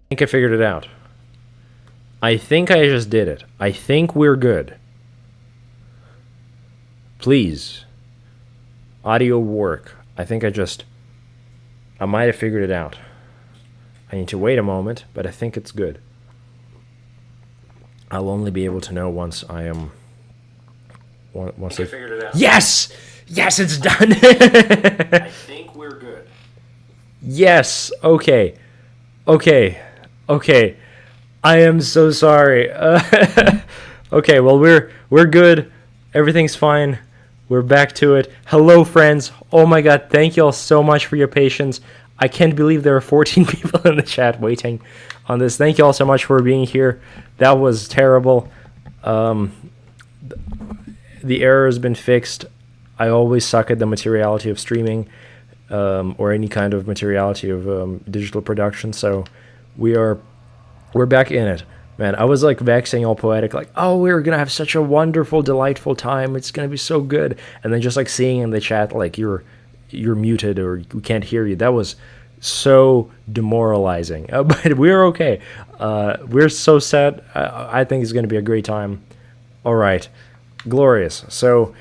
think I figured it out. I think I just did it. I think we're good. Please. Audio work. I think I might have figured it out. I need to wait a moment, but I think it's good. I'll only be able to know once I am... Once I figured it out. Yes! Yes, it's done! I think we're good. Yes, okay. Okay. I am so sorry. Okay, well, we're good. Everything's fine. We're back to it. Hello, friends. Oh my god, thank you all so much for your patience. I can't believe there are 14 people in the chat waiting on this. Thank you all so much for being here. That was terrible. The error has been fixed. I always suck at the materiality of streaming, or any kind of materiality of digital production, so we're back in it. Man, I was like vexing all poetic, like, oh, we're gonna have such a wonderful, delightful time. It's gonna be so good. And then just like seeing in the chat, like you're muted or we can't hear you. That was so demoralizing. But we're okay. We're so sad. I think it's gonna be a great time. All right, glorious. So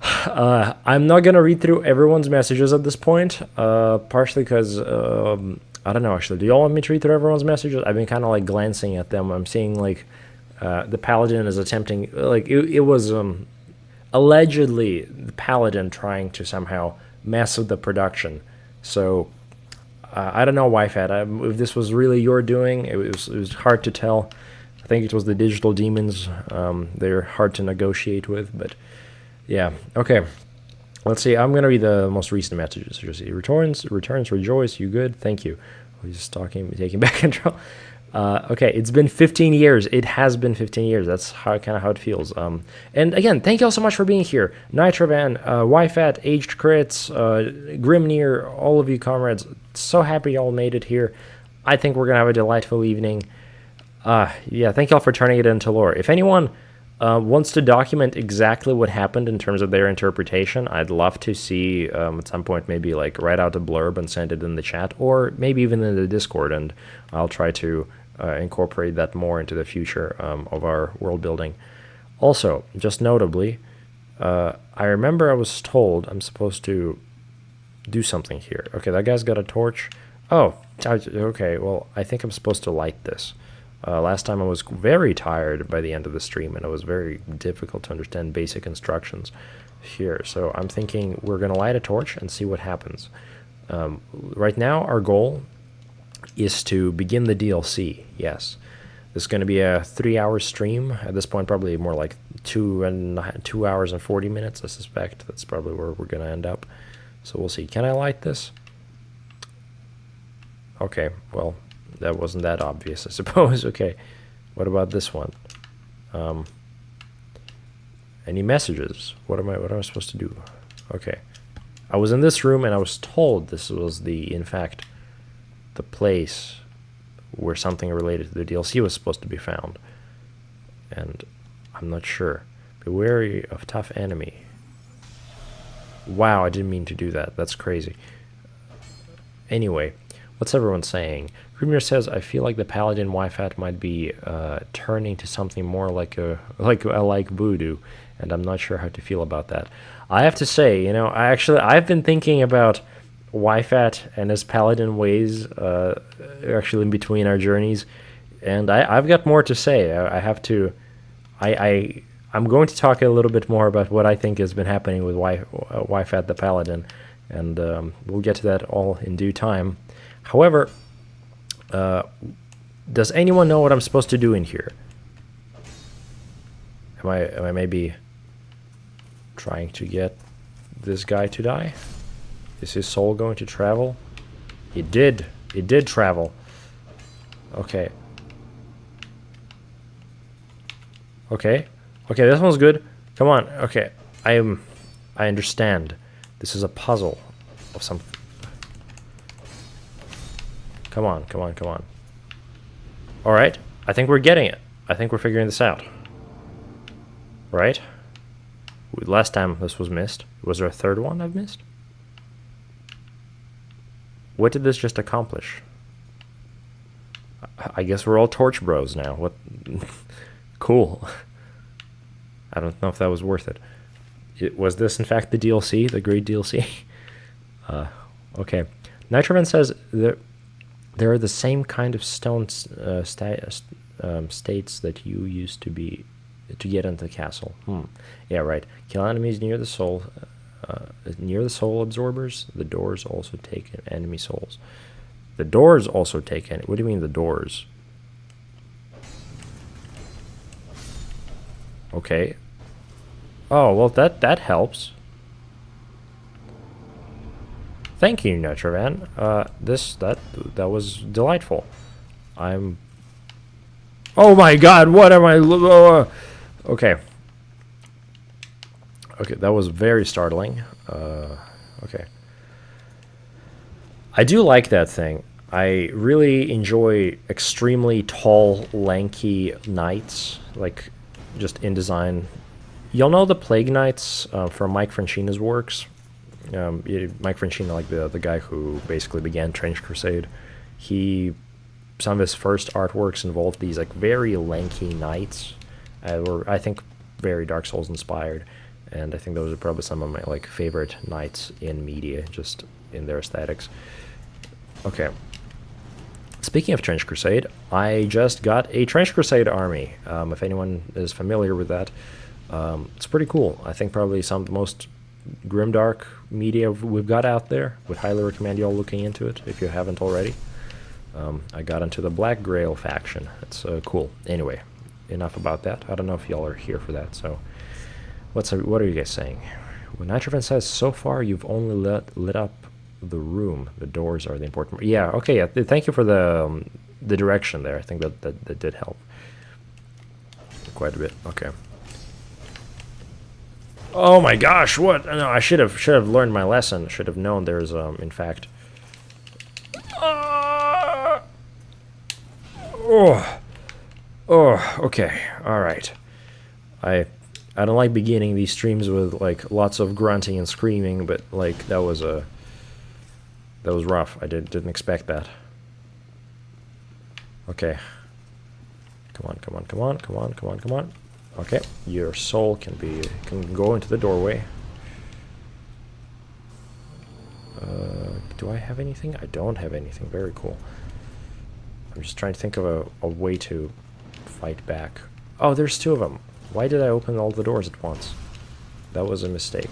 I'm not gonna read through everyone's messages at this point, partially because. I don't know, actually. Do y'all want me to read through everyone's messages? I've been kind of like glancing at them. I'm seeing like the Paladin is attempting, like it was allegedly the Paladin trying to somehow mess with the production. So I don't know, YFAT. If this was really your doing, it was hard to tell. I think it was the digital demons. They're hard to negotiate with, but yeah. Okay. Let's see. I'm gonna read the most recent messages. Just see. Returns, rejoice. You good? Thank you. He's taking back control. Okay, it's been 15 years. It has been 15 years. That's how it feels. And again, thank you all so much for being here. Nitrovan, YFAT, Aged Crits, Grimnir, all of you comrades. So happy y'all made it here. I think we're gonna have a delightful evening. Yeah, thank y'all for turning it into lore. If anyone wants to document exactly what happened in terms of their interpretation, I'd love to see at some point maybe like write out a blurb and send it in the chat, or maybe even in the Discord, and I'll try to incorporate that more into the future of our world building. Also, just notably, I remember I was told I'm supposed to do something here. Okay, that guy's got a torch. Oh, okay, well, I think I'm supposed to light this. Last time I was very tired by the end of the stream, and it was very difficult to understand basic instructions here. So I'm thinking we're going to light a torch and see what happens. Right now, our goal is to begin the DLC. Yes. This is going to be a 3-hour stream. At this point, probably more like 2 hours and 40 minutes, I suspect. That's probably where we're going to end up. So we'll see. Can I light this? Okay, well... that wasn't that obvious, I suppose. Okay, what about this one? Any messages? What am I supposed to do? Okay, I was in this room and I was told this was in fact, the place where something related to the DLC was supposed to be found. And I'm not sure. Be wary of tough enemy. Wow, I didn't mean to do that. That's crazy. Anyway, what's everyone saying? Premier says, I feel like the Paladin YFAT might be turning to something more like voodoo, and I'm not sure how to feel about that. I have to say, you know, I've been thinking about YFAT and his Paladin ways actually in between our journeys, and I've got more to say. I'm going to talk a little bit more about what I think has been happening with YFAT the Paladin, and we'll get to that all in due time. However, does anyone know what I'm supposed to do in here? Am I maybe trying to get this guy to die? Is his soul going to travel? It did travel. Okay. Okay, this one's good. Come on. Okay, I understand. This is a puzzle of some. Come on. All right, I think we're getting it. I think we're figuring this out. Right? Last time this was missed. Was there a third one I've missed? What did this just accomplish? I guess we're all Torch Bros now. What? Cool. I don't know if that was worth it. Was this in fact the DLC, the great DLC? Okay. Nitrovan says there are the same kind of stone states that you used to get into the castle. Yeah, right. Kill enemies near the soul absorbers. The doors also take enemy souls. The doors also take any. What do you mean the doors? Okay. Oh well, that helps. Thank you, Nitrovan. That was delightful. I'm. Oh my God! What am I? Okay. Okay, that was very startling. Okay. I do like that thing. I really enjoy extremely tall, lanky knights, like just in design. You'll know the Plague Knights from Mike Francina's works. Mike Francina, like the guy who basically began Trench Crusade. Some of his first artworks involved these like very lanky knights, were I think very Dark Souls inspired, and I think those are probably some of my like favorite knights in media, just in their aesthetics. Okay. Speaking of Trench Crusade, I just got a Trench Crusade army. If anyone is familiar with that, it's pretty cool. I think probably some of the most grimdark media we've got out there. Would highly recommend you all looking into it if you haven't already. I got into the Black Grail faction. It's cool. Anyway, enough about that. I don't know if y'all are here for that. So, what are you guys saying? When Nitrovan says, so far you've only lit up the room. The doors are the important. Yeah. Okay. Yeah. Thank you for the direction there. I think that did help quite a bit. Okay. Oh my gosh! What? No, I should have learned my lesson. Should have known there's in fact. Okay. All right. I don't like beginning these streams with like lots of grunting and screaming, but like that was rough. I didn't expect that. Okay. Come on. Okay, your soul can go into the doorway. Do I have anything? I don't have anything. Very cool. I'm just trying to think of a way to fight back. Oh, there's two of them. Why did I open all the doors at once? That was a mistake.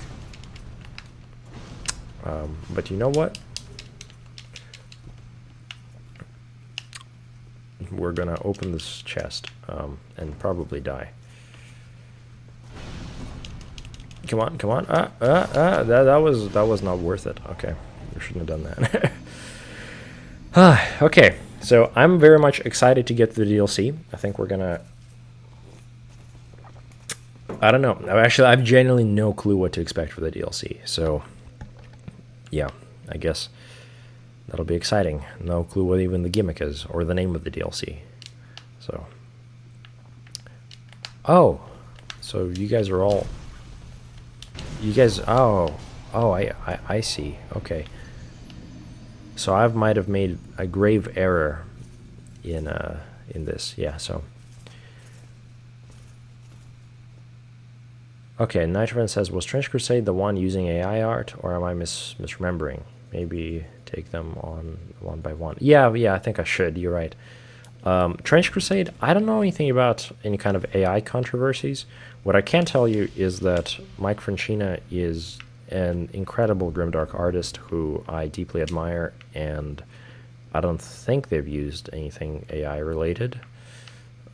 But you know what? We're gonna open this chest and probably die. Come on. That was not worth it. Okay, we shouldn't have done that. Okay, so I'm very much excited to get to the DLC. I think we're gonna. I don't know. Actually, I've genuinely no clue what to expect for the DLC. So, yeah, I guess that'll be exciting. No clue what even the gimmick is or the name of the DLC. So, oh, so you guys are all. You guys, I see. Okay. So I might have made a grave error in this. Yeah. So. Okay. Nitrovan says, was Trench Crusade the one using AI art, or am I misremembering? Maybe take them on one by one. Yeah. I think I should. You're right. Trench Crusade, I don't know anything about any kind of AI controversies. What I can tell you is that Mike Francina is an incredible grimdark artist who I deeply admire, and I don't think they've used anything AI related.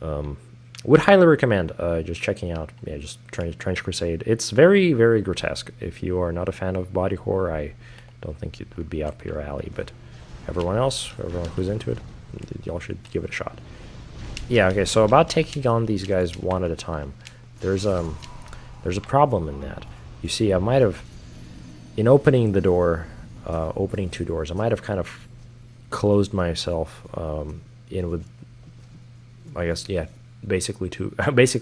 Would highly recommend just checking out, just Trench Crusade. It's very, very grotesque. If you are not a fan of body horror, I don't think it would be up your alley, but everyone who's into it, y'all should give it a shot. Yeah, okay, so about taking on these guys one at a time. There's a problem in that. You see, I might have, in opening the door, opening two doors, I might have kind of closed myself in with, I guess, yeah, basically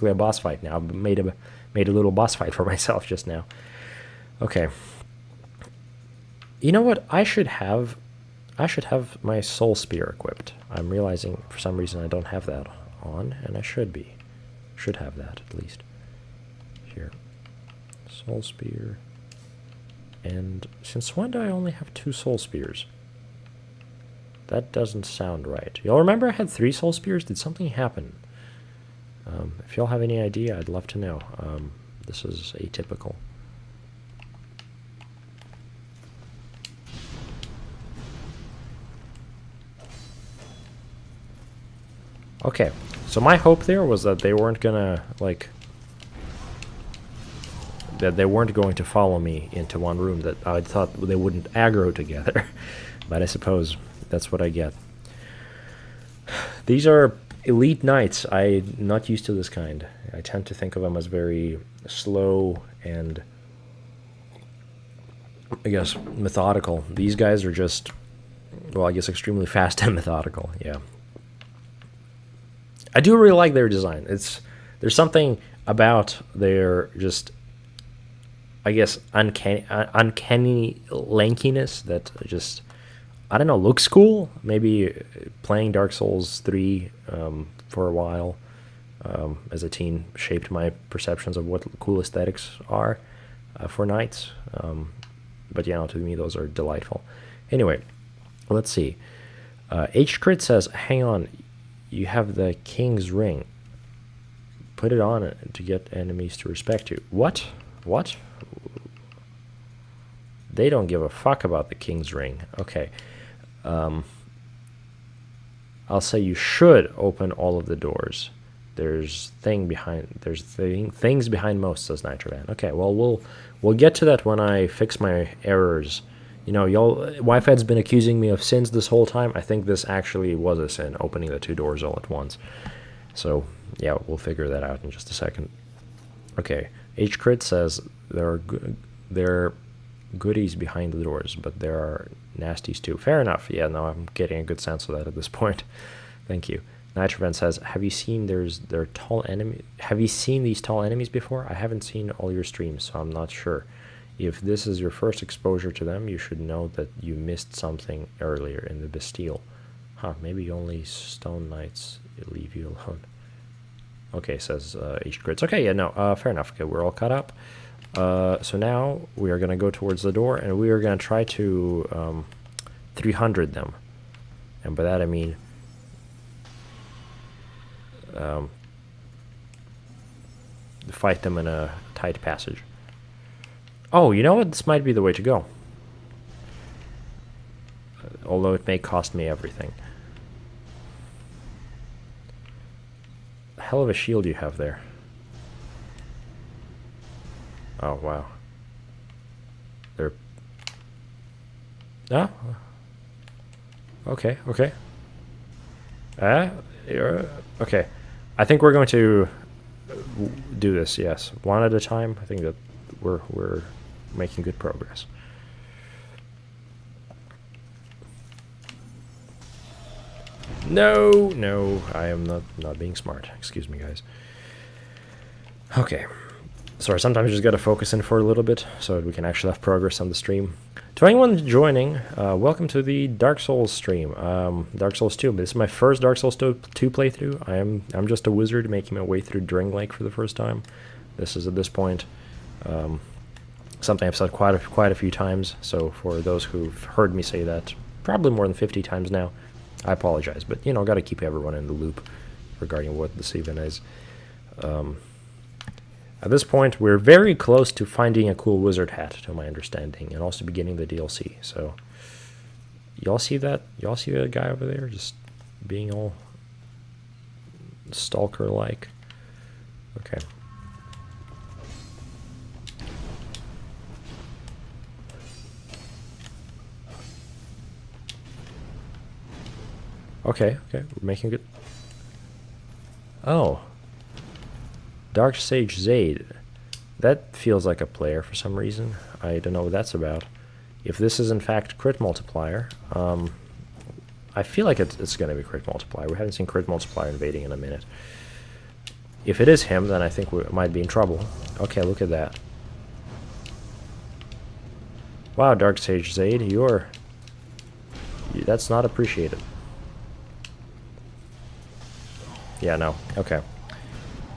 a boss fight now. I made a little boss fight for myself just now. Okay. You know what? I should have I should have my soul spear equipped. I'm realizing for some reason I don't have that on, and I should be. Should have that, at least. Here. Soul spear. And since when do I only have 2 soul spears? That doesn't sound right. Y'all remember I had 3 soul spears? Did something happen? If y'all have any idea, I'd love to know. This is atypical. Okay, so my hope there was that they weren't gonna, like... that they weren't going to follow me into one room, that I thought they wouldn't aggro together. But I suppose that's what I get. These are elite knights. I'm not used to this kind. I tend to think of them as very slow and, I guess, methodical. These guys are just, well, I guess extremely fast and methodical, yeah. I do really like their design. There's something about their just, I guess, uncanny lankiness that just, I don't know, looks cool. Maybe playing Dark Souls 3 for a while as a teen shaped my perceptions of what cool aesthetics are for knights. But yeah, to me those are delightful. Anyway, let's see. H-Crit says, hang on, you have the King's Ring. Put it on to get enemies to respect you. What? What? They don't give a fuck about the King's Ring. Okay. I'll say you should open all of the doors. There's things behind most, says Nitrovan. Okay, well we'll get to that when I fix my errors. You know, Wi-Fi's been accusing me of sins this whole time. I think this actually was a sin, opening the 2 doors all at once. So yeah, we'll figure that out in just a second. Okay, H-Crit says there are goodies behind the doors, but there are nasties too. Fair enough. Yeah, no, I'm getting a good sense of that at this point. Thank you. Nitrovan says, have you seen Have you seen these tall enemies before? I haven't seen all your streams, so I'm not sure. If this is your first exposure to them, you should know that you missed something earlier in the Bastille. Huh, maybe only stone knights leave you alone. Okay, says H-Crits. Okay, yeah, no, fair enough. Okay, we're all caught up. So now we are going to go towards the door, and we are going to try to 300 them. And by that I mean fight them in a tight passage. Oh, you know what? This might be the way to go. Although it may cost me everything. Hell of a shield you have there. Oh, wow. They're... Ah. Okay, okay. Okay. I think we're going to do this, yes. One at a time. I think that we're making good progress. No, I am not being smart. Excuse me, guys. Okay. Sorry, sometimes you just gotta focus in for a little bit so that we can actually have progress on the stream. To anyone joining, welcome to the Dark Souls stream. Dark Souls 2. This is my first Dark Souls 2 playthrough. I'm just a wizard making my way through Drang Lake for the first time. This is at this point something I've said quite a few times. So for those who've heard me say that probably more than 50 times now, I apologize. But you know, gotta keep everyone in the loop regarding what this even is. At this point, we're very close to finding a cool wizard hat, to my understanding, and also beginning the DLC. So, y'all see that? Y'all see that guy over there, just being all stalker-like? Okay. Okay, we're making good. Oh. Dark Sage Zaid. That feels like a player for some reason. I don't know what that's about. If this is in fact crit multiplier, I feel like it's going to be crit multiplier. We haven't seen crit multiplier invading in a minute. If it is him, then I think we might be in trouble. Okay, look at that. Wow, Dark Sage Zaid, you're That's not appreciated. Yeah, no. Okay.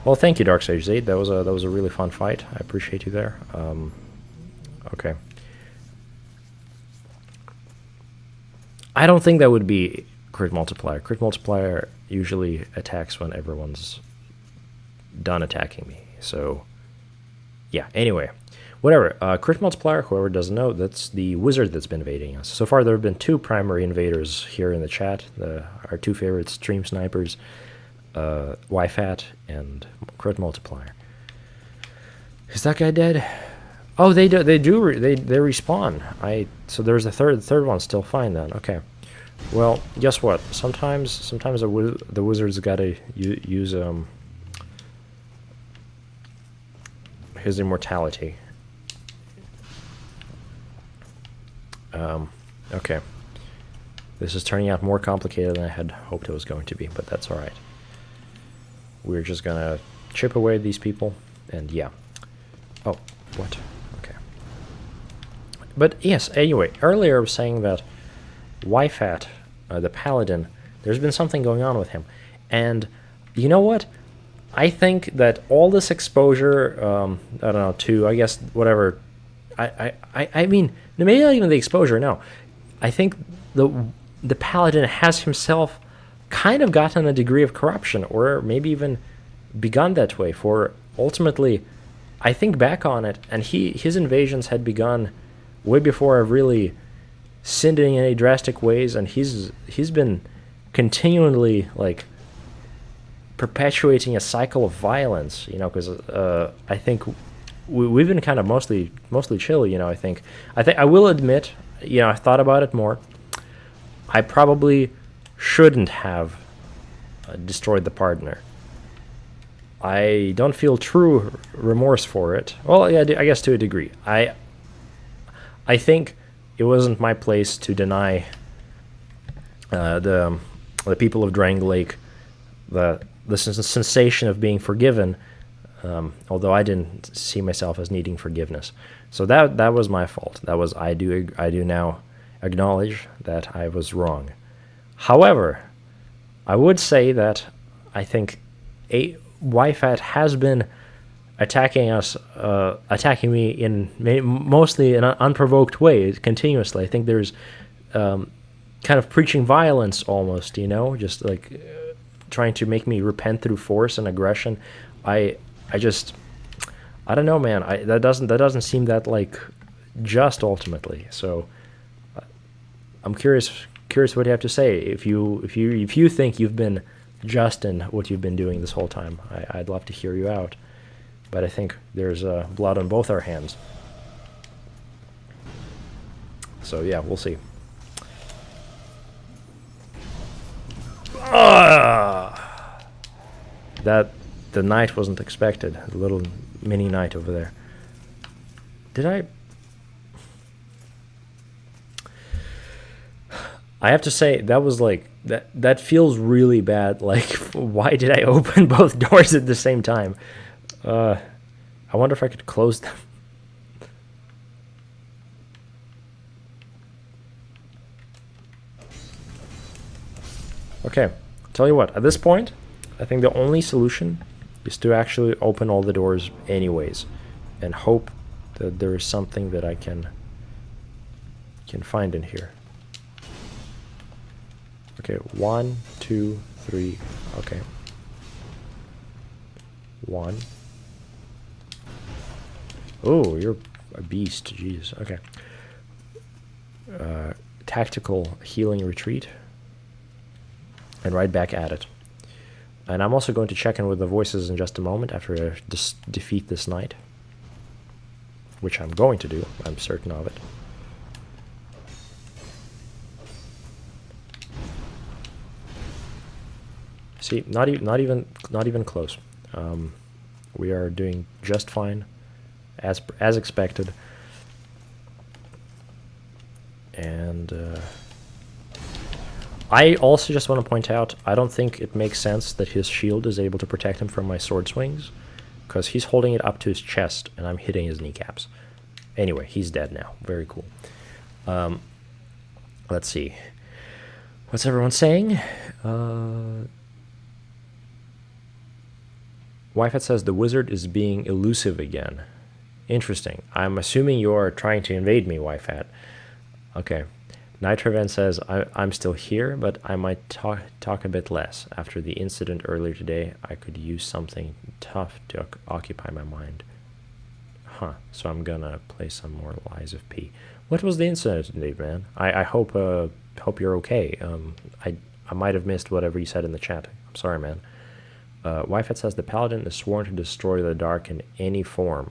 Well, thank you, Dark Sage 8. That was a really fun fight. I appreciate you there. Okay. I don't think that would be crit multiplier. Crit multiplier usually attacks when everyone's done attacking me. So, yeah. Anyway, whatever. Crit multiplier, whoever doesn't know, that's the wizard that's been invading us. So far, there have been 2 primary invaders here in the chat. Our 2 favorite stream snipers, YFAT and crit multiplier. Is that guy dead? Oh, they respawn. So there's a third. The third one's still fine then. Okay. Well, guess what? Sometimes the wizard's gotta use his immortality. Okay. This is turning out more complicated than I had hoped it was going to be, but that's all right. We're just gonna chip away at these people, and yeah. Oh, what? Okay. But yes, anyway, earlier I was saying that YFAT, the paladin, there's been something going on with him. And you know what? I think that all this exposure, I don't know, to, I guess, whatever, I mean, maybe not even the exposure, no. I think the paladin has himself kind of gotten a degree of corruption, or maybe even begun that way, for ultimately, I think back on it, and his invasions had begun way before I really sinned in any drastic ways, and he's been continually, like, perpetuating a cycle of violence, you know, because I think we've been kind of mostly chill, you know. I think I will admit, you know, I thought about it more. I probably shouldn't have destroyed the partner. I don't feel true remorse for it. Well, yeah, I guess to a degree. I think it wasn't my place to deny the people of Drang Lake the sensation of being forgiven, although I didn't see myself as needing forgiveness. So that was my fault. I do now acknowledge that I was wrong. However, I would say that I think YFAT has been attacking me in mostly an unprovoked way, continuously. I think there's kind of preaching violence almost, you know, just like trying to make me repent through force and aggression. I don't know, man. That doesn't seem that, like, just ultimately. So I'm curious what you have to say. If you think you've been just in what you've been doing this whole time, I'd love to hear you out. But I think there's blood on both our hands. So yeah, we'll see. That the knight wasn't expected. The little mini knight over there. Did I have to say, that was like, that feels really bad. Like, why did I open both doors at the same time? I wonder if I could close them. Okay, tell you what, at this point, I think the only solution is to actually open all the doors anyways, and hope that there is something that I can find in here. Okay, 1, 2, 3, okay. 1. Oh, you're a beast, jeez, okay. Tactical healing retreat. And right back at it. And I'm also going to check in with the voices in just a moment after I defeat this knight. Which I'm going to do, I'm certain of it. See, not even close. We are doing just fine, as expected. And I also just want to point out, I don't think it makes sense that his shield is able to protect him from my sword swings, because he's holding it up to his chest and I'm hitting his kneecaps. Anyway, he's dead now. Very cool. Let's see. What's everyone saying? Wi-Fi says the wizard is being elusive again. Interesting. I'm assuming you're trying to invade me, Wi-Fi. Okay. Nitrovan says, I'm still here, but I might talk a bit less. After the incident earlier today, I could use something tough to occupy my mind. Huh. So I'm gonna play some more Lies of P. What was the incident today, man? I hope you're okay. I might have missed whatever you said in the chat. I'm sorry, man. Wi-Fi says the paladin is sworn to destroy the dark in any form.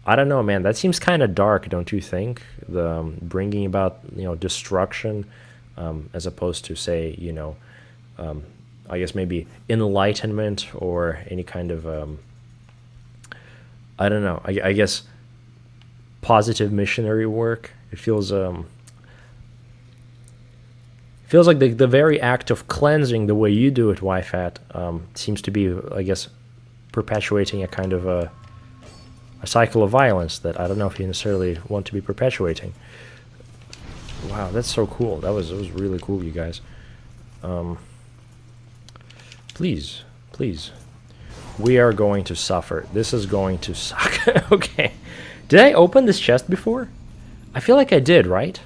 I don't know, man. That seems kind of dark, don't you think? The bringing about, destruction, as opposed to, say, I guess maybe enlightenment or any kind of, I don't know. I guess positive missionary work. It feels like the very act of cleansing, the way you do it, Wi-Fi, seems to be, I guess, perpetuating a kind of a cycle of violence that I don't know if you necessarily want to be perpetuating. Wow, that's so cool. That was really cool, you guys. Please. We are going to suffer. This is going to suck. Okay. Did I open this chest before? I feel like I did, right?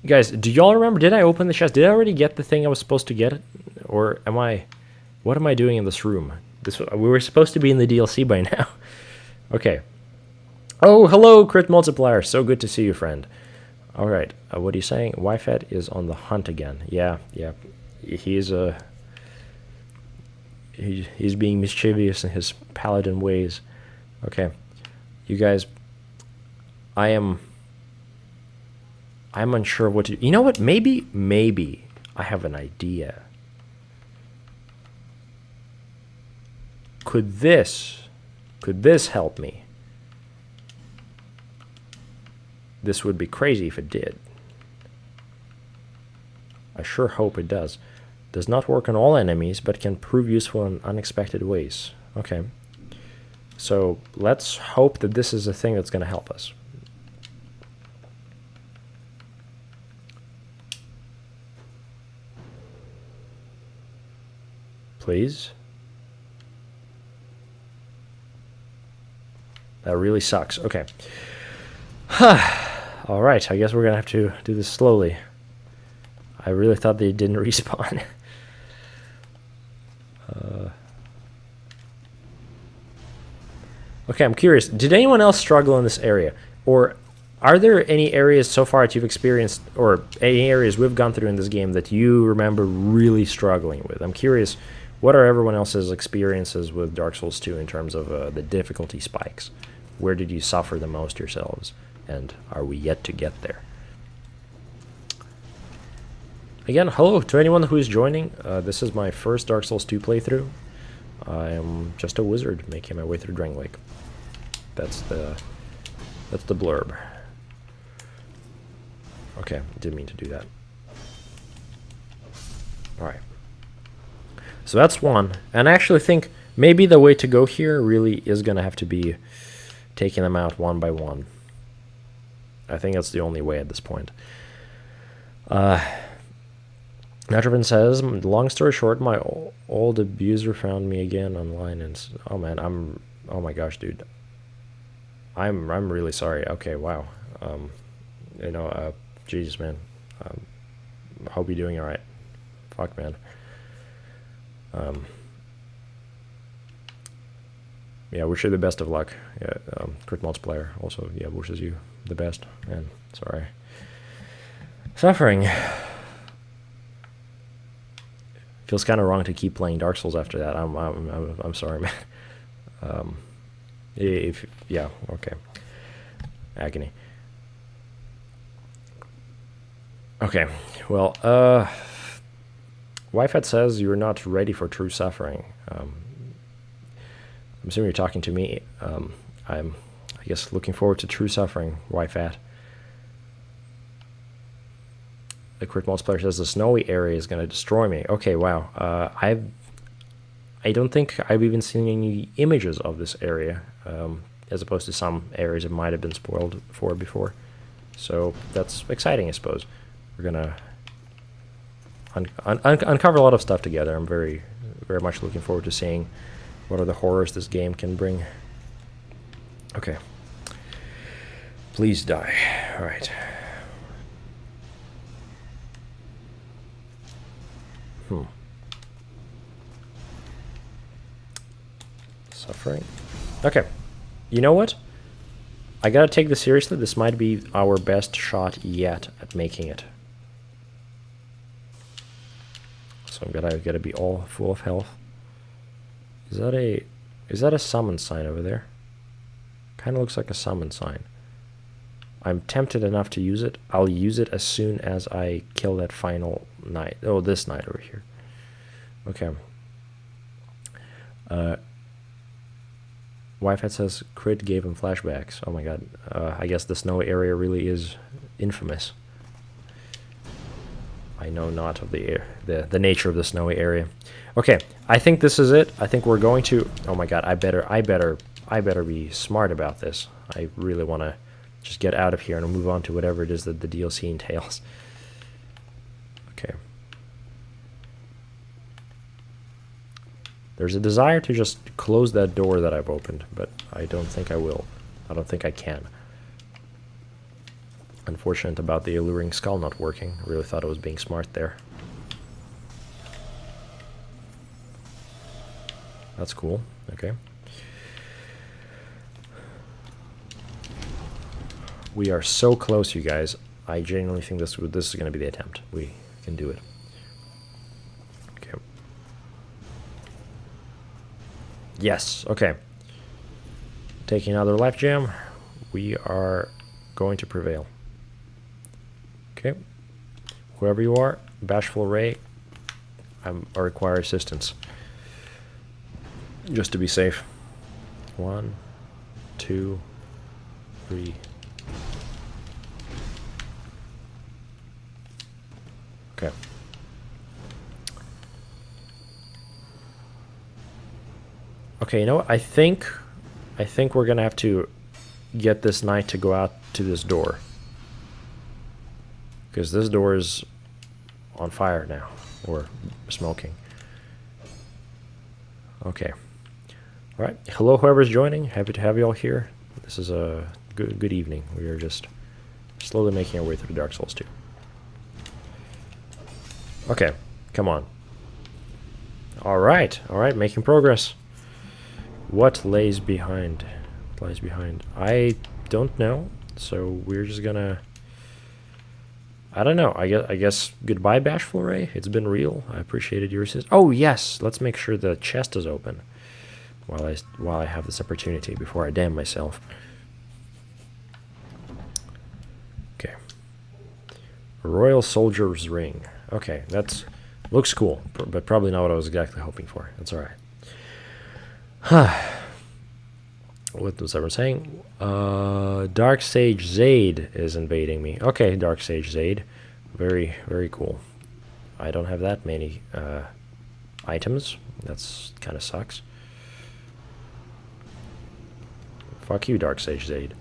You guys, do y'all remember? Did I open the chest? Did I already get the thing I was supposed to get? Or what am I doing in this room? We were supposed to be in the DLC by now. Okay. Oh, hello, Crit Multiplier. So good to see you, friend. All right. What are you saying? Wi-Fi is on the hunt again. Yeah. He's being mischievous in his paladin ways. Okay. You guys, I'm unsure what to do. You know what? Maybe I have an idea. Could this help me? This would be crazy if it did. I sure hope it does. Does not work on all enemies, but can prove useful in unexpected ways. Okay. So let's hope that this is a thing that's going to help us. Please? That really sucks. Okay. All right. I guess we're going to have to do this slowly. I really thought they didn't respawn. Okay, I'm curious. Did anyone else struggle in this area? Or are there any areas so far that you've experienced, or any areas we've gone through in this game that you remember really struggling with? I'm curious, what are everyone else's experiences with Dark Souls 2 in terms of the difficulty spikes? Where did you suffer the most yourselves? And are we yet to get there? Again, hello to anyone who is joining. This is my first Dark Souls 2 playthrough. I am just a wizard making my way through Drang Lake. That's the blurb. Okay, didn't mean to do that. Alright. So that's one. And I actually think maybe the way to go here really is going to have to be taking them out one by one. I think that's the only way at this point. Natrovin says, long story short, my old abuser found me again online, and oh man, oh my gosh, dude, I'm really sorry. Okay, wow, Jesus, man, hope you're doing all right. Fuck, man. Yeah, wish you the best of luck. Yeah, Crit Multiplier also, yeah, wishes you the best. Man, sorry. Suffering. Feels kind of wrong to keep playing Dark Souls after that. I'm sorry, man. Yeah, okay. Agony. Okay, well, Wi-Fi says you're not ready for true suffering. I'm assuming you're talking to me. I'm, I guess, looking forward to true suffering, Wi-Fi. The Crit Multiplier says the snowy area is going to destroy me. Okay, wow. I don't think I've even seen any images of this area, as opposed to some areas it might have been spoiled for before. So that's exciting, I suppose. We're gonna uncover a lot of stuff together. I'm very much looking forward to seeing what are the horrors this game can bring. Okay. Please die. All right. Suffering. Okay. You know what? I gotta take this seriously. This might be our best shot yet at making it. So I'm gotta be all full of health. Is that a summon sign over there? Kind of looks like a summon sign. I'm tempted enough to use it. I'll use it as soon as I kill that final knight. Oh, this knight over here. Okay. Wi-Fi says crit gave him flashbacks. Oh my god. I guess the snowy area really is infamous. I know not of the nature of the snowy area. Okay, I think this is it. I think we're going to. Oh my god, I better be smart about this. I really want to just get out of here and move on to whatever it is that the DLC entails. Okay. There's a desire to just close that door that I've opened, but I don't think I will. I don't think I can. Unfortunate about the alluring skull not working. Really thought I was being smart there. That's cool. Okay. We are so close, you guys. I genuinely think this is going to be the attempt. We can do it. Okay. Yes. Okay. Taking another life gem. We are going to prevail. Okay. Whoever you are, Bashful Ray, I require assistance. Just to be safe. 1, 2, 3. Okay. Okay, you know what? I think we're gonna have to get this knight to go out to this door. Because this door is on fire now. Or smoking. Okay. Alright. Hello, whoever's joining. Happy to have you all here. This is a good evening. We are just slowly making our way through Dark Souls 2. Okay. Come on. Alright. Alright. Making progress. What lays behind? What lies behind? I don't know. So we're just gonna... I don't know. I guess goodbye, Bashful Ray. It's been real. I appreciated your assist. Oh yes, let's make sure the chest is open while I have this opportunity before I damn myself. Okay. Royal Soldier's Ring. Okay, that's looks cool, but probably not what I was exactly hoping for. That's all right. What was everyone saying? Dark Sage Zaid is invading me. Okay, Dark Sage Zaid. Very, very cool. I don't have that many items. That's kind of sucks. Fuck you, Dark Sage Zaid.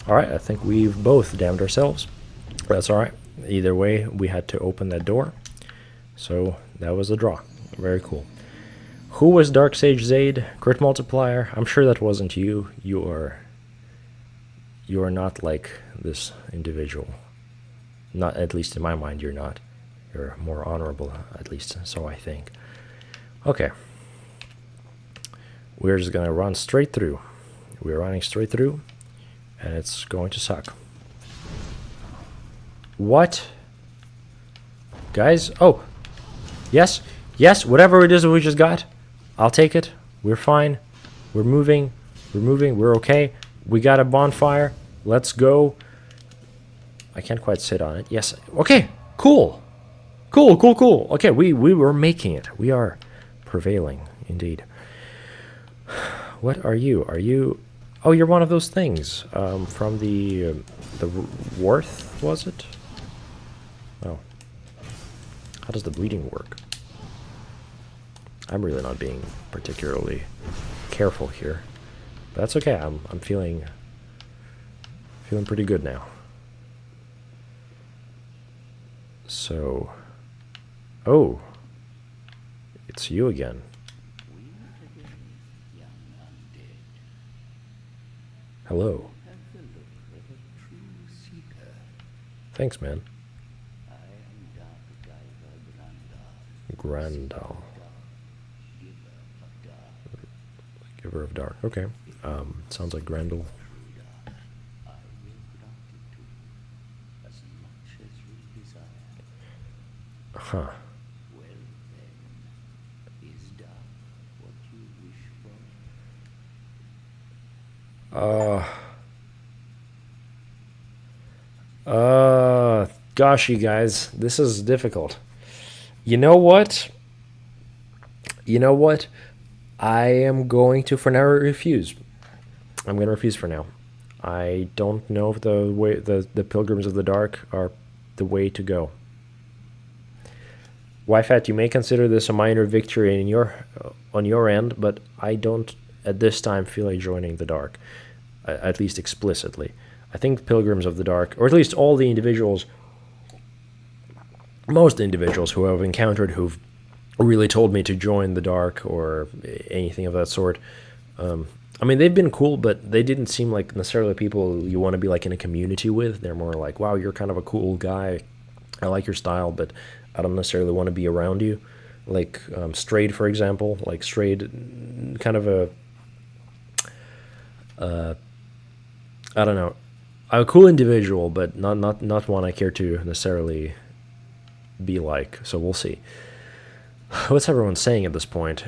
Alright, I think we've both damned ourselves. That's alright. Either way, we had to open that door. So, that was a draw. Very cool. Who was Dark Sage Zaid? Crit multiplier? I'm sure that wasn't you. You are not like this individual. Not, at least in my mind, you're not. You're more honorable, at least, so I think. Okay. We're just gonna run straight through. We're running straight through. And it's going to suck. What? Guys? Oh. Yes. Yes, whatever it is that we just got. I'll take it. We're fine. We're moving. We're moving. We're okay. We got a bonfire. Let's go. I can't quite sit on it. Yes. Okay. Cool. Cool, cool, cool. Okay, we were making it. We are prevailing, indeed. What are you? Are you... Oh, you're one of those things from the Worth, was it? Oh, how does the bleeding work? I'm really not being particularly careful here. But that's okay. I'm feeling pretty good now. So, oh, it's you again. Hello. Thanks, man. Grandal. Giver of Dark. Okay. Sounds like Grendel. Huh. Gosh, you guys, this is difficult. You know what? I am going to, for now, refuse. I'm going to refuse for now. I don't know if the Pilgrims of the Dark are the way to go. Wyfat, you may consider this a minor victory on your end, but I don't at this time feel like joining the Dark, at least explicitly. I think Pilgrims of the Dark, or at least all the individuals, most individuals who I've encountered who've really told me to join the Dark or anything of that sort, I mean, they've been cool, but they didn't seem like necessarily people you want to be like in a community with. They're more like, wow, you're kind of a cool guy. I like your style, but I don't necessarily want to be around you. Like Strayed, for example. Like Strayed, kind of I don't know, a cool individual, but not one I care to necessarily be like. So we'll see. What's everyone saying at this point?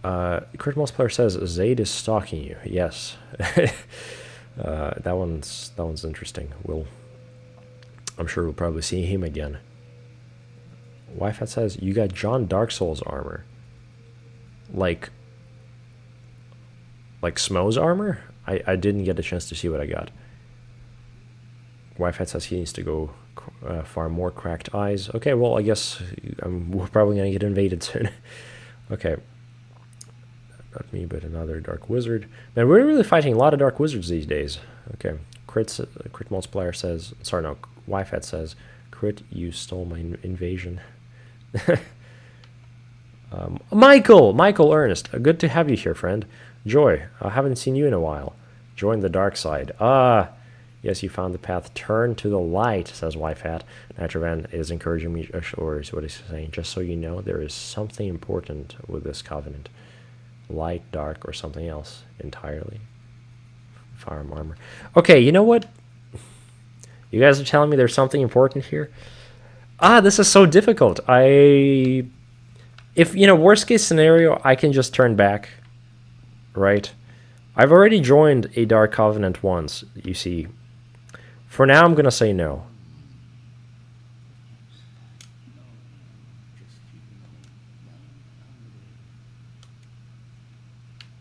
Crit Multiplier says Zaid is stalking you. Yes. That one's interesting. I'm sure we'll probably see him again. Wi-Fi says you got John Dark Souls armor. Like Smo's armor? I didn't get a chance to see what I got. Wi-Fi says he needs to go farm more cracked eyes. Okay, well, I guess we're probably going to get invaded soon. Okay. Not me, but another Dark Wizard. Man, we're really fighting a lot of Dark Wizards these days. Okay. Crit Multiplier says... Sorry, no. Wi-Fi says, Crit, you stole my invasion. Michael Ernest. Good to have you here, friend. Joy, I haven't seen you in a while. Join the dark side. Yes, you found the path. Turn to the light, says Wi-Fi. Nitrovan is encouraging me, or is what he's saying. Just so you know, there is something important with this covenant. Light, dark, or something else entirely. Farm armor. Okay, you know what? You guys are telling me there's something important here? This is so difficult. If, worst case scenario, I can just turn back, right? I've already joined a Dark Covenant once, you see. For now, I'm going to say no.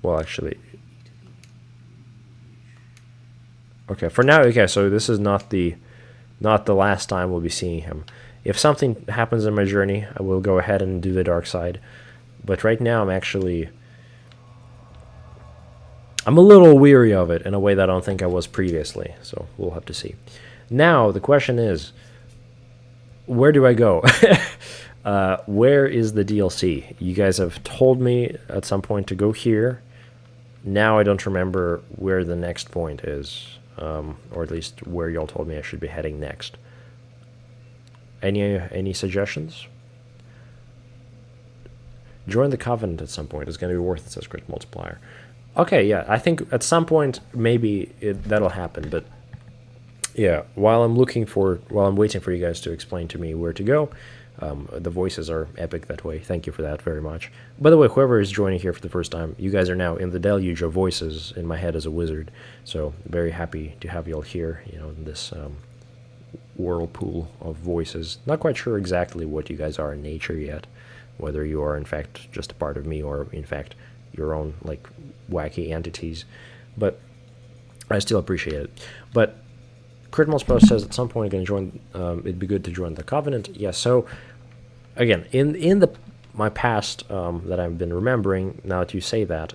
Well, actually... Okay, for now, okay, so this is not the last time we'll be seeing him. If something happens in my journey, I will go ahead and do the dark side. But right now, I'm a little weary of it in a way that I don't think I was previously. So we'll have to see. Now, the question is, where do I go? Where is the DLC? You guys have told me at some point to go here. Now I don't remember where the next point is. Or at least where y'all told me I should be heading next. Any suggestions? Join the Covenant at some point. It's going to be worth it, says Crit Multiplier. Okay, yeah, I think at some point maybe that'll happen, but yeah, while I'm waiting for you guys to explain to me where to go, the voices are epic that way. Thank you for that very much. By the way, whoever is joining here for the first time, you guys are now in the deluge of voices in my head as a wizard, so very happy to have you all here, in this whirlpool of voices. Not quite sure exactly what you guys are in nature yet, whether you are in fact just a part of me or in fact your own like wacky entities, but I still appreciate it. But Critmals Post says at some point going to join. It'd be good to join the Covenant. Yes. So again, in the my past that I've been remembering, now that you say that,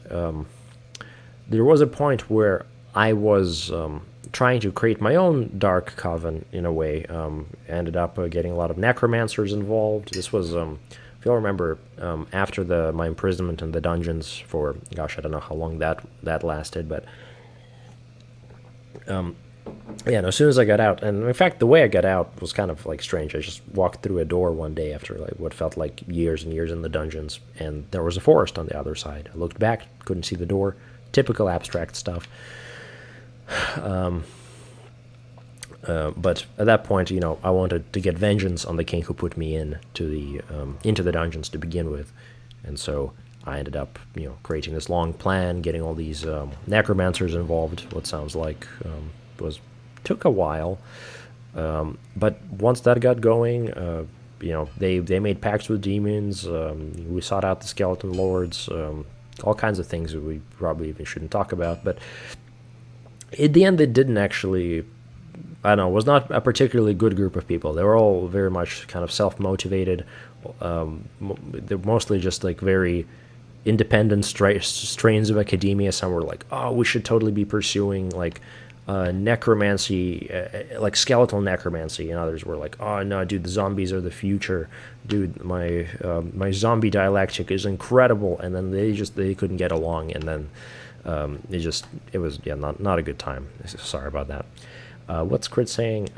there was a point where I was trying to create my own Dark Coven in a way. Ended up getting a lot of necromancers involved. This was, if you'll remember, after my imprisonment in the dungeons for, gosh, I don't know how long that lasted, but yeah, and as soon as I got out, and in fact, the way I got out was kind of like strange. I just walked through a door one day after like what felt like years and years in the dungeons, and there was a forest on the other side. I looked back, couldn't see the door. Typical abstract stuff. But at that point, you know, I wanted to get vengeance on the king who put me into the dungeons to begin with, and so I ended up, you know, creating this long plan, getting all these necromancers involved. What sounds like took a while, but once that got going, you know, they made pacts with demons. We sought out the skeleton lords, all kinds of things that we probably even shouldn't talk about. But in the end, it didn't actually. I don't know. It was not a particularly good group of people. They were all very much kind of self-motivated. They're mostly just like very independent strains of academia. Some were like, "Oh, we should totally be pursuing like necromancy, like skeletal necromancy," and others were like, "Oh no, dude, the zombies are the future, dude. My zombie dialectic is incredible." And then they couldn't get along, and then it was not a good time. Sorry about that. What's Crit saying?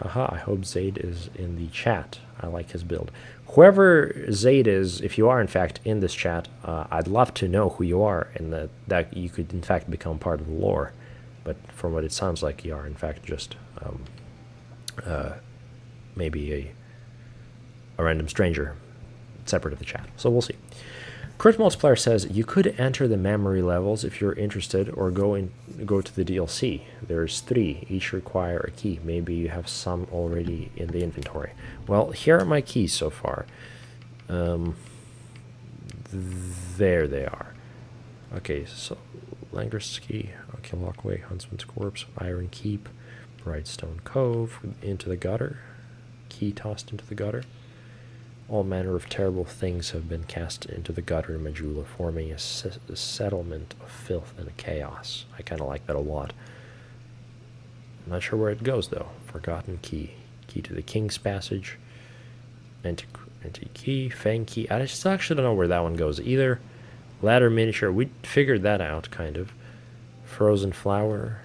Haha, I hope Zaid is in the chat. I like his build. Whoever Zaid is, if you are in fact in this chat, I'd love to know who you are, and that you could in fact become part of the lore. But from what it sounds like, you are in fact just maybe a random stranger separate of the chat. So we'll see. Crit Multiplier says you could enter the memory levels if you're interested, or go to the DLC. There's 3, each require a key. Maybe you have some already in the inventory. Well, here are my keys so far. There they are. Okay, so Langreth's key, okay, Lockway, Huntsman's Corpse, Iron Keep, Brightstone Cove, into the gutter, key tossed into the gutter. All manner of terrible things have been cast into the gutter in Majula, forming a settlement of filth and chaos. I kind of like that a lot. I'm not sure where it goes, though. Forgotten key. Key to the King's Passage. Anti-key. Fang key. I just actually don't know where that one goes either. Ladder miniature. We figured that out, kind of. Frozen Flower.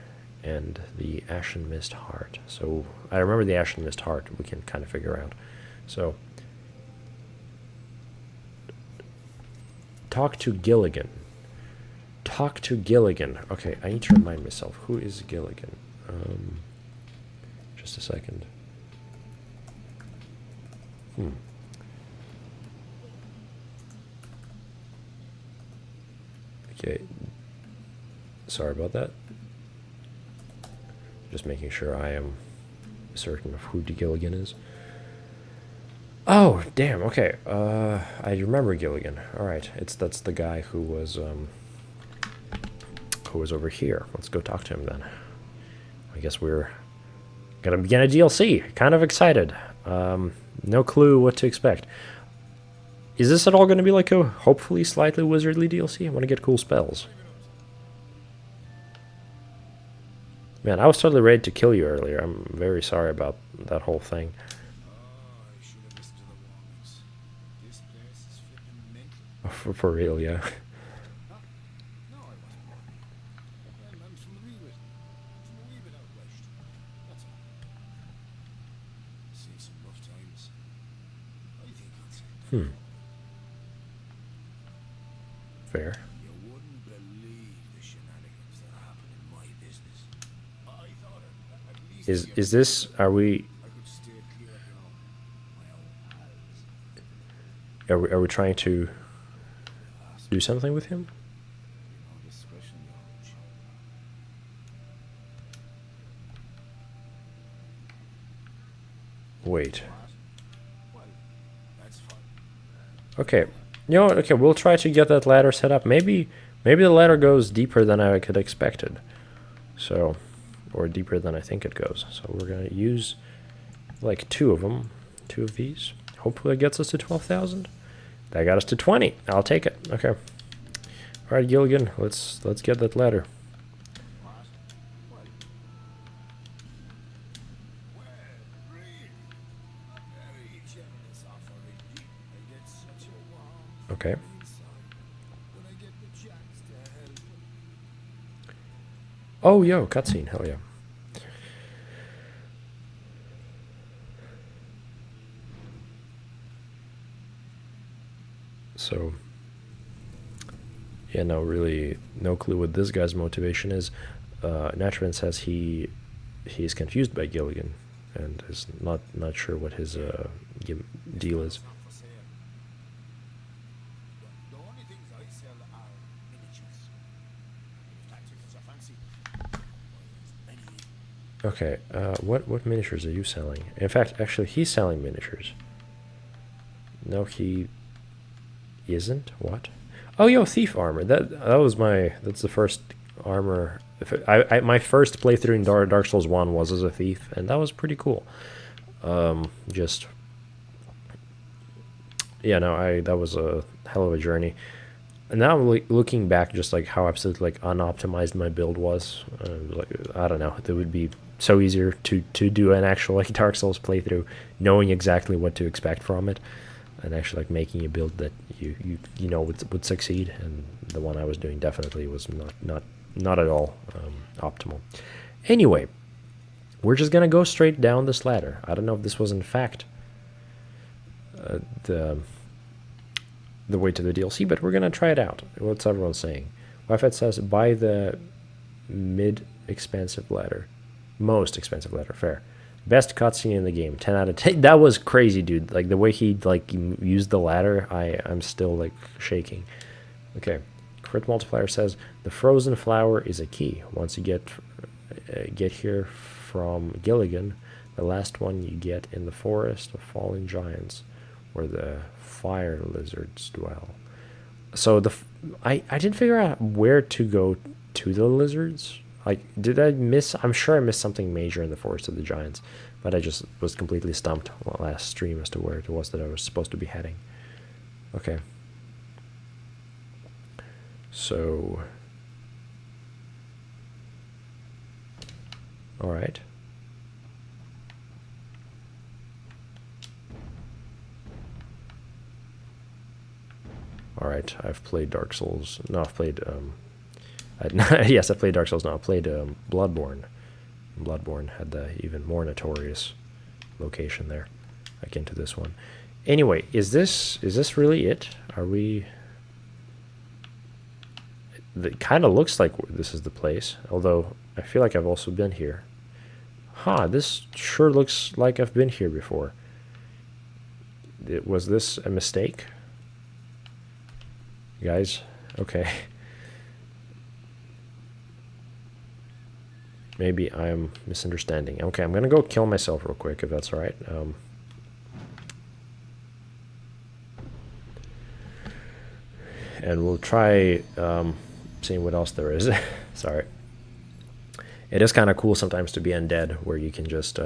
And the Ashen Mist Heart. So, I remember the Ashen Mist Heart. We can kind of figure out. So, talk to Gilligan. Talk to Gilligan. Okay, I need to remind myself. Who is Gilligan? Just a second. Okay. Sorry about that. Just making sure I am certain of who Gilligan is. Oh, damn, okay. I remember Gilligan. Alright, that's the guy who was over here. Let's go talk to him then. I guess we're gonna begin a DLC. Kind of excited. No clue what to expect. Is this at all gonna be like a hopefully slightly wizardly DLC? I want to get cool spells. Man, I was totally ready to kill you earlier. I'm very sorry about that whole thing. For real, yeah. Fair. Is this, are we trying to do something with him? Wait. Okay, You know what? Okay, we'll try to get that ladder set up. Maybe the ladder goes deeper than I could expected. So, or deeper than I think it goes. So we're gonna use like 2 of them, 2 of these. Hopefully it gets us to 12,000. That got us to 20. I'll take it. Okay. All right, Gilligan, let's get that ladder. Okay. Oh, yo, cutscene. Hell yeah. So, yeah, no, really, no clue what this guy's motivation is. Natchman says he's confused by Gilligan and is not sure what his deal is. Okay, what miniatures are you selling? In fact, actually, he's selling miniatures. No, he isn't. What? Oh, yo, thief armor. That's the first armor. My first playthrough in Dark Souls 1 was as a thief, and that was pretty cool. Yeah, no, that was a hell of a journey. And now looking back, just like how absolutely like unoptimized my build was, like I don't know, it would be so easier to do an actual like Dark Souls playthrough, knowing exactly what to expect from it, and actually like making a build that you know would succeed. And the one I was doing definitely was not at all optimal. Anyway, we're just gonna go straight down this ladder. I don't know if this was in fact the way to the DLC, but we're gonna try it out. What's everyone saying? Wi-Fi says buy the expensive ladder. Most expensive ladder, fair. Best cutscene in the game, 10 out of 10. That was crazy, dude. Like the way he like used the ladder, I'm still like shaking. Okay, Crit Multiplier says the frozen flower is a key. Once you get here from Gilligan, the last one you get in the forest of falling giants, where the fire lizards dwell. So I didn't figure out where to go to the lizards. Like, did I miss? I'm sure I missed something major in the Forest of the Giants, but I just was completely stumped last stream as to where it was that I was supposed to be heading. Okay. So, all right. All right, I've played Dark Souls. No, I've played yes, I played Dark Souls. Now I played Bloodborne. Bloodborne had the even more notorious location there, like into this one. Anyway, is this really it? Are we? It kind of looks like this is the place, although I feel like I've also been here. Huh, this sure looks like I've been here before. Was this a mistake? Guys, okay. Maybe I'm misunderstanding. Okay, I'm gonna go kill myself real quick, if that's all right. And we'll try seeing what else there is. Sorry. It is kind of cool sometimes to be undead, where you can just,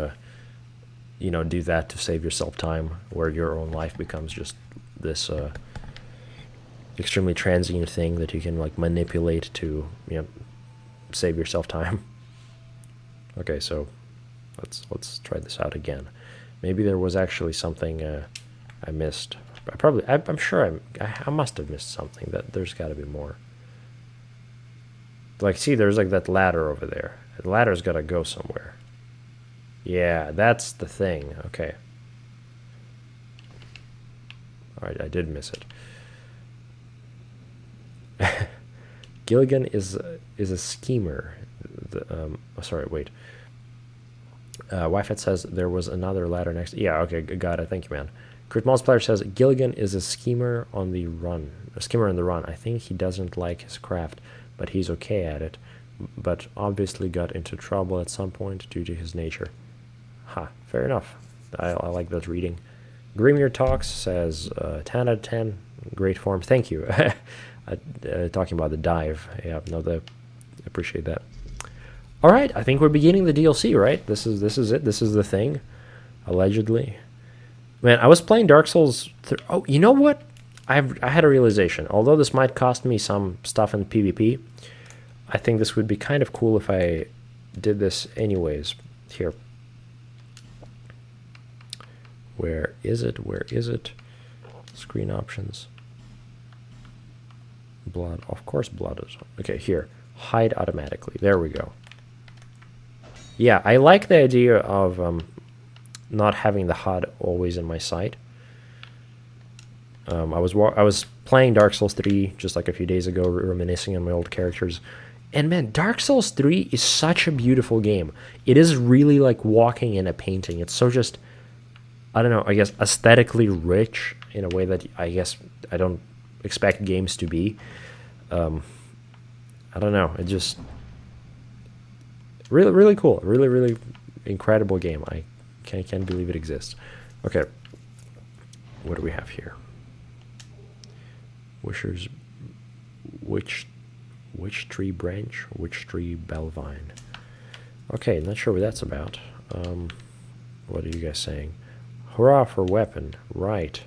you know, do that to save yourself time, where your own life becomes just this extremely transient thing that you can like manipulate to, you know, save yourself time. Okay, so let's try this out again. Maybe there was actually something I missed. I'm sure I must have missed something. That there's got to be more. Like, see, there's like that ladder over there. The ladder's got to go somewhere. Yeah, that's the thing. Okay. All right, I did miss it. Gilligan is a schemer. Sorry, wait. Wi-Fi says there was another ladder next. Yeah, okay, got it. Thank you, man. Crit Multiplier says Gilligan is a schemer on the run. A schemer on the run. I think he doesn't like his craft, but he's okay at it. But obviously got into trouble at some point due to his nature. Ha, fair enough. I like that reading. Grimir Talks says 10 out of 10. Great form. Thank you. Talking about the dive. Yeah, no, appreciate that. All right, I think we're beginning the DLC, right? This is it. This is the thing, allegedly. Man, I was playing Dark Souls. Oh, you know what? I had a realization. Although this might cost me some stuff in PvP, I think this would be kind of cool if I did this anyways. Here. Where is it? Where is it? Screen options. Blood. Of course blood is. Okay, here. Hide automatically. There we go. Yeah, I like the idea of not having the HUD always in my sight. I was playing Dark Souls 3 just like a few days ago, reminiscing on my old characters. And man, Dark Souls 3 is such a beautiful game. It is really like walking in a painting. It's so just, I don't know, I guess aesthetically rich in a way that I guess I don't expect games to be. I don't know. It just really cool. Really incredible game. I can't believe it exists. Okay. What do we have here? Wisher's Witch Tree Branch, Witch Tree Bellvine. Okay, not sure what that's about. What are you guys saying? Hurrah for weapon. Right.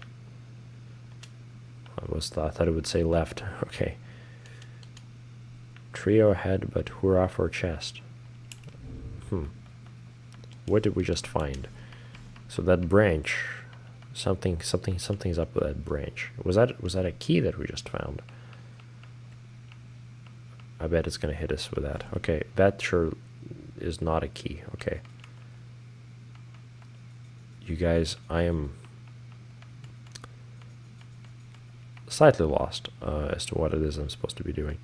I thought it would say left. Okay. Trio ahead, but hurrah for chest. What did we just find? So that branch, something's up with that branch. Was that a key that we just found? I bet it's gonna hit us with that. Okay, that sure is not a key. Okay. You guys, I am slightly lost as to what it is I'm supposed to be doing.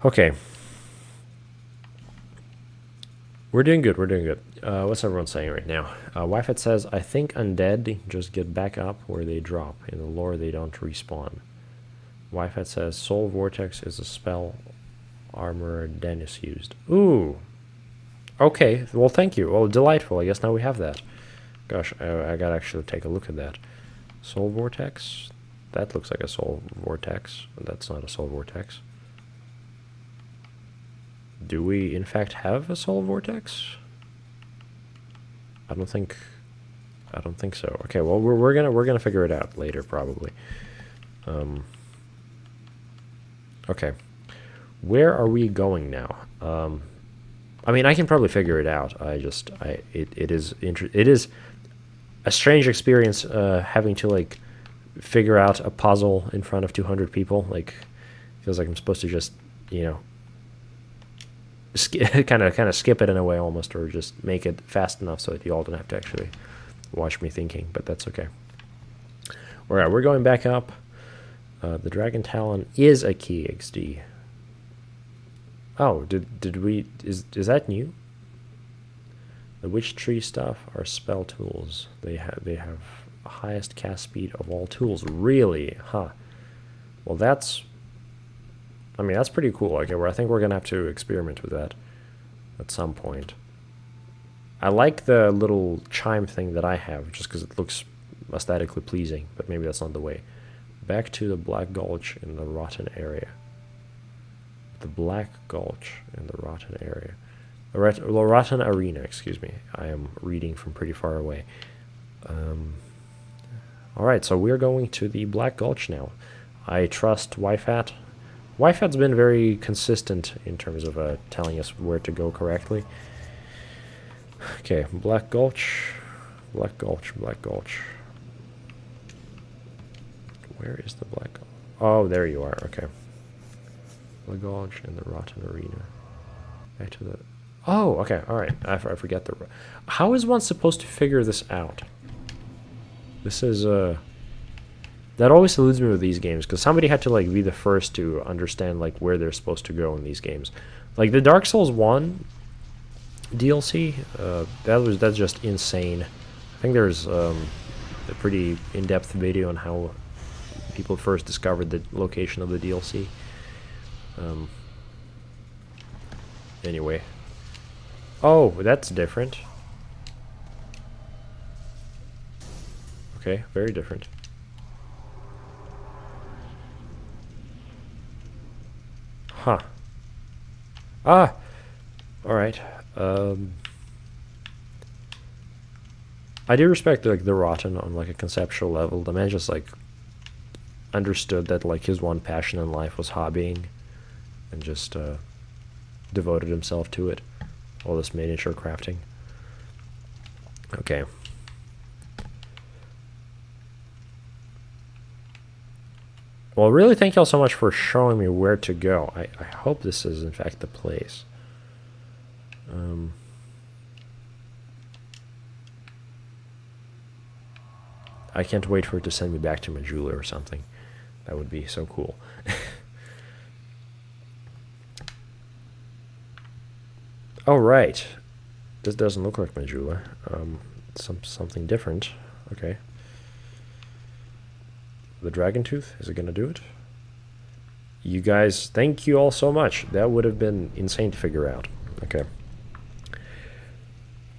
Okay. We're doing good. What's everyone saying right now? Wi-Fi says, I think undead just get back up where they drop. In the lore, they don't respawn. Wi-Fi says, Soul Vortex is a spell Armorer Dennis used. Ooh. Okay, well, thank you. Well, delightful. I guess now we have that. Gosh, I gotta actually take a look at that. Soul Vortex? That looks like a Soul Vortex. That's not a Soul Vortex. Do we, in fact, have a Soul Vortex? I don't think so. Okay, well, we're gonna figure it out later, probably. Okay, where are we going now? I mean, I can probably figure it out. It is a strange experience having to like figure out a puzzle in front of 200 people. Like, feels like I'm supposed to just, you know, kind of skip it in a way almost, or just make it fast enough so that you all don't have to actually watch me thinking. But that's okay. All right, we're going back up. The Dragon Talon is a key XD. Oh, did we? Is that new? The Witch Tree stuff are spell tools. They have highest cast speed of all tools. Really? Huh. Well, that's pretty cool. Okay, I think we're gonna have to experiment with that at some point. I like the little chime thing that I have, just because it looks aesthetically pleasing, but maybe that's not the way. Back to the Black Gulch in the Rotten area. The Black Gulch in the Rotten area. The Rotten Arena, excuse me. I am reading from pretty far away. Alright, so we're going to the Black Gulch now. I trust Wi-Fi. Wi-Fi's been very consistent in terms of telling us where to go correctly. Okay, Black Gulch. Black Gulch, Black Gulch. Where is the Black Gulch? Oh, there you are, okay. Black Gulch and the Rotten Arena. Back to the... Oh, okay, alright. I forget the... How is one supposed to figure this out? This is, that always eludes me with these games, because somebody had to, like, be the first to understand, like, where they're supposed to go in these games. Like, the Dark Souls 1 DLC, that's just insane. I think there's, a pretty in-depth video on how people first discovered the location of the DLC. Anyway. Oh, that's different. Okay, very different. Huh. Ah! Alright. I do respect like the Rotten on like a conceptual level. The man just like understood that like his one passion in life was hobbying and just devoted himself to it. All this miniature crafting. Okay. Well, really thank y'all so much for showing me where to go. I hope this is in fact the place. I can't wait for it to send me back to Majula or something. That would be so cool. Oh, right. This doesn't look like Majula. Something different. Okay. The Dragon Tooth, is it gonna do it? You guys, thank you all so much. That would have been insane to figure out. Okay.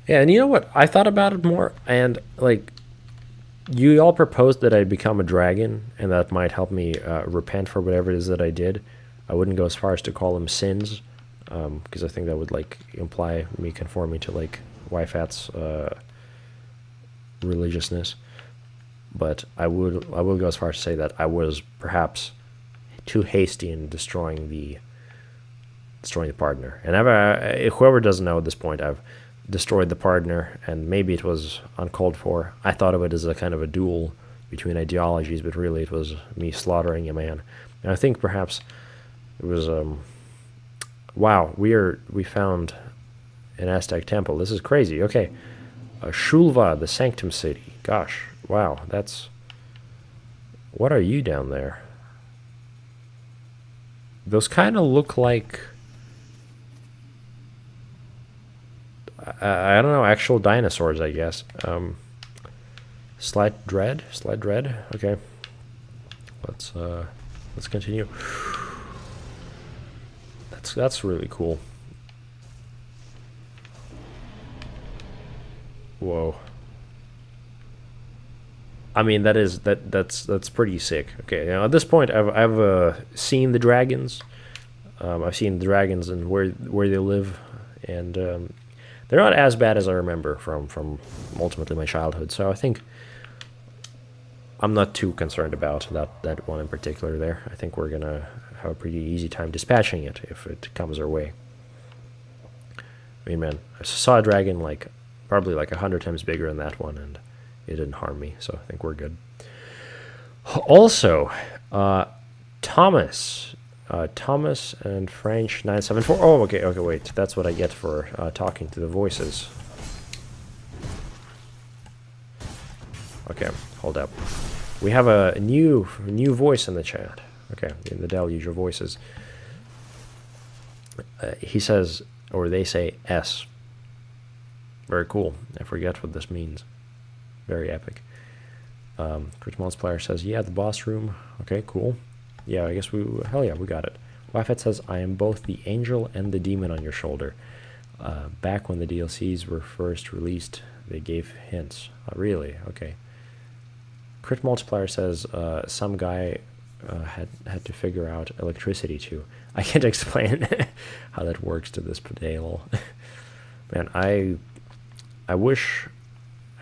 Yeah, and you know what? I thought about it more, and like, you all proposed that I become a dragon, and that might help me repent for whatever it is that I did. I wouldn't go as far as to call them sins, because I think that would like imply me conforming to like Yfat's religiousness. But I would go as far as to say that I was perhaps too hasty in destroying the partner. And whoever doesn't know at this point, I've destroyed the partner, and maybe it was uncalled for. I thought of it as a kind of a duel between ideologies, but really it was me slaughtering a man. And I think perhaps it was wow, we found an Aztec temple. This is crazy. Okay, Shulva, the Sanctum City. Gosh, wow, that's... What are you down there? Those kind of look like... I don't know, actual dinosaurs, I guess. Slight dread. Okay, let's continue. That's really cool. Whoa. I mean, that's pretty sick. Okay, now at this point, I've seen the dragons. I've seen the dragons and where they live, and they're not as bad as I remember from ultimately my childhood. So I think I'm not too concerned about that one in particular there. I think we're gonna have a pretty easy time dispatching it if it comes our way. I mean, man, I saw a dragon like probably like 100 times bigger than that one, and it didn't harm me, so I think we're good. Also, Thomas and French 974. Oh, okay, wait. That's what I get for talking to the voices. Okay, hold up. We have a new voice in the chat. Okay, in the deluge of voices. He says, or they say S. Very cool. I forget what this means. Very epic. Crit Multiplier says, yeah, the boss room. Okay, cool. Yeah, I guess hell yeah, we got it. Wafet says, I am both the angel and the demon on your shoulder. Back when the DLCs were first released, they gave hints. Really? Okay. Crit Multiplier says, some guy had to figure out electricity too. I can't explain how that works to this day. Man, I wish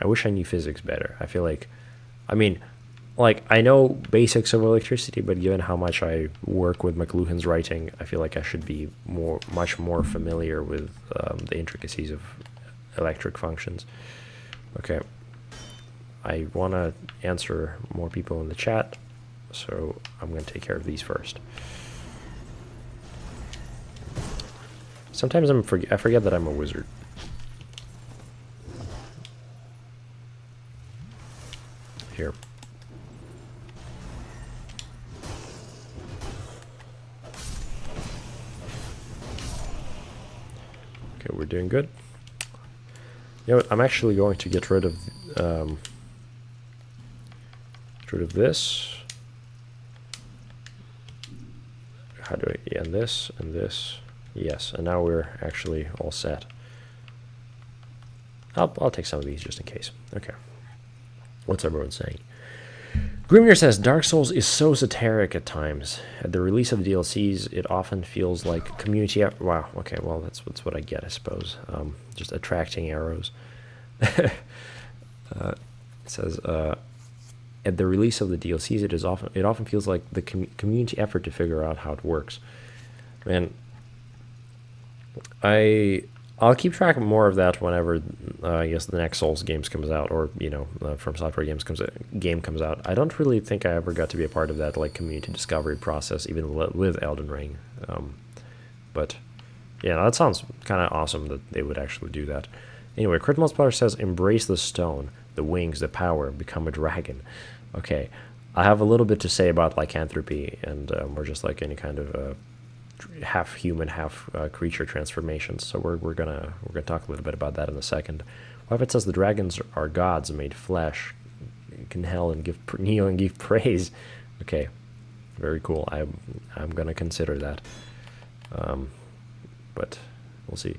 I knew physics better. I feel like, I mean, like, I know basics of electricity, but given how much I work with McLuhan's writing, I feel like I should be much more familiar with the intricacies of electric functions. Okay. I want to answer more people in the chat, so I'm going to take care of these first. Sometimes I forget that I'm a wizard. Here. Okay, we're doing good. You know what? I'm actually going to get rid of this. How do I? Yeah, and this and this. Yes, and now we're actually all set. I'll take some of these just in case. Okay. What's everyone saying? Grimnir says, Dark Souls is so satiric at times. At the release of the DLCs, it often feels like community... Wow, okay, well, that's what I get, I suppose. Just attracting arrows. It says, at the release of the DLCs, it often feels like the community effort to figure out how it works. Man, I'll keep track of more of that whenever I guess the next Souls games comes out, or From Software game comes out. I don't really think I ever got to be a part of that like community discovery process, even with Elden Ring. But yeah, that sounds kind of awesome that they would actually do that. Anyway, Crit Multiplier says, "Embrace the stone, the wings, the power, become a dragon." Okay, I have a little bit to say about lycanthropy and or just like any kind of half human, half creature transformations. So we're gonna talk a little bit about that in a second. What if it says the dragons are gods made flesh, can kneel and give praise? Okay, very cool. I'm gonna consider that. But we'll see.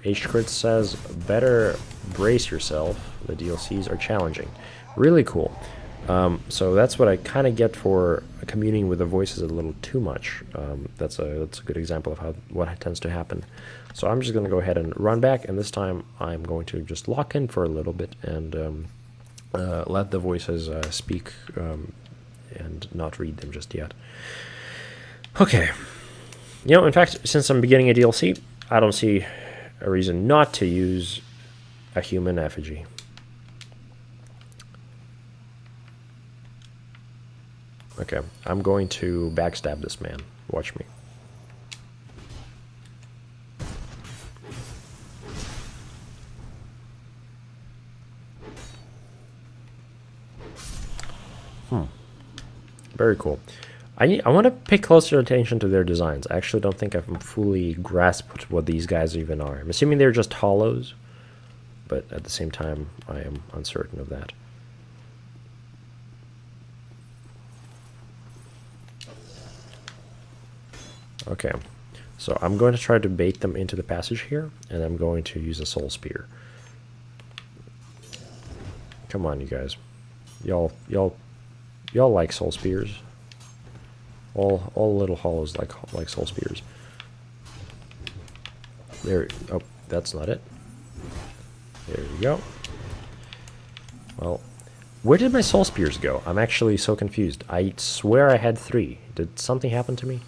H-Crit says, better brace yourself. The DLCs are challenging. Really cool. So that's what I kind of get for communing with the voices a little too much. That's a good example of what tends to happen. So I'm just going to go ahead and run back, and this time I'm going to just lock in for a little bit and let the voices speak and not read them just yet. Okay. In fact, since I'm beginning a DLC, I don't see a reason not to use a human effigy. Okay, I'm going to backstab this man. Watch me. Very cool. I want to pay closer attention to their designs. I actually don't think I've fully grasped what these guys even are. I'm assuming they're just hollows, but at the same time, I am uncertain of that. Okay, so I'm going to try to bait them into the passage here, and I'm going to use a soul spear. Come on, you guys. Y'all like soul spears. All little hollows like soul spears. There. Oh, that's not it. There we go. Well, where did my soul spears go? I'm actually so confused. I swear I had 3. Did something happen to me?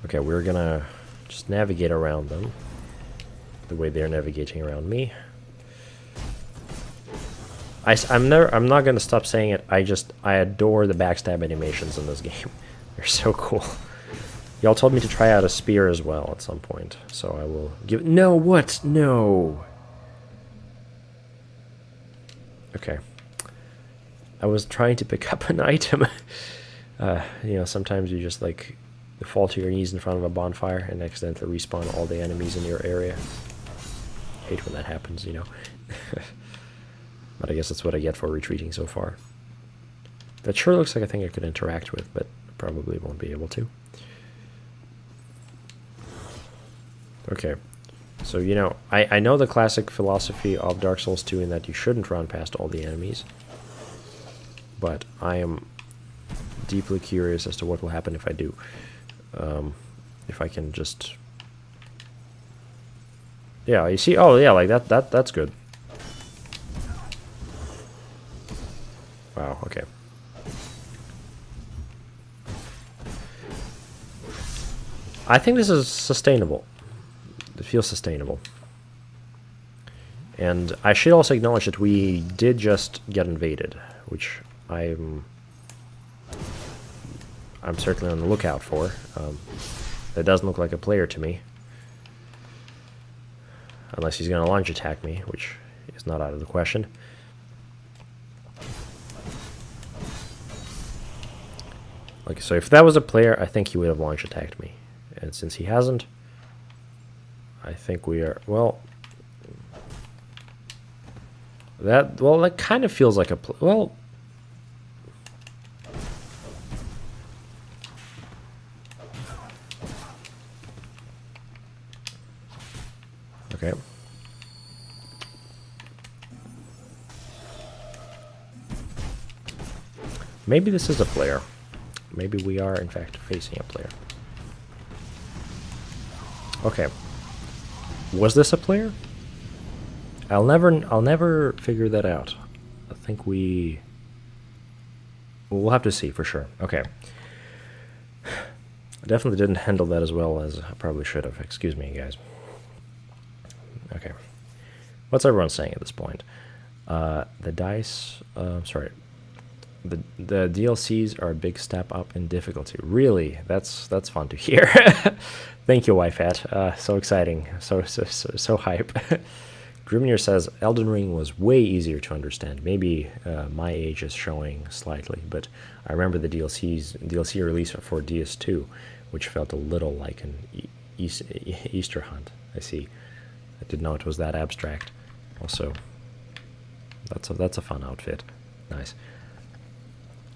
Okay, we're gonna just navigate around them the way they're navigating around me. I'm not gonna stop saying it. I adore the backstab animations in this game. They're so cool. Y'all told me to try out a spear as well at some point, so I will give. No, what? No. Okay. I was trying to pick up an item. Sometimes you just like fall to your knees in front of a bonfire and accidentally respawn all the enemies in your area. Hate when that happens, But I guess that's what I get for retreating so far. That sure looks like a thing I could interact with, but probably won't be able to. Okay. So, I know the classic philosophy of Dark Souls 2 in that you shouldn't run past all the enemies. But I am deeply curious as to what will happen if I do. If I can just... Yeah, you see? Oh, yeah, like that's good. Wow, okay. I think this is sustainable. It feels sustainable. And I should also acknowledge that we did just get invaded, which I'm certainly on the lookout for. That doesn't look like a player to me. Unless he's going to launch attack me, which is not out of the question. Okay, so if that was a player, I think he would have launch attacked me. And since he hasn't, I think we are... Well, that kind of feels like a... Well... Okay. Maybe this is a player. Maybe we are, in fact, facing a player. Okay. Was this a player? I'll never figure that out. I think we'll have to see for sure. Okay. I definitely didn't handle that as well as I probably should have. Excuse me, guys. Okay. What's everyone saying at this point? The dice... sorry. The DLCs are a big step up in difficulty. Really? That's fun to hear. Thank you, YFAT. So exciting. So hype. Grimnir says Elden Ring was way easier to understand. Maybe my age is showing slightly, but I remember the DLC release for DS2, which felt a little like an Easter hunt. I see. I didn't know it was that abstract. Also, that's a fun outfit. Nice.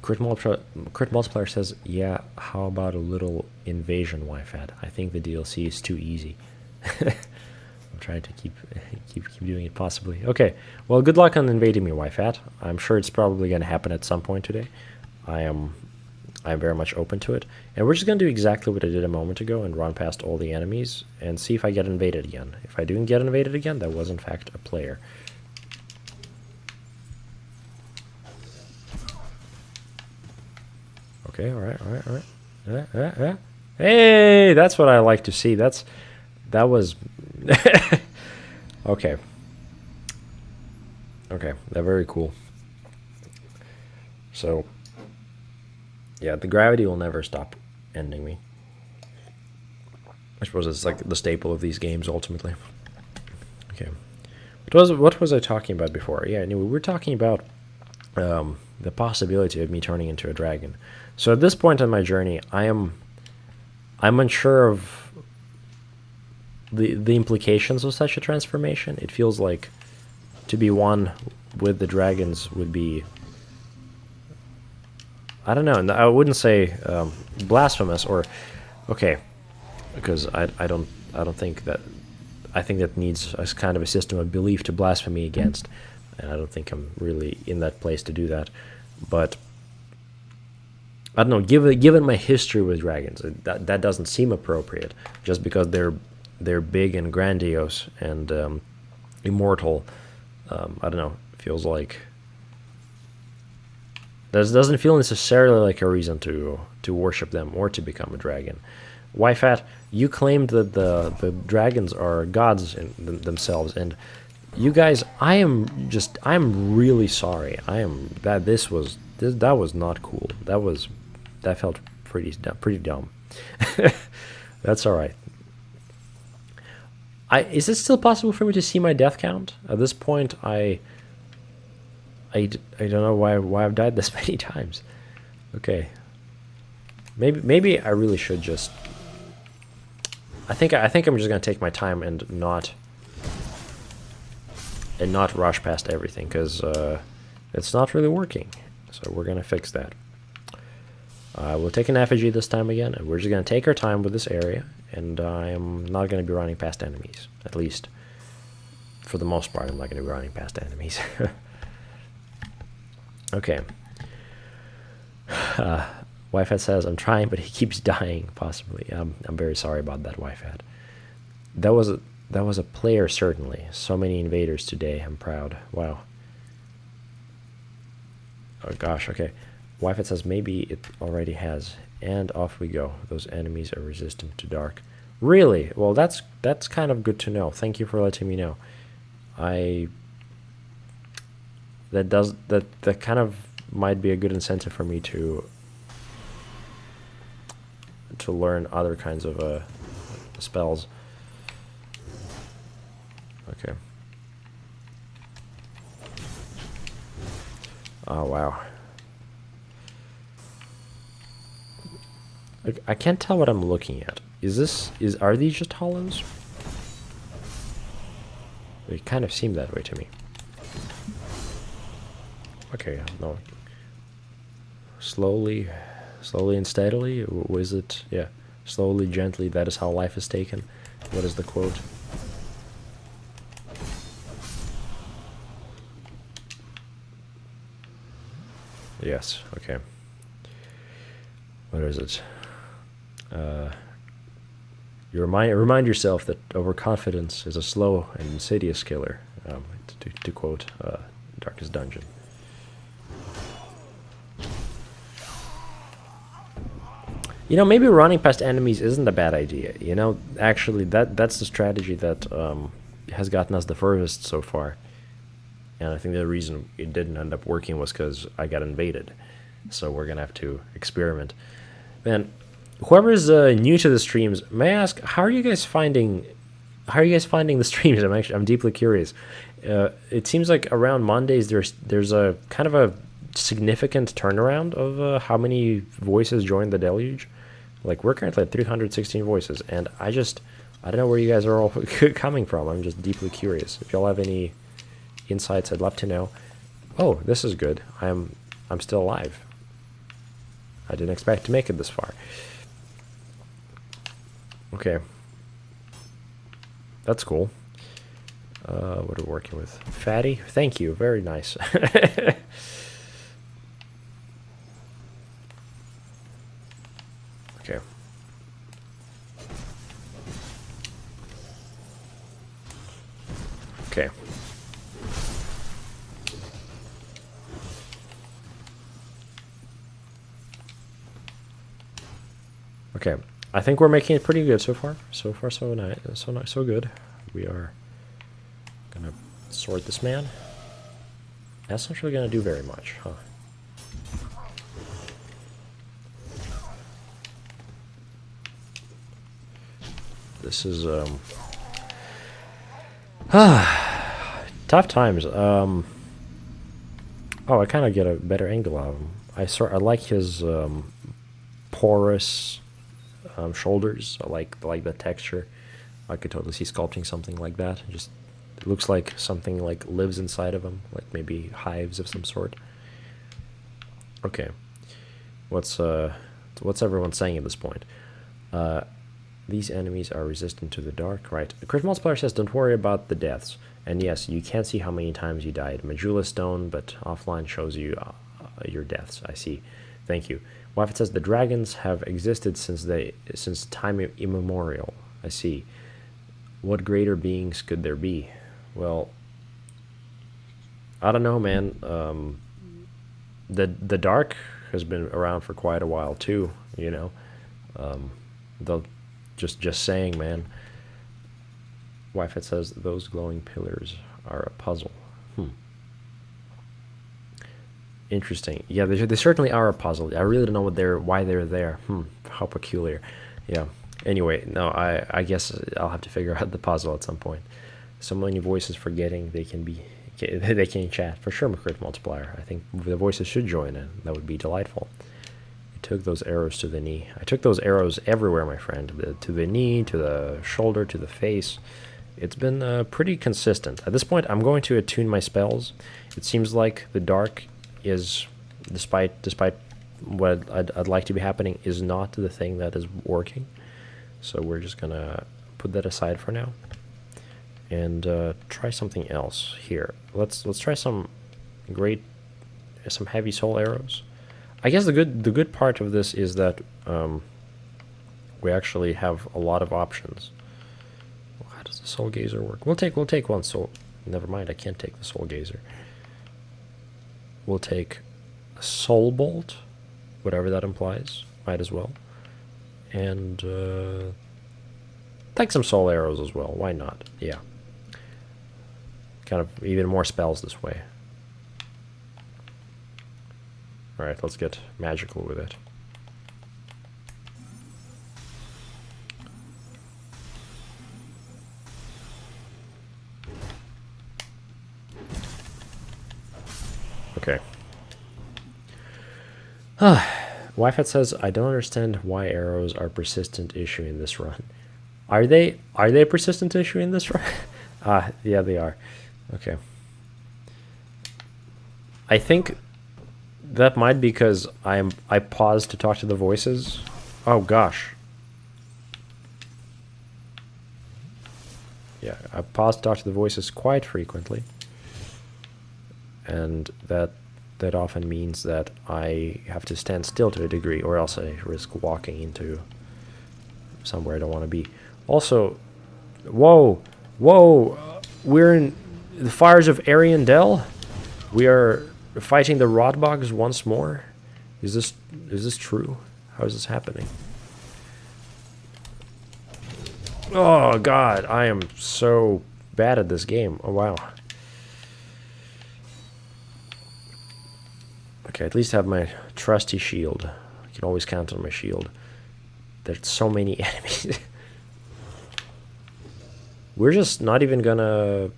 Crit Multiplier says, yeah, how about a little invasion, YFAT? I think the DLC is too easy. I'm trying to keep doing it possibly. Okay, well, good luck on invading me, YFAT. I'm sure it's probably going to happen at some point today. I'm very much open to it. And we're just going to do exactly what I did a moment ago and run past all the enemies and see if I get invaded again. If I do get invaded again, that was in fact a player. Okay, all right. Hey, that's what I like to see. That was okay. Okay, they're very cool. So, yeah, the gravity will never stop ending me. I suppose it's like the staple of these games ultimately. Okay, what was I talking about before? Yeah, anyway, we were talking about the possibility of me turning into a dragon. So at this point in my journey, I'm unsure of the implications of such a transformation. It feels like to be one with the dragons would be, I don't know. I wouldn't say blasphemous or okay, because I don't think that. I think that needs a kind of a system of belief to blaspheme against, and I don't think I'm really in that place to do that. But I don't know. Given my history with dragons, that doesn't seem appropriate. Just because they're big and grandiose and immortal, I don't know. It feels like doesn't feel necessarily like a reason to worship them or to become a dragon. YFAT, you claimed that the dragons are gods in themselves, and you guys, I'm really sorry. That was not cool. That felt pretty dumb. That's all right. Is it still possible for me to see my death count? At this point, I don't know why I've died this many times. Okay. Maybe I really should just. I think I'm just gonna take my time and not rush past everything, because it's not really working. So we're gonna fix that. We'll take an effigy this time again, and we're just gonna take our time with this area. And I am not gonna be running past enemies, at least for the most part. I'm not gonna be running past enemies. Okay. YFAT says, I'm trying, but he keeps dying, possibly. I'm very sorry about that, YFAT. That was a player, certainly. So many invaders today. I'm proud. Wow. Oh, gosh, okay. YFAT says, maybe it already has. And off we go. Those enemies are resistant to dark. Really? Well, that's kind of good to know. Thank you for letting me know. That kind of might be a good incentive for me to learn other kinds of spells. Okay. Oh wow. I can't tell what I'm looking at. Are these just hollows? They kind of seem that way to me. Okay, no. Slowly and steadily? Was it? Yeah. Slowly, gently, that is how life is taken. What is the quote? Yes, okay. What is it? You remind yourself that overconfidence is a slow and insidious killer, to quote Darkest Dungeon. You know, maybe running past enemies isn't a bad idea. You know, actually, that's the strategy that has gotten us the furthest so far. And I think the reason it didn't end up working was because I got invaded. So we're gonna have to experiment. Man, whoever's new to the streams, may I ask, how are you guys finding the streams? I'm deeply curious. It seems like around Mondays there's a kind of a significant turnaround of how many voices joined the deluge. Like, we're currently at 316 voices, and I don't know where you guys are all coming from. I'm just deeply curious. If y'all have any insights, I'd love to know. Oh, this is good. I'm still alive. I didn't expect to make it this far. Okay. That's cool. What are we working with? Fatty? Thank you. Very nice. Okay. Okay. Okay. I think we're making it pretty good so far. So far, so nice. So nice, so good. We are gonna sort this man. That's not really gonna do very much, huh? This is tough times. Oh, I kind of get a better angle out of him. I like his porous shoulders. I like the texture. I could totally see sculpting something like that. It looks like something like lives inside of him, like maybe hives of some sort. Okay, what's everyone saying at this point? These enemies are resistant to the dark, right? Crit Multiplier says, don't worry about the deaths. And yes, you can't see how many times you died. Majula Stone, but offline shows you your deaths. I see. Thank you. Waffet says, the dragons have existed since time immemorial. I see. What greater beings could there be? Well, I don't know, man. The dark has been around for quite a while too, you know. They'll just saying, man. Waffet says those glowing pillars are a puzzle. Interesting. Yeah, they certainly are a puzzle. I really don't know why they're there. How peculiar. Yeah. Anyway, no, I guess I'll have to figure out the puzzle at some point. So many voices forgetting they can chat. For sure, Crit Multiplier. I think the voices should join in. That would be delightful. I took those arrows to the knee. I took those arrows everywhere, my friend. To the knee, to the shoulder, to the face. It's been pretty consistent. At this point, I'm going to attune my spells. It seems like the dark is, despite what I'd like to be happening, is not the thing that is working. So we're just gonna put that aside for now, and try something else here. Let's try some heavy soul arrows. I guess the good part of this is that we actually have a lot of options. How does the soul gazer work? We'll take one soul. Never mind, I can't take the soul gazer. We'll take a soul bolt, whatever that implies. Might as well. And take some soul arrows as well. Why not? Yeah. Kind of even more spells this way. Alright, let's get magical with it. Okay. Wi-Fi says, I don't understand why arrows are persistent issue in this run. Are they a persistent issue in this run? Yeah, they are. Okay. I think that might be because I paused to talk to the voices. Oh gosh. Yeah, I paused to talk to the voices quite frequently. And that that often means that I have to stand still to a degree, or else I risk walking into somewhere I don't want to be. Also, whoa, we're in the fires of Ariandel. We are fighting the Rodbogs once more. Is this true? How is this happening? Oh god, I am so bad at this game. Oh wow. Okay, at least have my trusty shield. I can always count on my shield. There's so many enemies. We're just not even gonna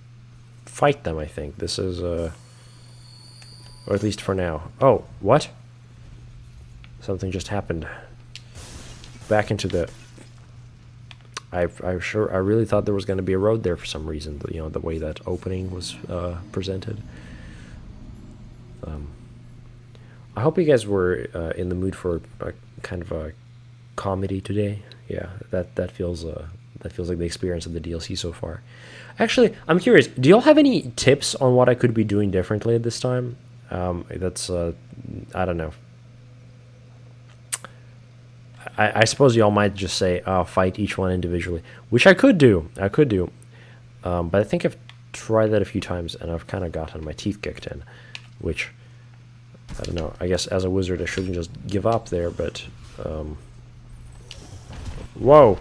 fight them, I think. This is, or at least for now. Oh, what? Something just happened. Back into the... I really thought there was going to be a road there for some reason. You know, the way that opening was presented. I hope you guys were in the mood for a kind of a comedy today. Yeah, that feels like the experience of the DLC so far. Actually, I'm curious. Do y'all have any tips on what I could be doing differently at this time? That's I don't know. I suppose y'all might just say, "Oh, fight each one individually," which I could do. But I think I've tried that a few times, and I've kind of gotten my teeth kicked in, which I don't know. I guess as a wizard, I shouldn't just give up there. But whoa.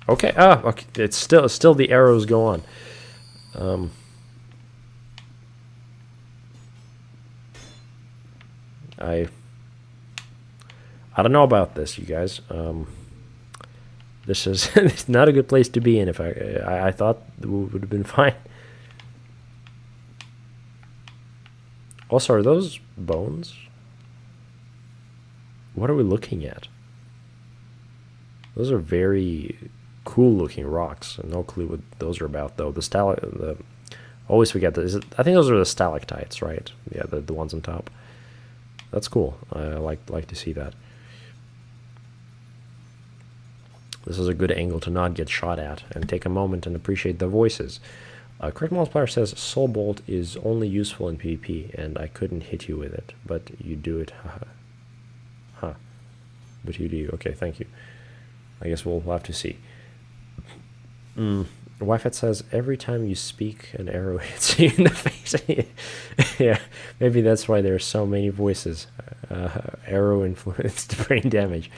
Okay. Okay. It's still the arrows go on. I don't know about this, you guys. This is it's not a good place to be in. If I thought it would have been fine. Also, are those bones? What are we looking at? Those are very cool-looking rocks. No clue what those are about, though. Always forget that. I think those are the stalactites, right? Yeah, the ones on top. That's cool. I like to see that. This is a good angle to not get shot at, and take a moment and appreciate the voices. Crit Multiplier says, Soul Bolt is only useful in PvP, and I couldn't hit you with it, but you do it. Huh. But you do. Okay, thank you. I guess we'll have to see. Wi-Fi says, every time you speak, an arrow hits you in the face. Yeah, maybe that's why there are so many voices. Arrow influenced brain damage.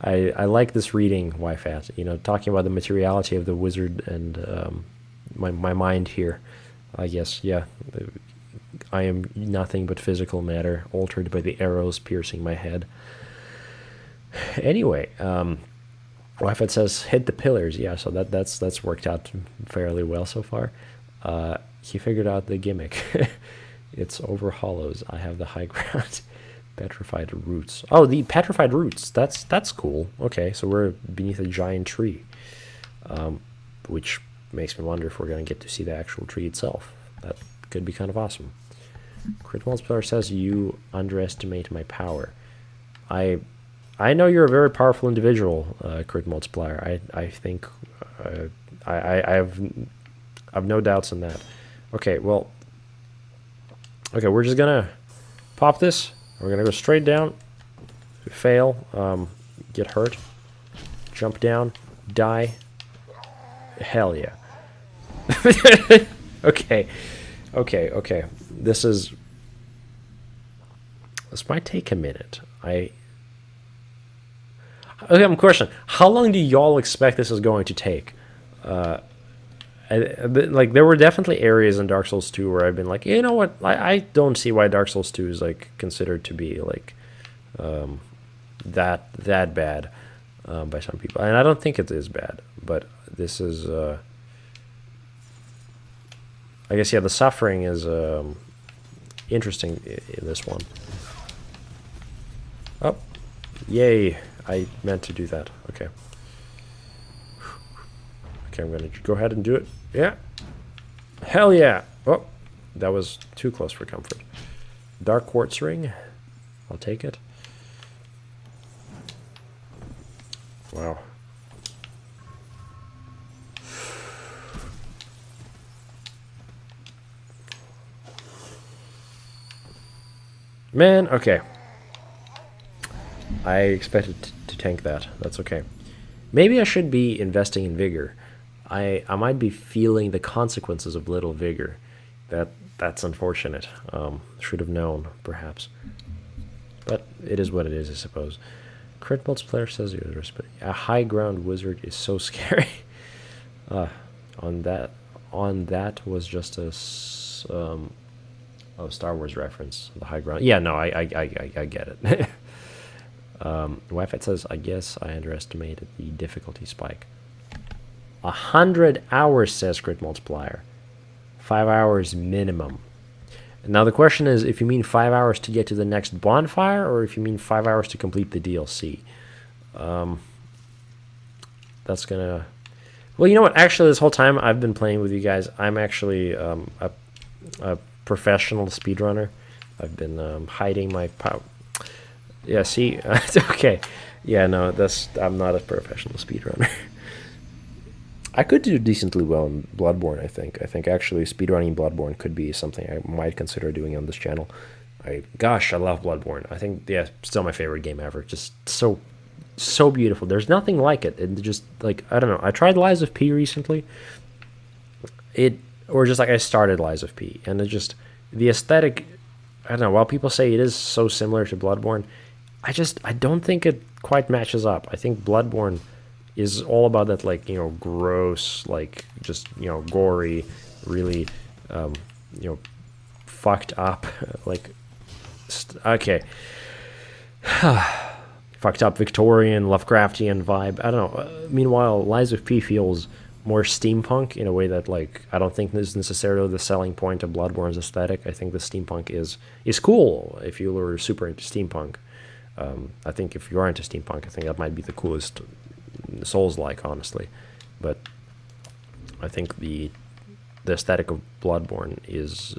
I like this reading, Wi-Fi. You know, talking about the materiality of the wizard and my mind here. I guess, yeah. I am nothing but physical matter, altered by the arrows piercing my head. Anyway, Wi-Fi says hit the pillars. Yeah, so that's worked out fairly well so far. He figured out the gimmick. It's over hollows. I have the high ground. Petrified roots. Oh, the petrified roots. That's cool. Okay, so we're beneath a giant tree, which makes me wonder if we're going to get to see the actual tree itself. That could be kind of awesome. Crit Multiplier says you underestimate my power. I know you're a very powerful individual, Crit Multiplier. I think I have no doubts in that. Okay, well, okay, we're just gonna pop this. We're gonna go straight down, fail, get hurt, jump down, die. Hell yeah. Okay. This might take a minute. Okay, I'm a question. How long do y'all expect this is going to take? Like, there were definitely areas in Dark Souls 2 where I've been like, you know what? I don't see why Dark Souls 2 is like considered to be like that bad by some people, and I don't think it is bad. But this is, I guess, yeah, the suffering is interesting in this one. Oh, yay! I meant to do that. Okay. Okay, I'm gonna go ahead and do it. Yeah. Hell yeah! Oh, that was too close for comfort. Dark quartz ring. I'll take it. Wow. Man, okay. I expected to tank that. That's okay. Maybe I should be investing in vigor. I might be feeling the consequences of little vigor. That's unfortunate. Should have known, perhaps. But it is what it is, I suppose. Crit multiplayer says a high ground wizard is so scary. On that was just a Star Wars reference. The high ground. Yeah, no, I get it. Wi-Fi says, I guess I underestimated the difficulty spike. 100 hours, says Crit Multiplier. 5 hours minimum. Now the question is, if you mean 5 hours to get to the next bonfire, or if you mean 5 hours to complete the DLC. That's gonna... Well, you know what? Actually, this whole time I've been playing with you guys, I'm actually a professional speedrunner. I've been hiding my power. Yeah, see? It's okay. Yeah, no, I'm not a professional speedrunner. I could do decently well in Bloodborne, I think. I think actually speedrunning Bloodborne could be something I might consider doing on this channel. Gosh, I love Bloodborne. I think, yeah, still my favorite game ever. Just so beautiful. There's nothing like it. And just, like, I don't know. I tried Lies of P recently. Or just like I started Lies of P. And it just, the aesthetic, I don't know, while people say it is so similar to Bloodborne, I don't think it quite matches up. I think Bloodborne is all about that, like, you know, gross, like, just, you know, gory, really, you know, fucked up, like, okay. Fucked up Victorian, Lovecraftian vibe. I don't know. Meanwhile, Lies of P feels more steampunk in a way that, like, I don't think this is necessarily the selling point of Bloodborne's aesthetic. I think the steampunk is cool if you were super into steampunk. I think if you are into steampunk, I think that might be the coolest Souls-like, honestly. But I think the aesthetic of Bloodborne is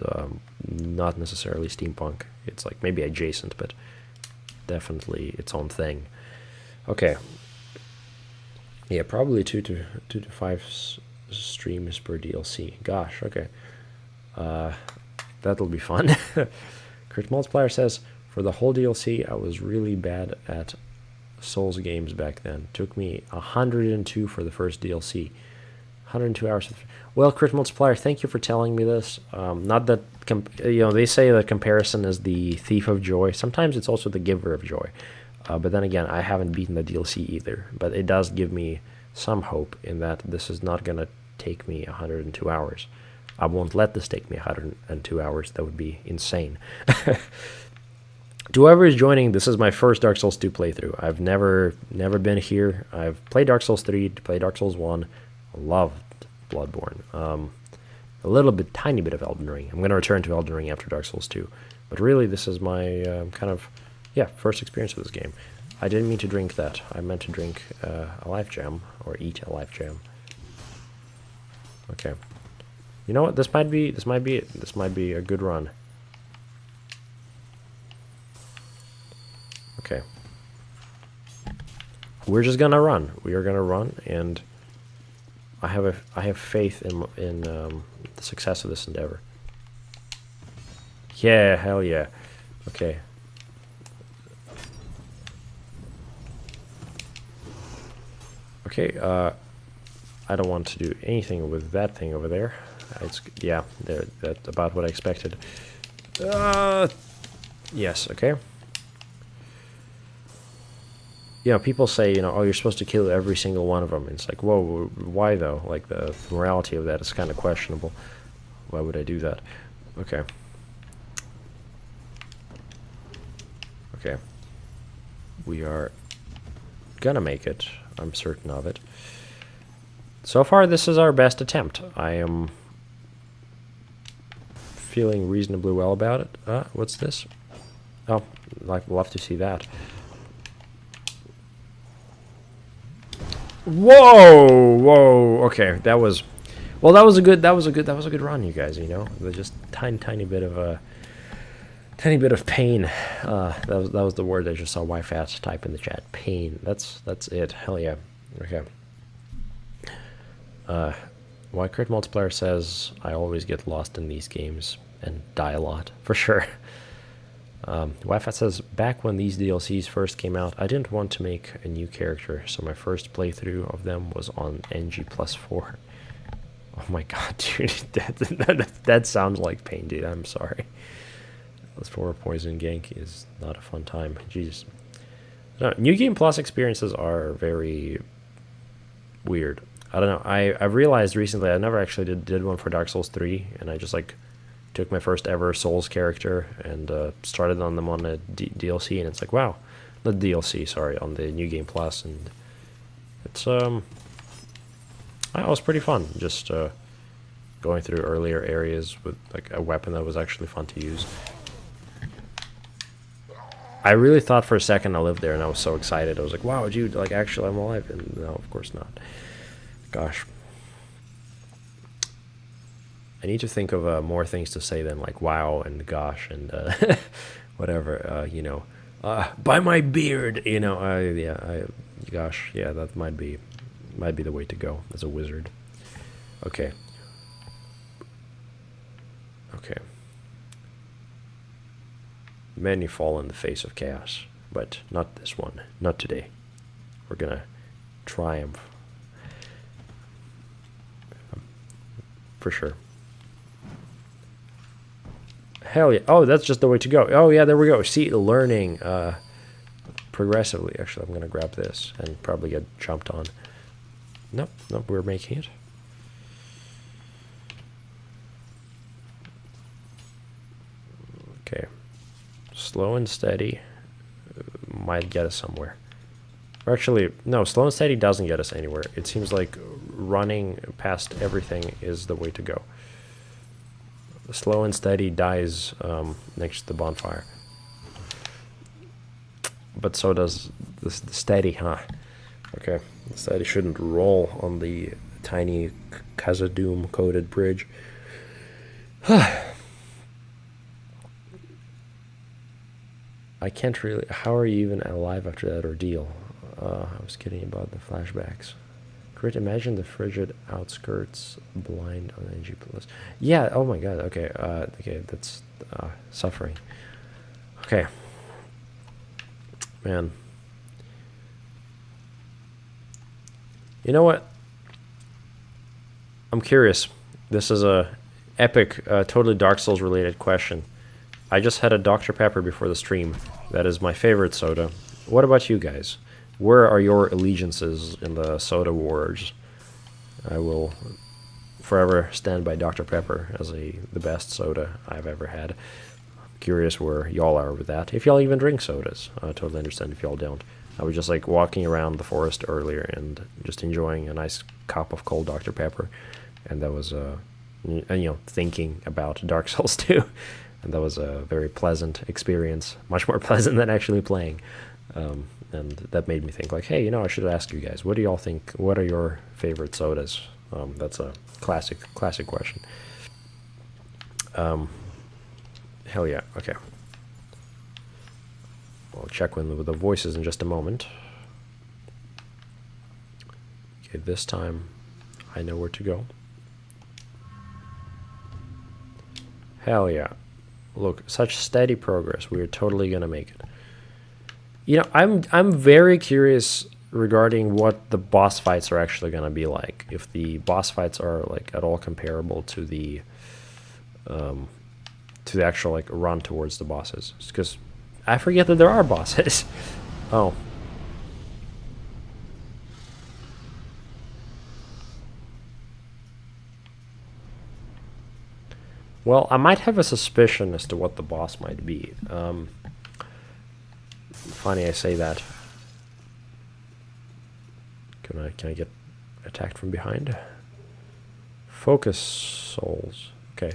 not necessarily steampunk. It's like maybe adjacent, but definitely its own thing. Okay. Yeah, probably 2 to 5 streams per DLC. Gosh, okay. That'll be fun. Crit Multiplier says, for the whole DLC, I was really bad at Souls games back then. Took me 102 for the first DLC. 102 hours. Well, Crit Multiplier, thank you for telling me this. Not that, you know, they say that comparison is the thief of joy. Sometimes it's also the giver of joy. But then again, I haven't beaten the DLC either. But it does give me some hope in that this is not going to take me 102 hours. I won't let this take me 102 hours. That would be insane. To whoever is joining, this is my first Dark Souls 2 playthrough. I've never been here. I've played Dark Souls 3, played Dark Souls 1. Loved Bloodborne. A little bit, tiny bit of Elden Ring. I'm going to return to Elden Ring after Dark Souls 2. But really, this is my kind of, yeah, first experience with this game. I didn't mean to drink that. I meant to drink a life gem, or eat a life gem. Okay. You know what? This might be it. This might be a good run. Okay. We're just gonna run. We are gonna run, and I have faith in the success of this endeavor. Yeah, hell yeah. Okay. Okay, I don't want to do anything with that thing over there. It's, yeah, that's about what I expected. Yes, okay. You know, people say, you know, oh, you're supposed to kill every single one of them. And it's like, whoa, why though? Like, the morality of that is kind of questionable. Why would I do that? Okay. Okay. We are gonna make it. I'm certain of it. So far, this is our best attempt. I am feeling reasonably well about it. What's this? Oh, I'd love to see that. Whoa! Okay, that was, well, that was a good run, you guys. You know, just tiny bit of pain. That was the word I just saw YFAT type in the chat. Pain. That's it. Hell yeah. Okay. Why Crit Multiplier says I always get lost in these games and die a lot, for sure. Wi-Fi says, back when these DLCs first came out, I didn't want to make a new character, so my first playthrough of them was on NG+4. Oh my god, dude, that sounds like pain, dude. I'm sorry. +4 Poison Gank is not a fun time. Jesus. No, New Game Plus experiences are very weird. I don't know. I've realized recently I never actually did one for Dark Souls 3, and I just like took my first ever Souls character and started on them on a DLC, and it's like, wow, not DLC, sorry, on the New Game Plus, and it's it was pretty fun. Just going through earlier areas with like a weapon that was actually fun to use. I really thought for a second I lived there, and I was so excited. I was like, wow, dude, like actually I'm alive, and no, of course not. Gosh. I need to think of more things to say than like wow and gosh and whatever, you know, by my beard, you know, gosh, yeah, that might be the way to go as a wizard. Okay. Okay. Many fall in the face of chaos, but not this one, not today. We're gonna triumph. For sure. Hell yeah. Oh, that's just the way to go. Oh yeah, there we go. See, learning progressively. Actually, I'm gonna grab this and probably get jumped on. Nope, we're making it. Okay. Slow and steady might get us somewhere. Or actually, no, slow and steady doesn't get us anywhere. It seems like running past everything is the way to go. Slow and steady dies next to the bonfire. But so does the steady, huh? Okay, the steady shouldn't roll on the tiny Khazad-dûm coated bridge. I can't really... How are you even alive after that ordeal? I was kidding about the flashbacks. Crit, imagine the frigid outskirts blind on NG+. Yeah, oh my god, okay. Okay, that's suffering. Okay. Man. You know what? I'm curious. This is a epic, totally Dark Souls related question. I just had a Dr. Pepper before the stream. That is my favorite soda. What about you guys? Where are your allegiances in the soda wars? I will forever stand by Dr. Pepper as the best soda I've ever had. I'm curious where y'all are with that. If y'all even drink sodas. I totally understand if y'all don't. I was just like walking around the forest earlier and just enjoying a nice cup of cold Dr. Pepper. And that was, and, you know, thinking about Dark Souls 2. And that was a very pleasant experience. Much more pleasant than actually playing. And that made me think like, hey, you know, I should ask you guys, what do y'all think? What are your favorite sodas? That's a classic question. Hell yeah, okay. We'll check with the voices in just a moment. Okay, this time I know where to go. Hell yeah. Look, such steady progress. We're totally gonna make it. You know, I'm very curious regarding what the boss fights are actually gonna be like. If the boss fights are like at all comparable to the actual like run towards the bosses. Because I forget that there are bosses. Oh. Well, I might have a suspicion as to what the boss might be. Funny I say that. Can I get attacked from behind? Focus souls. Okay.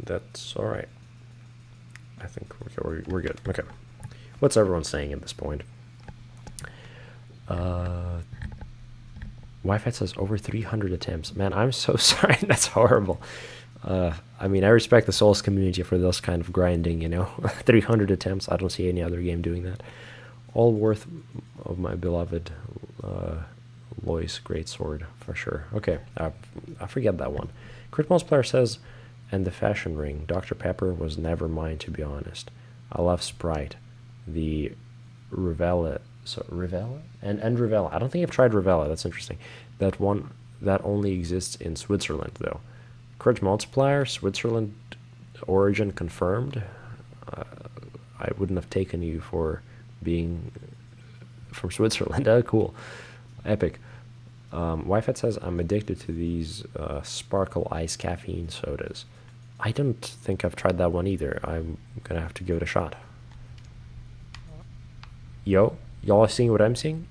That's alright. I think we're good. Okay. What's everyone saying at this point? Wi-Fi says over 300 attempts. Man, I'm so sorry. That's horrible. I mean, I respect the Souls community for this kind of grinding, you know. 300 attempts. I don't see any other game doing that. All worth of my beloved Lois Greatsword, for sure. Okay, I forget that one. Crit Player says, and the fashion ring. Dr. Pepper was never mine, to be honest. I love Sprite. The Rivella, so Rivella and Rivella. I don't think I've tried Rivella. That's interesting. That one that only exists in Switzerland though. Crit multiplier, Switzerland origin confirmed. I wouldn't have taken you for being from Switzerland. Cool, epic. Wi-Fi says I'm addicted to these sparkle ice caffeine sodas. I don't think I've tried that one either. I'm gonna have to give it a shot. Yo, y'all are seeing what I'm seeing?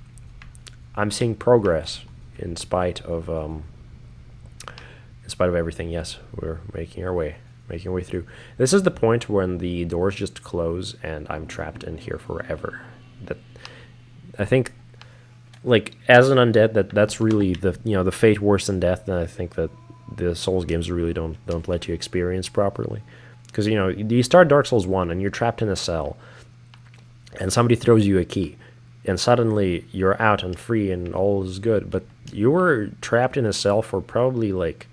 I'm seeing progress in spite of everything. Yes, we're making our way through. This is the point when the doors just close and I'm trapped in here forever. That I think, like, as an undead, that's really the fate worse than death. And I think that the Souls games really don't let you experience properly, because you start Dark Souls 1 and you're trapped in a cell, and somebody throws you a key, and suddenly you're out and free and all is good. But you were trapped in a cell for probably like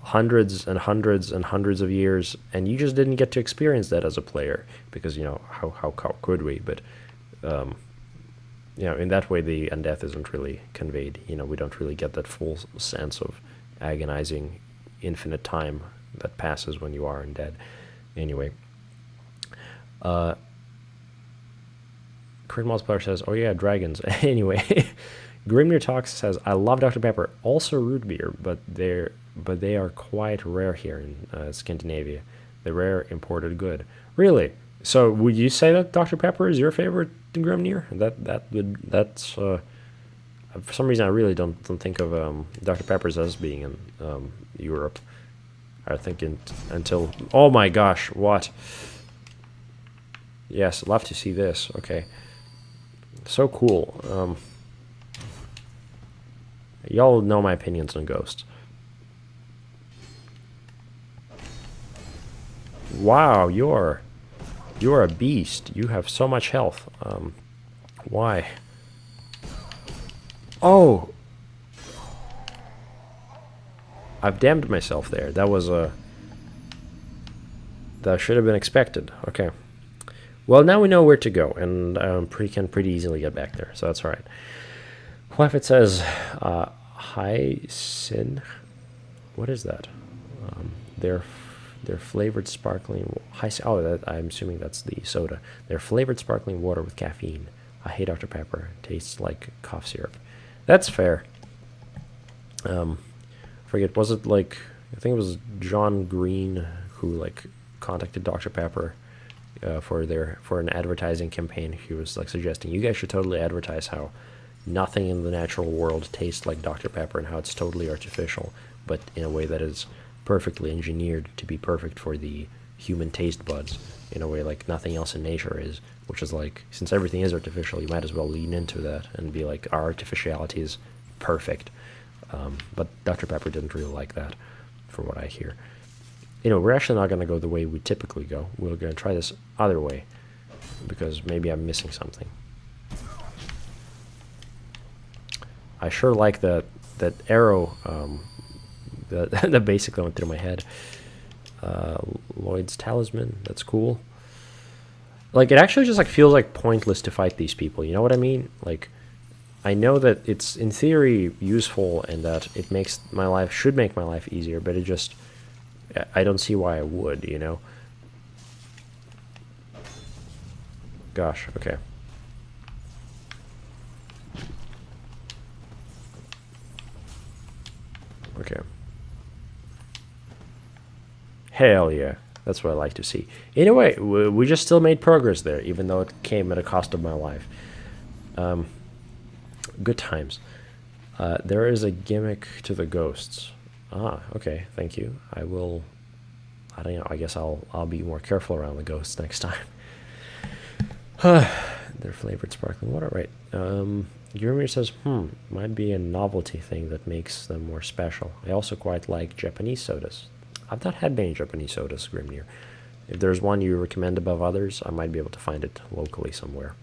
hundreds and hundreds and hundreds of years, and you just didn't get to experience that as a player, because how could we? But in that way the undeath isn't really conveyed. We don't really get that full sense of agonizing infinite time that passes when you are undead. Anyway, Crit Multiplier says, oh yeah, dragons. Anyway, Grimnir Talks says, I love Dr. Pepper, also root beer, but they are quite rare here in Scandinavia. The rare imported good. Really? So would you say that Dr. Pepper is your favorite Grimnir? That's for some reason I really don't think of Dr. Pepper's as being in Europe. I think until, oh my gosh, what? Yes, love to see this. Okay, so cool. Y'all know my opinions on ghosts. Wow, you're a beast. You have so much health. Why? Oh, I've damned myself there. That was that should have been expected. Okay. Well, now we know where to go, and can pretty easily get back there, so that's all right. What if it says, hi, sin? What is that? They're flavored sparkling... I'm assuming that's the soda. They're flavored sparkling water with caffeine. I hate Dr. Pepper. Tastes like cough syrup. That's fair. Forget, was it like... I think it was John Green who, contacted Dr. Pepper for an advertising campaign. He was suggesting you guys should totally advertise how nothing in the natural world tastes like Dr. Pepper and how it's totally artificial, but in a way that is perfectly engineered to be perfect for the human taste buds, in a way like nothing else in nature is, which is since everything is artificial, you might as well lean into that and be like, our artificiality is perfect. But Dr. Pepper didn't really like that, from what I hear. We're actually not going to go the way we typically go. We're going to try this other way, because maybe I'm missing something. I sure like that arrow that basically went through my head. Lloyd's Talisman, that's cool. It actually just feels pointless to fight these people, you know what I mean? I know that it's in theory useful and that it should make my life easier, but I don't see why I would, Gosh, okay. Okay. Hell yeah. That's what I like to see. In a way, we just still made progress there, even though it came at a cost of my life. Good times. There is a gimmick to the ghosts. Ah, okay, thank you. I don't know, I guess I'll be more careful around the ghosts next time. They're flavored sparkling water, right. Grimnir says, might be a novelty thing that makes them more special. I also quite like Japanese sodas. I've not had many Japanese sodas, Grimnir. If there's one you recommend above others, I might be able to find it locally somewhere.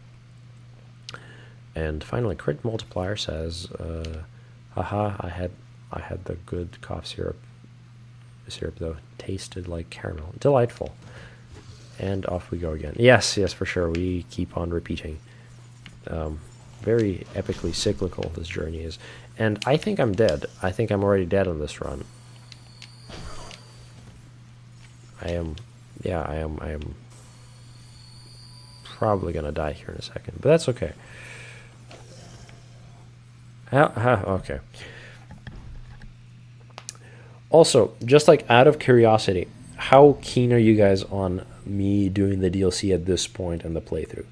And finally, Crit Multiplier says, haha, I had the good cough syrup. The syrup, though, tasted like caramel. Delightful. And off we go again. Yes, yes, for sure. We keep on repeating. Very epically cyclical this journey is. And I think I'm dead. I think I'm already dead on this run. I am probably gonna die here in a second, but that's okay. Okay. Also, just like out of curiosity, how keen are you guys on me doing the DLC at this point in the playthrough?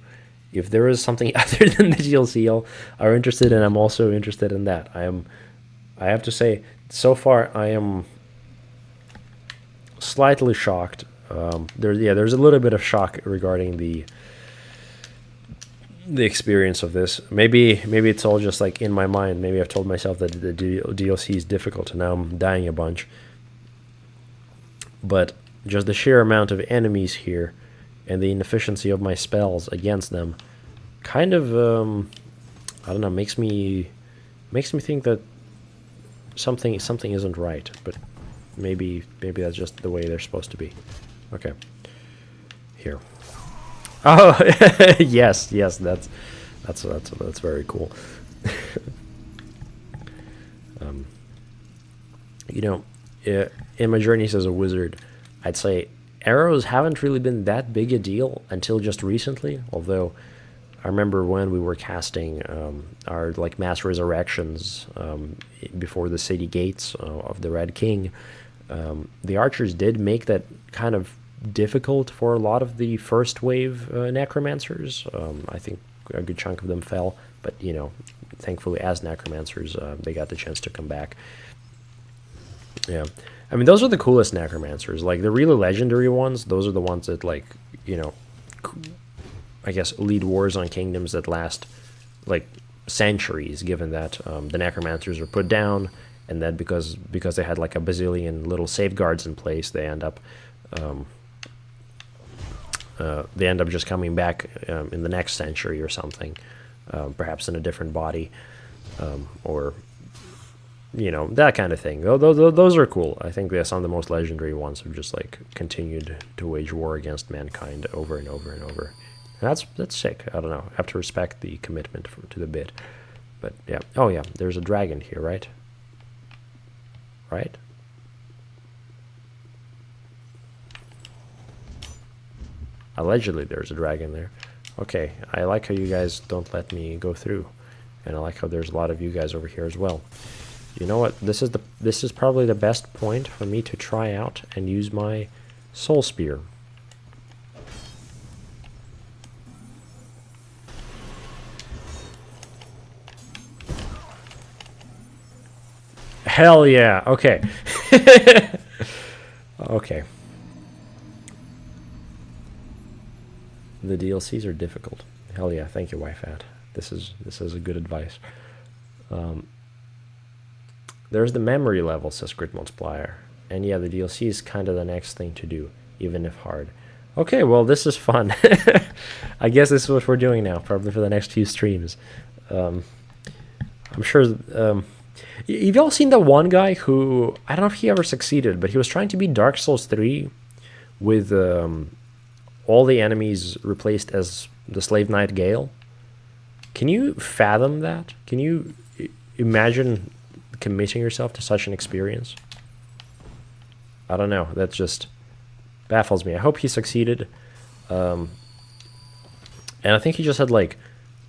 If there is something other than the DLC you are interested in, I'm also interested in that. I have to say, so far I am slightly shocked. There's a little bit of shock regarding the experience of this. Maybe it's all just like in my mind. Maybe I've told myself that the DLC is difficult and now I'm dying a bunch. But just the sheer amount of enemies here and the inefficiency of my spells against them kind of I don't know, makes me think that something isn't right, but maybe that's just the way they're supposed to be. Okay. Here. Oh, yes, that's very cool. You know, in my journeys as a wizard, I'd say arrows haven't really been that big a deal until just recently. Although I remember when we were casting our like mass resurrections before the city gates of the Red King, the archers did make that kind of difficult for a lot of the first wave necromancers. I think a good chunk of them fell, but you know, thankfully as necromancers they got the chance to come back. Yeah, I mean those are the coolest necromancers. Like the really legendary ones, those are the ones that, like, you know, I guess lead wars on kingdoms that last like centuries, given that the necromancers are put down, and then because they had like a bazillion little safeguards in place, they end up just coming back in the next century or something, perhaps in a different body, or you know, that kind of thing. Those are cool. I think they're some of the most legendary ones who just like continued to wage war against mankind over and over and over. And that's sick. I don't know. I have to respect the commitment to the bit. But yeah. Oh yeah, there's a dragon here, right? Right? Allegedly there's a dragon there. Okay, I like how you guys don't let me go through. And I like how there's a lot of you guys over here as well. You know what? This is probably the best point for me to try out and use my soul spear. Hell yeah. Okay. Okay. The DLCs are difficult. Hell yeah. Thank you, YFAT. This is a good advice. There's the memory level, says Grit Multiplier. And yeah, the DLC is kind of the next thing to do, even if hard. Okay, well, this is fun. I guess this is what we're doing now, probably for the next few streams. I'm sure... You've all seen that one guy who... I don't know if he ever succeeded, but he was trying to beat Dark Souls 3 with all the enemies replaced as the Slave Knight Gale. Can you fathom that? Can you imagine committing yourself to such an experience? I don't know. That just baffles me. I hope he succeeded. And I think he just had like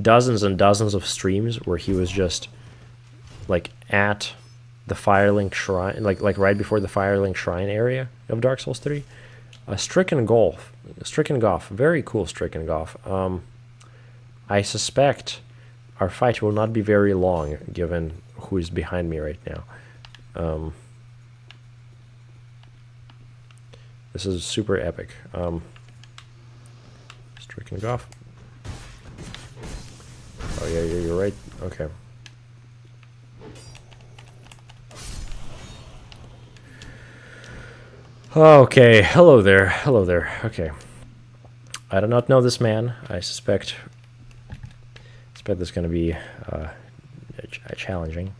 dozens and dozens of streams where he was just like at the Firelink Shrine, like right before the Firelink Shrine area of Dark Souls 3. Stricken Goff, very cool Stricken Goff. I suspect our fight will not be very long, given who is behind me right now. This is super epic. Stricken Goff. Oh yeah, you're right. Okay. Okay, hello there. Okay. I do not know this man. I suspect this is going to be challenging.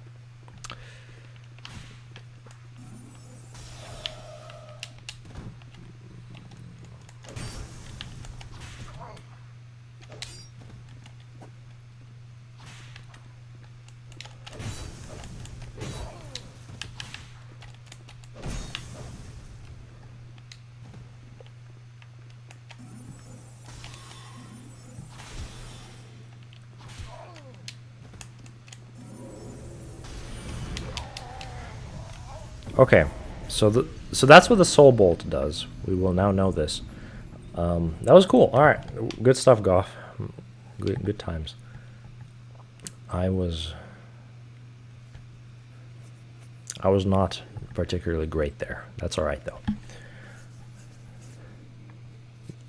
Okay, so that's what the soul bolt does. We will now know this. That was cool. All right, good stuff, Goff. Good times. I was not particularly great there. That's all right though.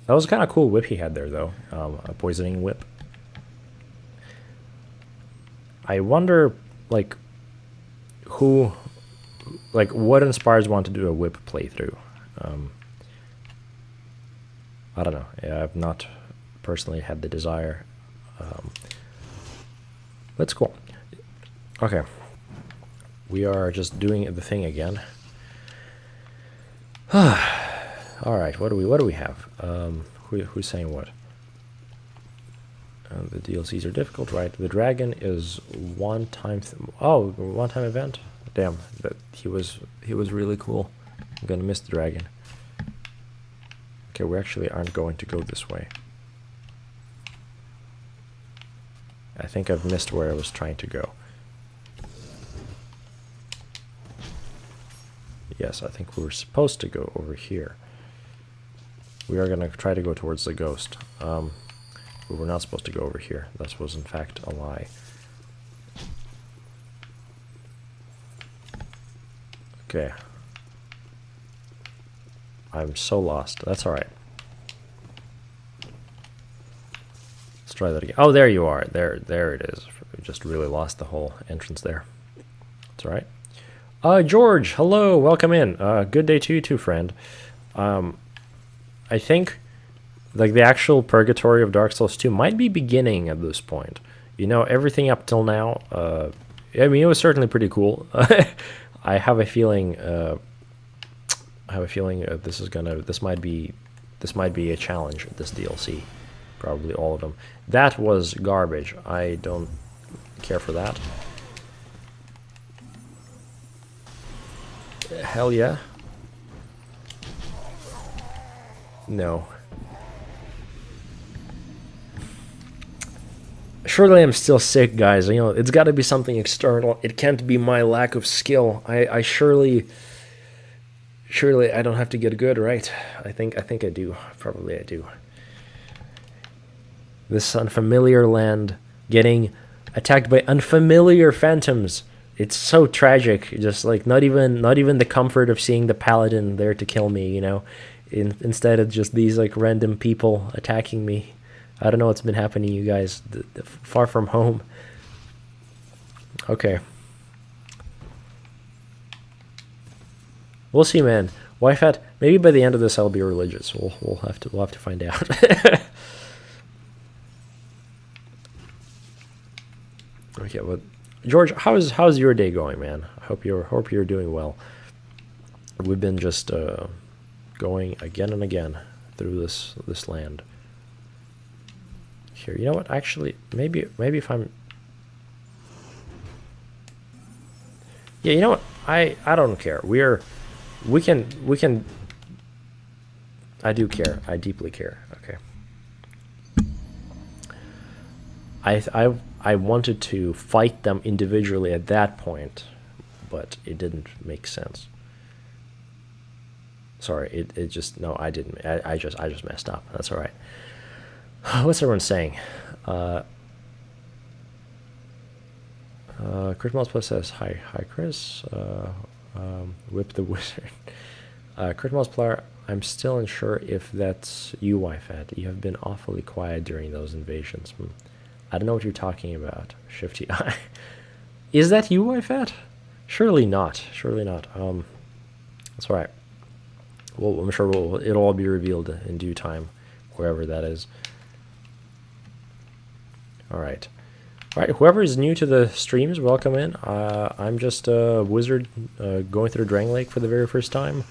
That was kind of cool whip he had there though. A poisoning whip. I wonder, like, what inspires one to do a whip playthrough? I don't know. Yeah, I've not personally had the desire. That's cool. Okay. We are just doing the thing again. All right. What do we have? Who's saying what? The DLCs are difficult, right? The dragon is one-time. One-time event. Damn, he was really cool. I'm gonna miss the dragon. Okay, we actually aren't going to go this way. I think I've missed where I was trying to go. Yes, I think we were supposed to go over here. We are gonna try to go towards the ghost. We were not supposed to go over here. That was in fact a lie. Okay. I'm so lost. That's alright. Let's try that again. Oh, there you are. There it is. We just really lost the whole entrance there. That's alright. George, hello. Welcome in. Good day to you too, friend. I think like the actual purgatory of Dark Souls 2 might be beginning at this point. You know, everything up till now, I mean, it was certainly pretty cool. I have a feeling this might be a challenge, this DLC. Probably all of them. That was garbage. I don't care for that. Hell yeah. No. Surely I'm still sick, guys. You know, it's got to be something external. It can't be my lack of skill. I surely I don't have to get good, right? I think I do. Probably I do. This unfamiliar land, getting attacked by unfamiliar phantoms. It's so tragic. Just like not even the comfort of seeing the paladin there to kill me, you know. Instead of just these like random people attacking me. I don't know what's been happening, you guys. Far from home. Okay. We'll see, man. YFAT. Maybe by the end of this, I'll be religious. We'll have to find out. Okay, well, George, how's your day going, man? I hope you're doing well. We've been just going again and again through this land. Here, you know what? Actually, maybe if I'm, yeah, you know what? I don't care. We can. I do care. I deeply care. Okay. I wanted to fight them individually at that point, but it didn't make sense. Sorry, it just, no, I didn't. I just messed up. That's all right. What's everyone saying? Chris Plus says, hi Chris. Whip the wizard. Chris Player, I'm still unsure if that's you, YFAT. You have been awfully quiet during those invasions. I don't know what you're talking about, Shifty Eye. Is that you, YFAT? Surely not. Surely not. That's all right. Well, I'm sure it'll all be revealed in due time, wherever that is. All right. Whoever is new to the streams, welcome in. I'm just a wizard going through Drang Lake for the very first time.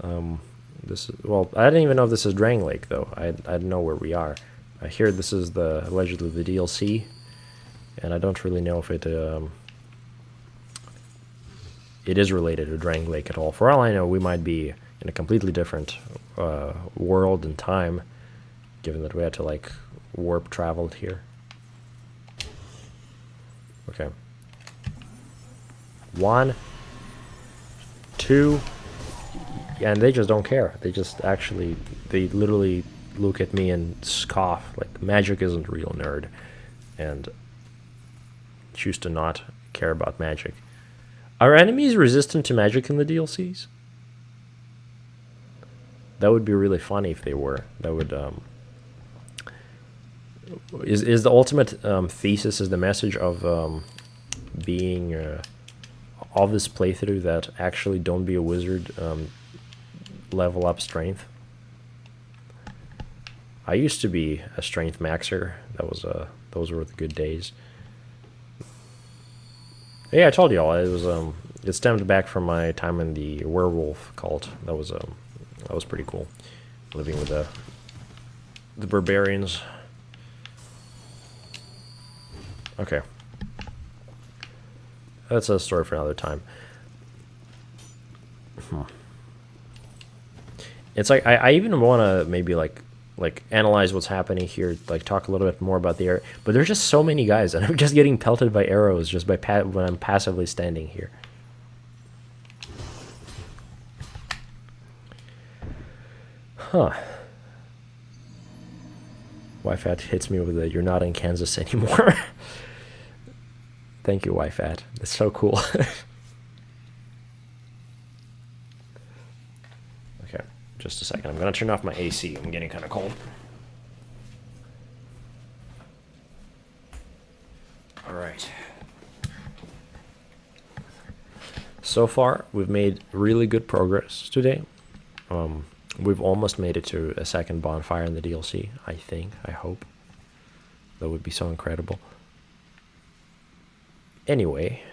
Well, I didn't even know if this is Drang Lake, though. I didn't know where we are. I hear this is allegedly the DLC, and I don't really know if it is related to Drang Lake at all. For all I know, we might be in a completely different world and time, given that we had to like warp traveled here. Okay. 1, 2. And they just don't care. They just they literally look at me and scoff, like, magic isn't real, nerd. And choose to not care about magic. Are enemies resistant to magic in the DLCs? That would be really funny if they were. That would, is the ultimate thesis, is the message of being of this playthrough that actually don't be a wizard, level up strength. I used to be a strength maxer. Those were the good days. Yeah, I told y'all it stemmed back from my time in the werewolf cult. That was pretty cool, living with the barbarians. Okay, that's a story for another time. It's like I even want to maybe like analyze what's happening here, like talk a little bit more about the area. But there's just so many guys, and I'm just getting pelted by arrows just by when I'm passively standing here. Huh. YFAT hits me with a "you're not in Kansas anymore." Thank you, YFAT. That's so cool. Okay, just a second. I'm gonna turn off my AC. I'm getting kind of cold. All right. So far, we've made really good progress today. We've almost made it to a second bonfire in the DLC, I think, I hope. That would be so incredible. Anyway,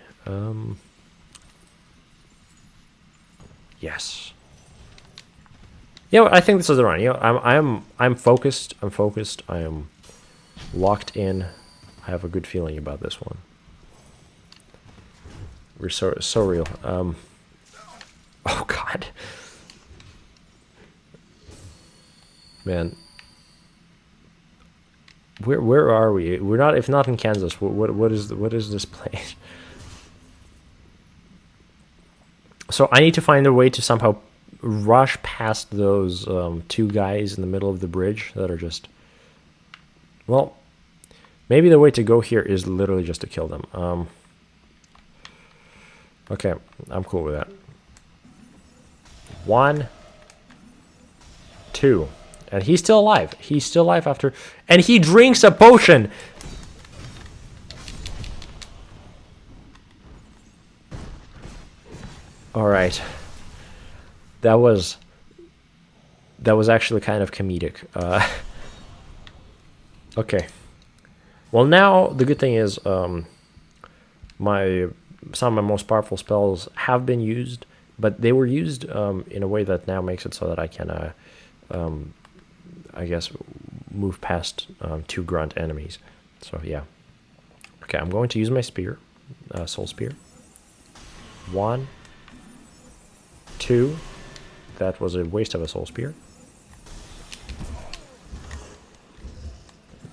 yes. Yeah, I think this is the run. You know, I'm focused. I am locked in. I have a good feeling about this one. We're so real. Oh God. Man, where are we? We're not, if not in Kansas. What is this place? So I need to find a way to somehow rush past those 2 guys in the middle of the bridge that are just. Well, maybe the way to go here is literally just to kill them. Okay, I'm cool with that. 1, 2. And he's still alive. He's still alive after... And he drinks a potion! Alright. That was actually kind of comedic. Okay. Well, now, the good thing is... some of my most powerful spells have been used, but they were used in a way that now makes it so that I can... I guess move past 2 grunt enemies. So yeah. Okay, I'm going to use my spear, soul spear. 1, 2. That was a waste of a soul spear.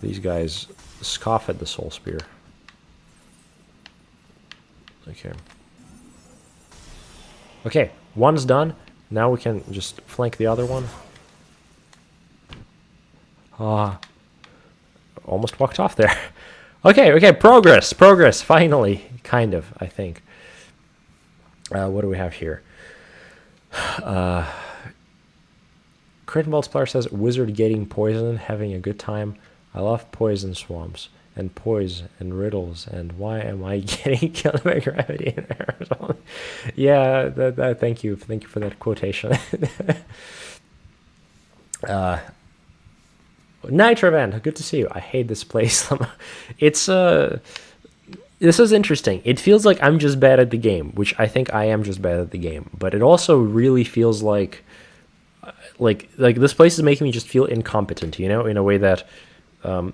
These guys scoff at the soul spear. Okay. Okay, one's done. Now we can just flank the other one. Almost walked off there. Okay, progress, finally, kind of, I think. What do we have here? Crit Multiplier says, wizard getting poisoned, having a good time. I love poison swamps, and poise, and riddles, and why am I getting killed by gravity and arrows? Yeah, thank you for that quotation. Nitrovan, good to see you. I hate this place. It's this is interesting. It feels like I'm just bad at the game, which I think I am just bad at the game. But it also really feels like this place is making me just feel incompetent, you know, in a way that I don't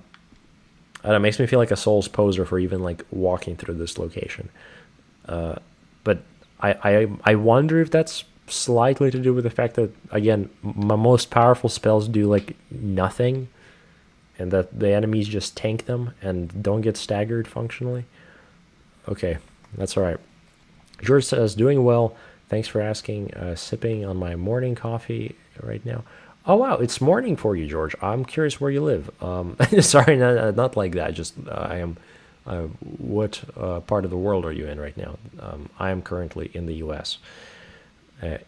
know, it makes me feel like a Souls poser for even like walking through this location. But I wonder if that's slightly to do with the fact that, again, my most powerful spells do like nothing, and that the enemies just tank them and don't get staggered functionally. Okay, that's all right. George says, doing well. Thanks for asking. Sipping on my morning coffee right now. Oh wow, it's morning for you, George. I'm curious where you live. Sorry, not like that. Just I am. What part of the world are you in right now? I am currently in the U.S.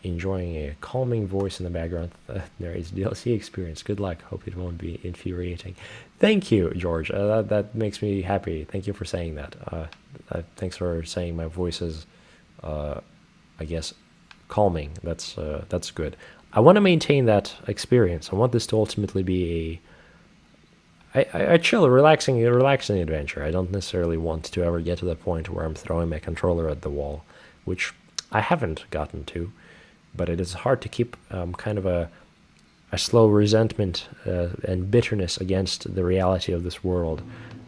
Enjoying a calming voice in the background. Narrates DLC experience. Good luck. Hope it won't be infuriating. Thank you, George. That makes me happy. Thank you for saying that. Thanks for saying my voice is, I guess, calming. That's good. I want to maintain that experience. I want this to ultimately be a chill, relaxing adventure. I don't necessarily want to ever get to the point where I'm throwing my controller at the wall, which I haven't gotten to, but it is hard to keep kind of a slow resentment and bitterness against the reality of this world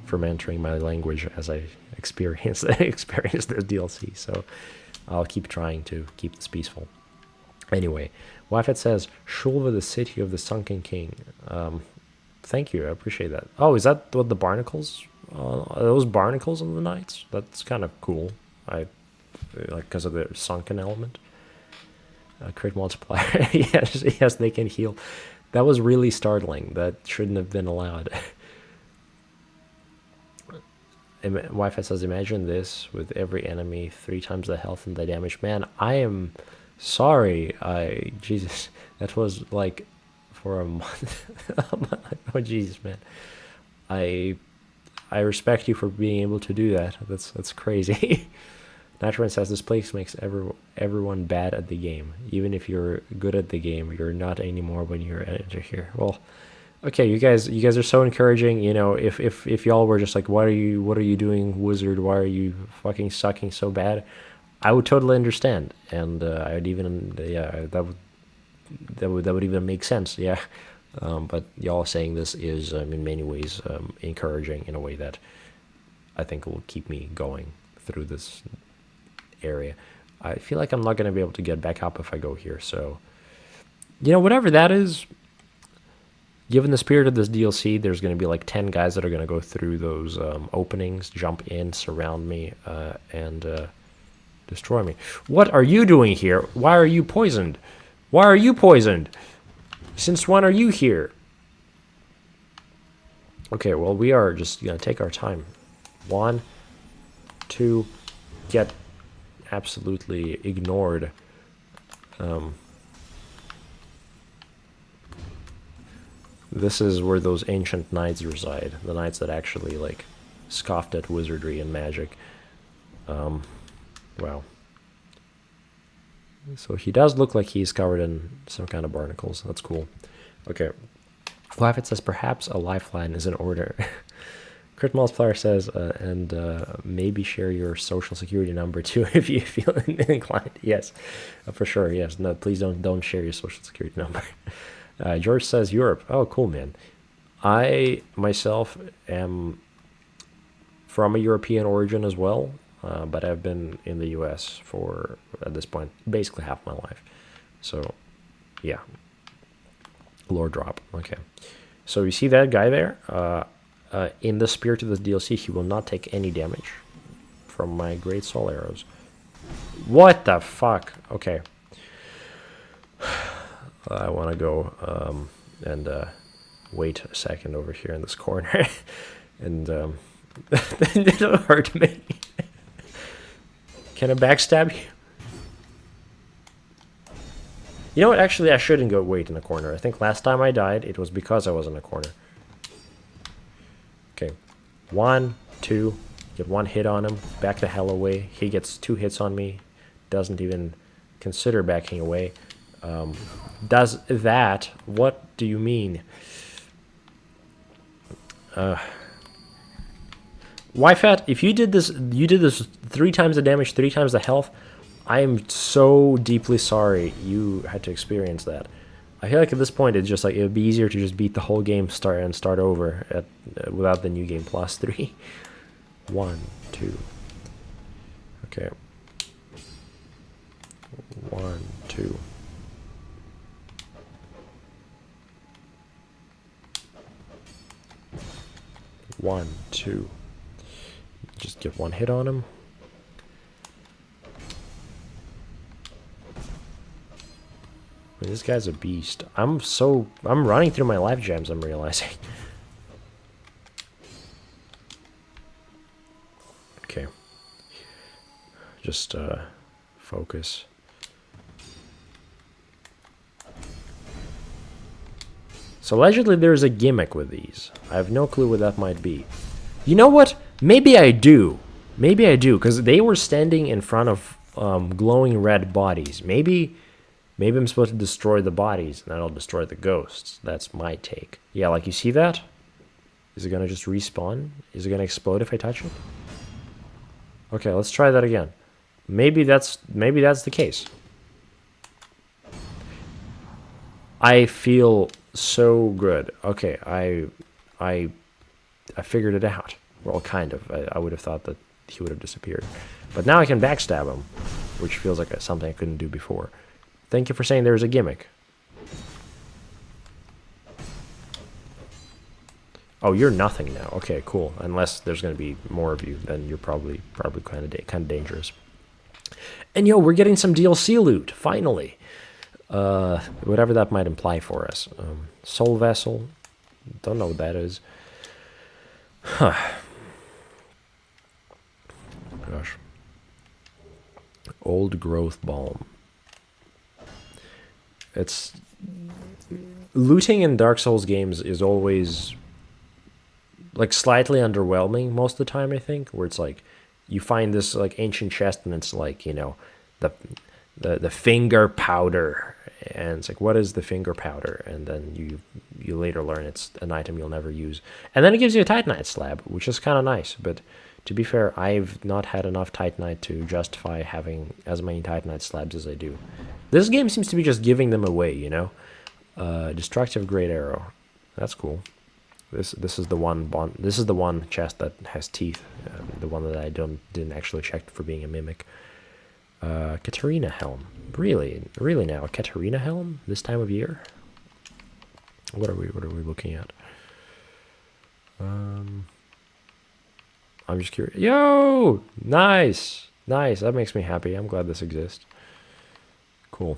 from entering my language as I experience the DLC. So I'll keep trying to keep this peaceful. Anyway, Wafet says, Shulva, the city of the sunken king. Thank you, I appreciate that. Oh, is that what the barnacles? Are those barnacles in the knights? That's kind of cool. I like because of the sunken element. Crit multiplier. yes, they can heal. That was really startling. That shouldn't have been allowed. Wi-Fi says, imagine this with every enemy 3 times the health and the damage. Man, I am sorry. Jesus, that was like for a month. Oh Jesus, man. I respect you for being able to do that. That's crazy. Natural says this place makes everyone bad at the game. Even if you're good at the game, you're not anymore when you enter here. Well, okay, you guys are so encouraging. You know, if y'all were just like, what are you doing, wizard? Why are you fucking sucking so bad? I would totally understand, and I'd even that would even make sense. Yeah, but y'all saying this is in many ways encouraging in a way that I think will keep me going through this area. I feel like I'm not going to be able to get back up if I go here, so you know, whatever that is, given the spirit of this DLC, there's going to be like 10 guys that are going to go through those openings, jump in, surround me, and destroy me. What are you doing here? Why are you poisoned? Why are you poisoned? Since when are you here? Okay, well, we are just going to take our time. 1, 2, get absolutely ignored. This is where those ancient knights reside. The knights that actually, like, scoffed at wizardry and magic. Wow. So he does look like he's covered in some kind of barnacles. That's cool. Okay. Laffit says, perhaps a lifeline is in order. Crit Multiplier says, and maybe share your social security number too if you feel inclined. Yes, for sure. Yes. No, please don't share your social security number. George says Europe. Oh, cool, man. I myself am from a European origin as well, but I've been in the U.S. for, at this point, basically half my life. So, yeah. Lore drop. Okay. So you see that guy there? In the spirit of this DLC, he will not take any damage from my Great Soul Arrows. What the fuck? Okay. I want to go and wait a second over here in this corner. And it'll hurt me. Can I backstab you? You know what? Actually, I shouldn't go wait in the corner. I think last time I died, it was because I was in a corner. Okay. 1, 2. Get 1 hit on him. Back the hell away. He gets 2 hits on me. Doesn't even consider backing away. Does that? What do you mean? Yfat, if you did this 3 times the damage, 3 times the health, I am so deeply sorry you had to experience that. I feel like at this point it's just like it would be easier to just beat the whole game, start over without the new game plus 3. 1, 2. Okay. 1, 2. One, 2. Just get 1 hit on him. This guy's a beast. I'm running through my life gems, I'm realizing. Okay. Just focus. So allegedly there's a gimmick with these. I have no clue what that might be. You know what? Maybe I do. Maybe I do, because they were standing in front of glowing red bodies. Maybe I'm supposed to destroy the bodies, and that'll destroy the ghosts. That's my take. Yeah, like, you see that? Is it gonna just respawn? Is it gonna explode if I touch it? Okay, let's try that again. Maybe that's the case. I feel so good. Okay, I figured it out. Well, kind of. I would have thought that he would have disappeared. But now I can backstab him, which feels like something I couldn't do before. Thank you for saying there's a gimmick. Oh, you're nothing now. Okay, cool. Unless there's going to be more of you, then you're probably kind of dangerous. And yo, we're getting some DLC loot, finally. Whatever that might imply for us. Soul Vessel. Don't know what that is. Huh. Gosh. Old Growth Balm. It's... Looting in Dark Souls games is always... like slightly underwhelming most of the time, I think, where it's like you find this like ancient chest and it's like, you know, the finger powder, and it's like, what is the finger powder? And then you later learn it's an item you'll never use, and then it gives you a Titanite slab, which is kind of nice. But to be fair, I've not had enough Titanite to justify having as many Titanite slabs as I do. This game seems to be just giving them away, you know. Destructive Great Arrow, that's cool. This is the one this is the one chest that has teeth, the one that I didn't actually check for being a mimic. Katarina Helm, really now a Katarina Helm this time of year. What are we looking at? I'm just curious. Yo, nice. That makes me happy. I'm glad this exists. Cool.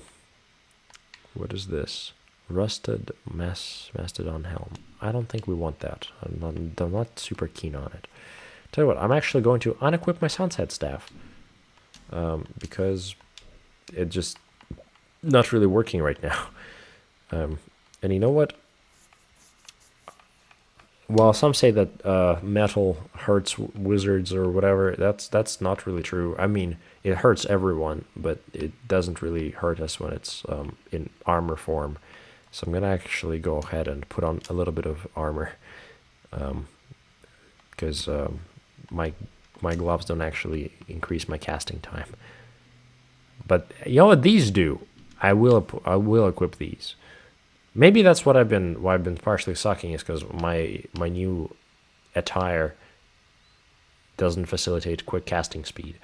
What is this? Rusted Mastodon Helm. I don't think we want that. I'm not super keen on it. Tell you what, I'm actually going to unequip my Sunset Staff. Because it's just not really working right now. And you know what? While some say that metal hurts wizards or whatever, that's not really true. I mean, it hurts everyone, but it doesn't really hurt us when it's in armor form. So I'm going to actually go ahead and put on a little bit of armor. Because my gloves don't actually increase my casting time. But you know what these do? I will equip these. Maybe that's what I've been partially sucking, is because my new attire doesn't facilitate quick casting speed.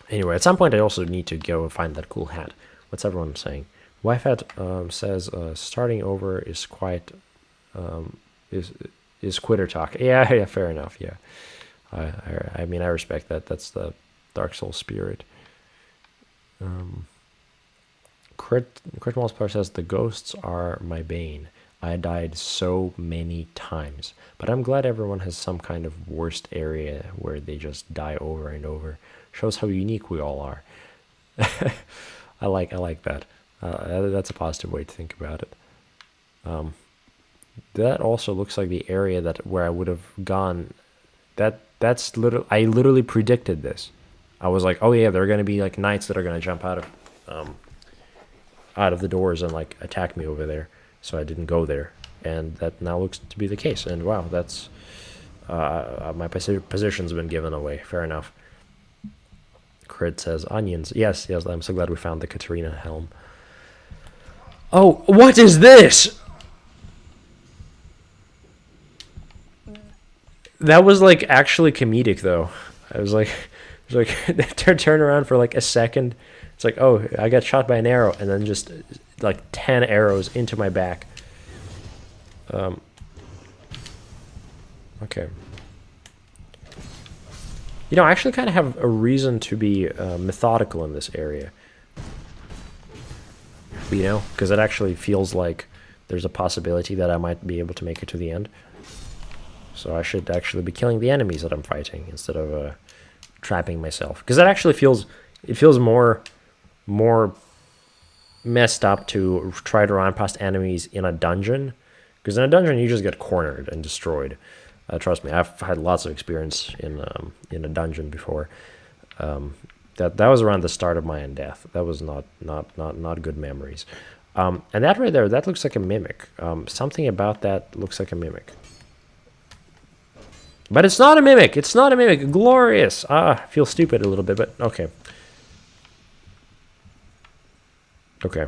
Anyway, at some point I also need to go and find that cool hat. What's everyone saying? Wyfat says starting over is quite is quitter talk. Yeah, fair enough. Yeah, I mean, I respect that. That's the Dark Souls spirit. Crit Multiplier says the ghosts are my bane. I died so many times, but I'm glad everyone has some kind of worst area where they just die over and over. Shows how unique we all are. I like that. That's a positive way to think about it. That also looks like the area where I would have gone. That's literally, I literally predicted this. I was like, oh yeah, there are going to be like knights that are going to jump out of the doors and like attack me over there. So I didn't go there, and that now looks to be the case. And wow, that's my position's been given away. Fair enough. Crit says onions. Yes. I'm so glad we found the Katarina Helm. Oh, what is this? That was like actually comedic though. I was like turn around for like a second. It's like, oh, I got shot by an arrow, and then just like 10 arrows into my back. Okay. You know, I actually kind of have a reason to be methodical in this area. you know, because it actually feels like there's a possibility that I might be able to make it to the end. So I should actually be killing the enemies that I'm fighting instead of trapping myself, because that actually feels more messed up to try to run past enemies in a dungeon, because in a dungeon you just get cornered and destroyed. Trust me, I've had lots of experience in a dungeon before. That was around the start of my death. That was not good memories. And that right there, that looks like a mimic. Something about that looks like a mimic. But it's not a mimic. It's not a mimic. Glorious. I feel stupid a little bit, but okay. Okay.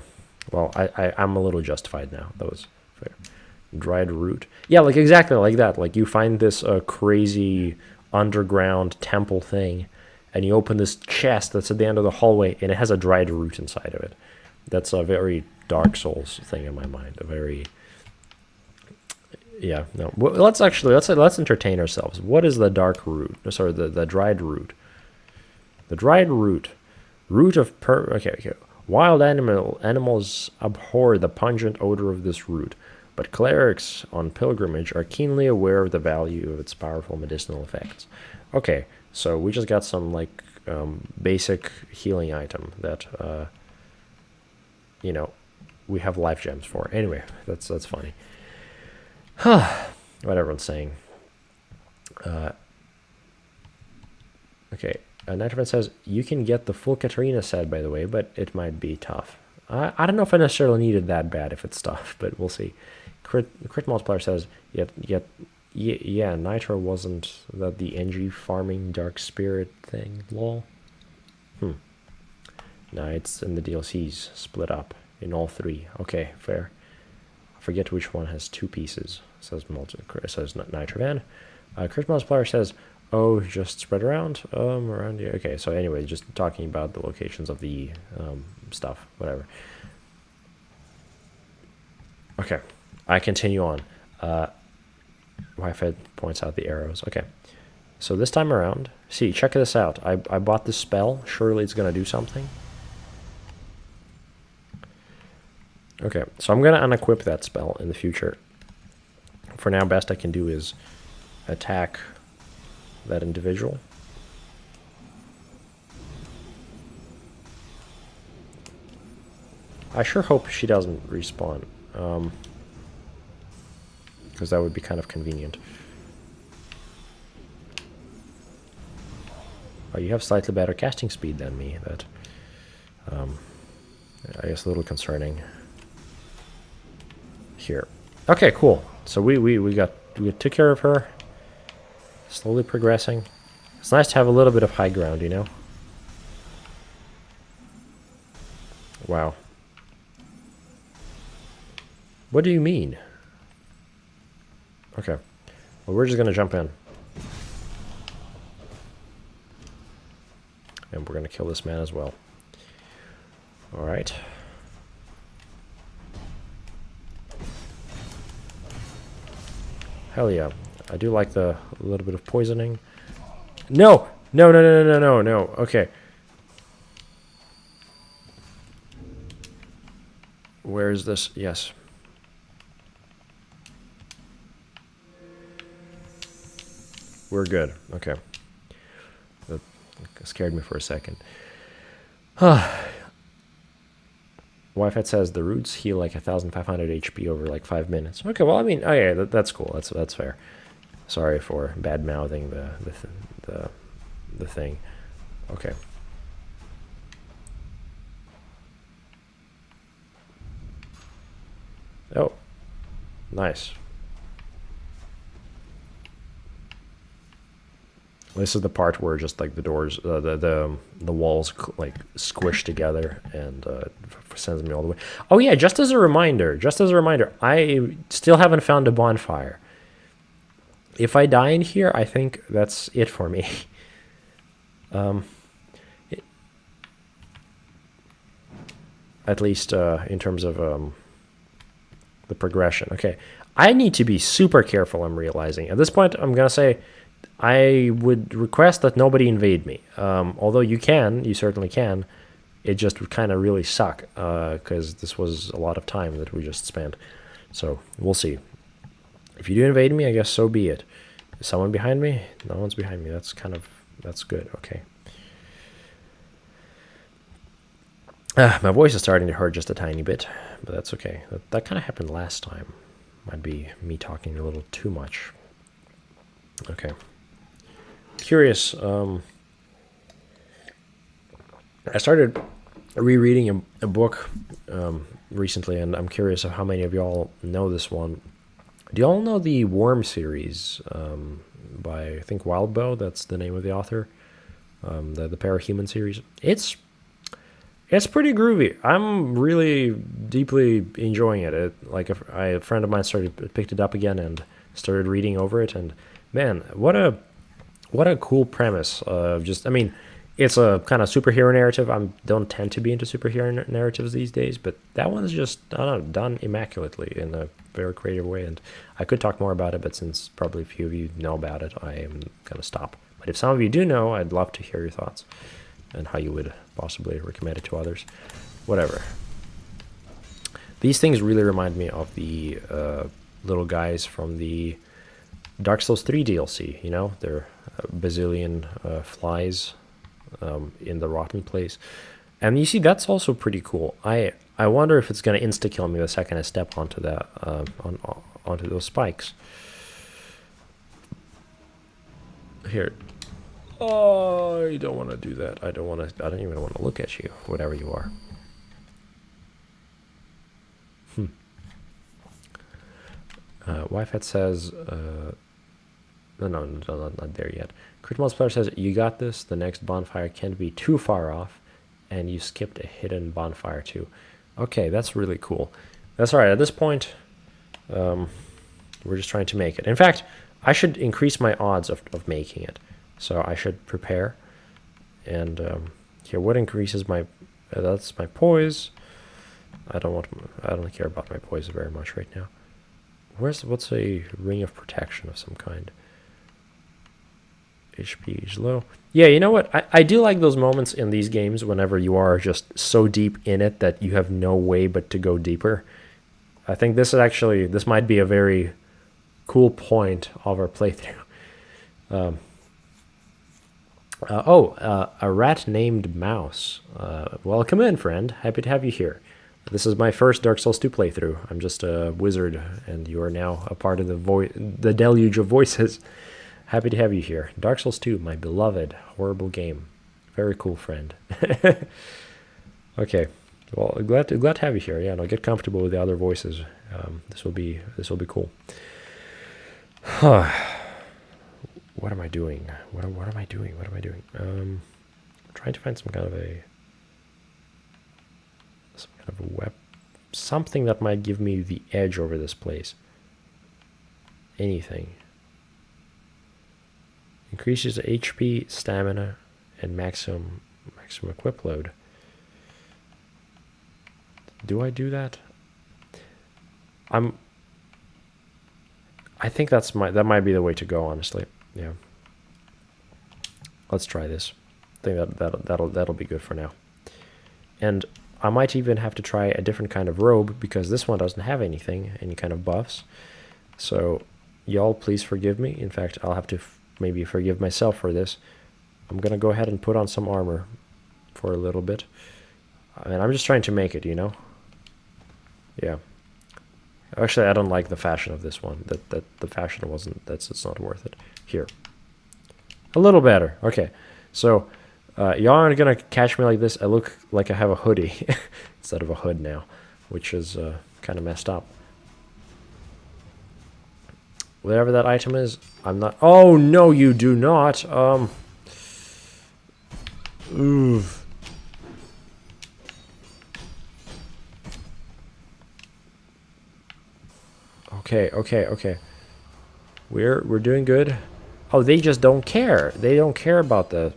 Well, I'm a little justified now. That was fair. Dried root. Yeah, like exactly like that. Like you find this crazy underground temple thing, and you open this chest that's at the end of the hallway, and it has a dried root inside of it. That's a very Dark Souls thing in my mind. A very... Yeah, no. Well, let's entertain ourselves. What is the dark root? Sorry, the dried root. The dried root. Root of okay. Wild animals abhor the pungent odor of this root, but clerics on pilgrimage are keenly aware of the value of its powerful medicinal effects. Okay, so we just got some like basic healing item that you know, we have life gems for. Anyway, that's funny. What everyone's saying. Okay, Nitrovan says, you can get the full Katarina set, by the way, but it might be tough. I don't know if I necessarily need it that bad if it's tough, but we'll see. Crit Multiplier says, yeah, Nitro wasn't that the NG farming Dark Spirit thing, lol. No, it's in the DLCs, split up in all three. Okay, fair. I forget which one has two pieces, says Nitrovan. Crit Multiplier says, oh, just spread around here. Okay, so anyway, just talking about the locations of the stuff, whatever. Okay, I continue on. Wi-Fi points out the arrows. Okay, so this time around, see, check this out. I bought this spell. Surely it's going to do something. Okay, so I'm going to unequip that spell in the future. For now, best I can do is attack that individual. I sure hope she doesn't respawn, because that would be kind of convenient. Oh, you have slightly better casting speed than me. That, I guess, a little concerning. Here, okay, cool. So we took care of her. Slowly progressing. It's nice to have a little bit of high ground, you know? Wow. What do you mean? Okay. Well, we're just going to jump in. And we're going to kill this man as well. Alright. Hell yeah. I do like the little bit of poisoning. No! No. Okay. Where is this? Yes. We're good. Okay. That scared me for a second. Wi-Fi says the roots heal like 1,500 HP over like 5 minutes. Okay, well, I mean, oh yeah, that's cool. That's fair. Sorry for bad-mouthing the thing. Okay. Oh, nice. This is the part where just like the doors, the walls like squish together and sends me all the way. Oh yeah, just as a reminder, I still haven't found a bonfire. If I die in here, I think that's it for me. At least in terms of the progression. Okay, I need to be super careful, I'm realizing. At this point, I'm going to say I would request that nobody invade me. Although you certainly can. it just would kind of really suck, because this was a lot of time that we just spent. So we'll see. If you do invade me, I guess so be it. Is someone behind me? No one's behind me. That's good. Okay. My voice is starting to hurt just a tiny bit, but that's okay. That kind of happened last time. Might be me talking a little too much. Okay. Curious. I started rereading a book recently, and I'm curious of how many of y'all know this one. Do y'all know the Worm series by, I think, Wildbow? That's the name of the author. The Parahuman series. It's pretty groovy. I'm really deeply enjoying it. A friend of mine picked it up again and started reading over it, and man, what a cool premise. It's a kind of superhero narrative. I don't tend to be into superhero narratives these days, but that one's just, I don't know, done immaculately in a very creative way. And I could talk more about it, but since probably a few of you know about it, I am going to stop. But if some of you do know, I'd love to hear your thoughts and how you would possibly recommend it to others. Whatever. These things really remind me of the little guys from the Dark Souls 3 DLC. You know, they're bazillion flies in the rotten place, and you see that's also pretty cool. I wonder if it's going to insta kill me the second I step onto that onto those spikes. Here. Oh, I don't want to do that. I don't even want to look at you, whatever you are. Wi-Fi says, no, not there yet. Crit Multiplier says, you got this. The next bonfire can't be too far off, and you skipped a hidden bonfire too. Okay, that's really cool. That's all right. At this point, we're just trying to make it. In fact, I should increase my odds of making it. So I should prepare. And here, what increases my? That's my poise. I don't care about my poise very much right now. What's a ring of protection of some kind? HP is low. Yeah, you know what? I do like those moments in these games whenever you are just so deep in it that you have no way but to go deeper. I think this might be a very cool point of our playthrough. A rat named Mouse. Welcome in, friend. Happy to have you here. This is my first Dark Souls 2 playthrough. I'm just a wizard, and you are now a part of the deluge of voices. Happy to have you here. Dark Souls 2, my beloved, horrible game. Very cool, friend. Okay. Well, glad to have you here. Yeah, no, get comfortable with the other voices. This will be cool. What am I doing? What am I doing? I'm trying to find some kind of a web, something that might give me the edge over this place. Anything. Increases HP, stamina, and maximum equip load. Do I do that? I think that might be the way to go, honestly. Yeah. Let's try this. I think that'll be good for now. And I might even have to try a different kind of robe, because this one doesn't have any kind of buffs. So y'all please forgive me. In fact, I'll have to maybe forgive myself for this. I'm gonna go ahead and put on some armor for a little bit. And I'm just trying to make it, you know? Yeah. Actually, I don't like the fashion of this one. That the fashion it's not worth it. Here. A little better. Okay. So y'all aren't gonna catch me like this. I look like I have a hoodie instead of a hood now, which is kind of messed up. Whatever that item is, I'm not. Oh no, you do not. Oof. Okay. We're doing good. Oh, they just don't care. They don't care about the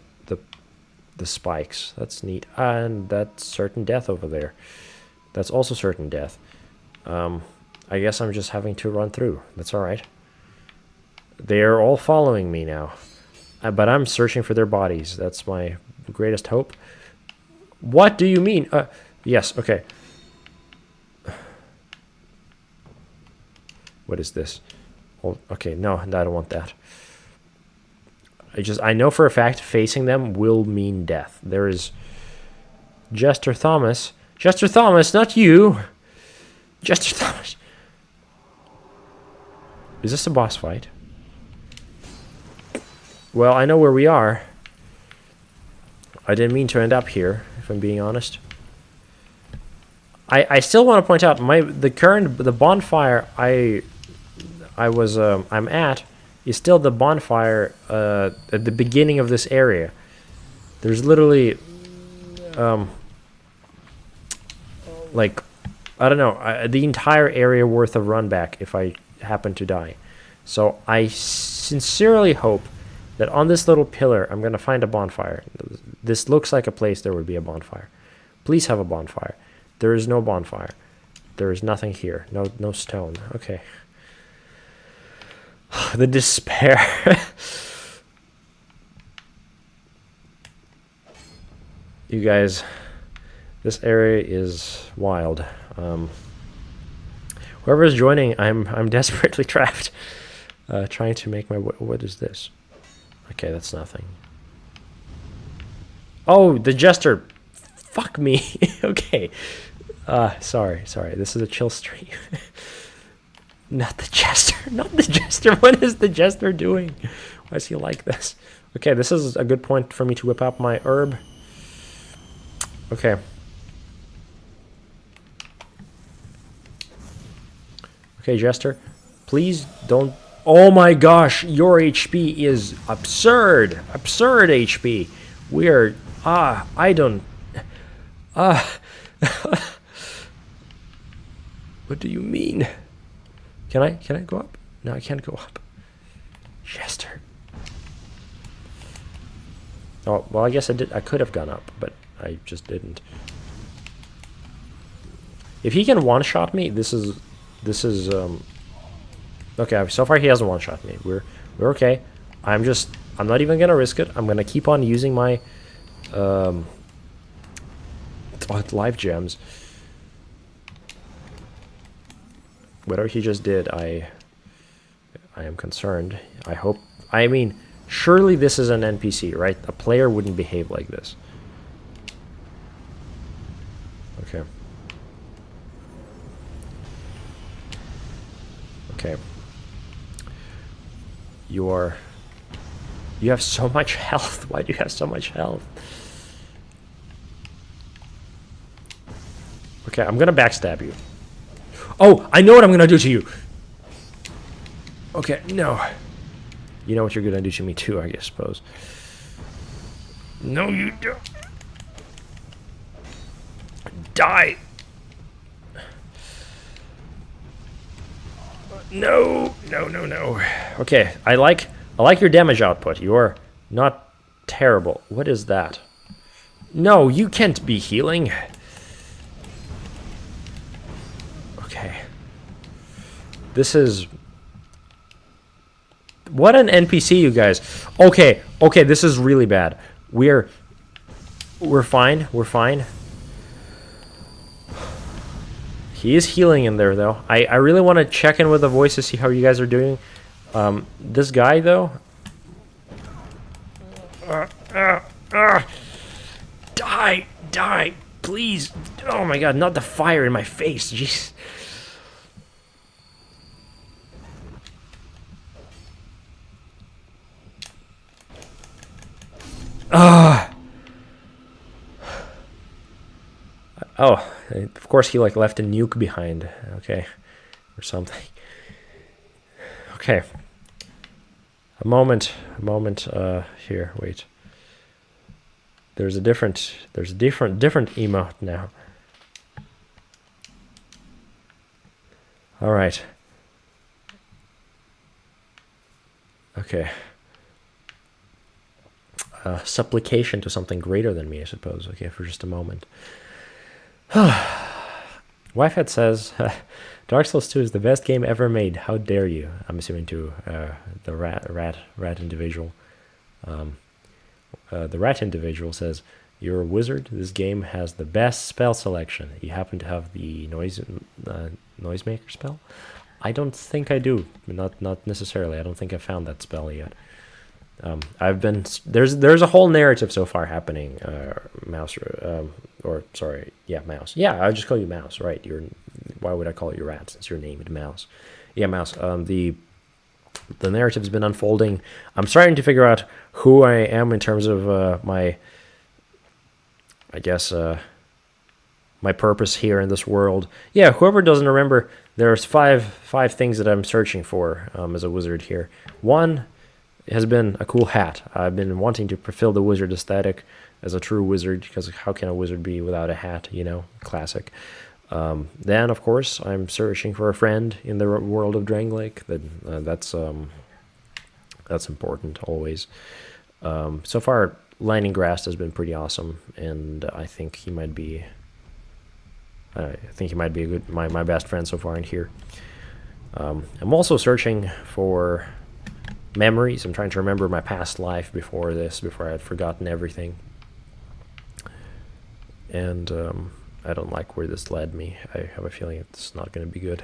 spikes. That's neat. And that's certain death over there. That's also certain death. I guess I'm just having to run through. That's all right. They're all following me now. But I'm searching for their bodies. That's my greatest hope. What do you mean? Yes, okay. What is this? Oh, okay, no, I don't want that. I know for a fact facing them will mean death. There is Jester Thomas. Jester Thomas, not you. Jester Thomas. Is this a boss fight? Well, I know where we are. I didn't mean to end up here, if I'm being honest. I still want to point out the bonfire I'm at is still the bonfire at the beginning of this area. There's literally like, I don't know, the entire area worth of run back if I happen to die. So I sincerely hope that on this little pillar I'm gonna find a bonfire. This looks like a place there would be a bonfire. Please have a bonfire. There is no bonfire. There is nothing here. No stone. Okay. The despair. You guys, this area is wild. Whoever is joining, I'm desperately trapped. Trying to make my way. What is this? Okay, that's nothing. Oh, the jester. Fuck me. Okay. Sorry. This is a chill stream. Not the jester. Not the jester. What is the jester doing? Why is he like this? Okay, this is a good point for me to whip up my herb. Okay. Okay, jester. Please don't... Oh my gosh, your HP is absurd. Absurd HP. We're... I don't... What do you mean? Can I go up? No, I can't go up. Jester. Oh, well, I guess I could have gone up, but I just didn't. If he can one-shot me, this is okay, so far he hasn't one-shot me. We're okay. I'm not even gonna risk it. I'm gonna keep on using my life gems. Whatever he just did, I am concerned. I mean, surely this is an NPC, right? A player wouldn't behave like this. Okay. Okay. You have so much health. Why do you have so much health? Okay, I'm gonna backstab you. Oh, I know what I'm gonna do to you. Okay, no. You know what you're gonna do to me too, I suppose. No, you don't. Die. No. Okay, I like your damage output. You're not terrible. What is that? No, you can't be healing. Okay. This is... What an NPC, you guys. Okay, this is really bad. We're fine. He is healing in there, though. I really want to check in with the voice to see how you guys are doing. This guy, though... Die, please. Oh my god, not the fire in my face. Jeez. Oh, of course he left a nuke behind. Okay, or something. Okay. A moment. Here, wait. There's a different emote now. All right. Okay. Supplication to something greater than me, I suppose. Okay, for just a moment. Wifehead says, Dark Souls 2 is the best game ever made. How dare you? I'm assuming to the rat individual. The rat individual says, You're a wizard. This game has the best spell selection. You happen to have the noisemaker spell? I don't think I do. Not necessarily. I don't think I found that spell yet. I've been there's a whole narrative so far happening. Mouse, or sorry, yeah, Mouse. Yeah, I'll just call you Mouse. Right? Why would I call you Rat since you're named Mouse? Yeah, Mouse. The narrative's been unfolding. I'm starting to figure out who I am in terms of my, I guess, my purpose here in this world. Yeah, whoever doesn't remember, there's five things that I'm searching for as a wizard here. One has been a cool hat. I've been wanting to fulfill the wizard aesthetic as a true wizard, because how can a wizard be without a hat, classic. Then, of course, I'm searching for a friend in the world of Drangleic. That's important, always. So far, Laningrast has been pretty awesome, and I think he might be my best friend so far in here. I'm also searching for memories. I'm trying to remember my past life before I had forgotten everything. And I don't like where this led me. I have a feeling it's not going to be good.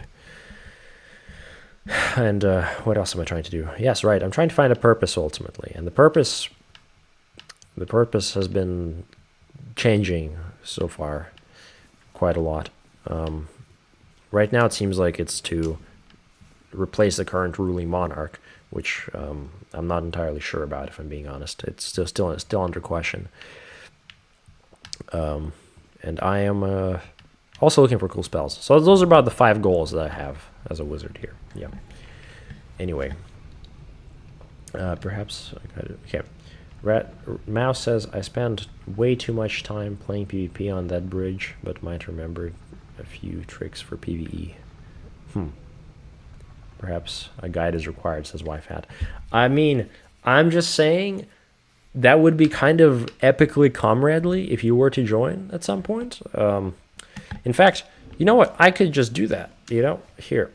And what else am I trying to do? Yes, right. I'm trying to find a purpose ultimately, and the purpose has been changing so far quite a lot. Right now, it seems like it's to replace the current ruling monarch, which I'm not entirely sure about, if I'm being honest. It's still under question. And I am also looking for cool spells. So those are about the 5 goals that I have as a wizard here. Yeah. Anyway, perhaps okay. Mouse says I spend way too much time playing PvP on that bridge, but might remember a few tricks for PvE. Perhaps a guide is required, says YFAT. I mean, I'm just saying that would be kind of epically comradely if you were to join at some point. In fact, you know what? I could just do that, here.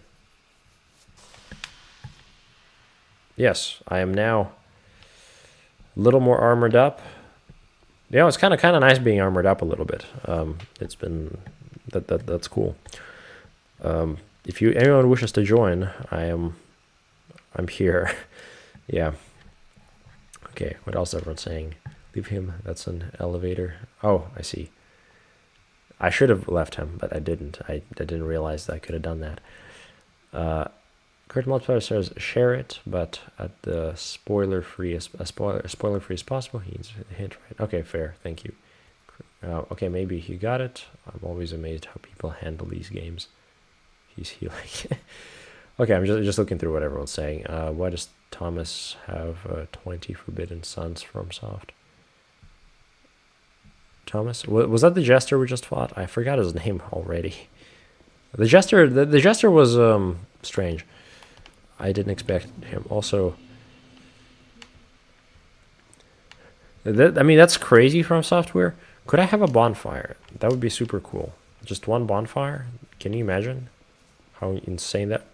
Yes, I am now a little more armored up. It's kind of nice being armored up a little bit. It's been that's cool. If anyone wishes to join, I'm here. Yeah. Okay, what else is everyone saying? Leave him. That's an elevator. Oh, I see. I should have left him, but I didn't. I didn't realize that I could have done that. Kurt Multiplier says share it, but at the spoiler-free as possible. He needs a hint, right? Okay, fair. Thank you. Okay, maybe he got it. I'm always amazed how people handle these games. He's healing. Okay, I'm just looking through what everyone's saying. Why does Thomas have 20 Forbidden Sons from Soft? Thomas? Was that the Jester we just fought? I forgot his name already. The Jester was strange. I didn't expect him. Also, that's crazy from software. Could I have a bonfire? That would be super cool. Just one bonfire? Can you imagine how insane that?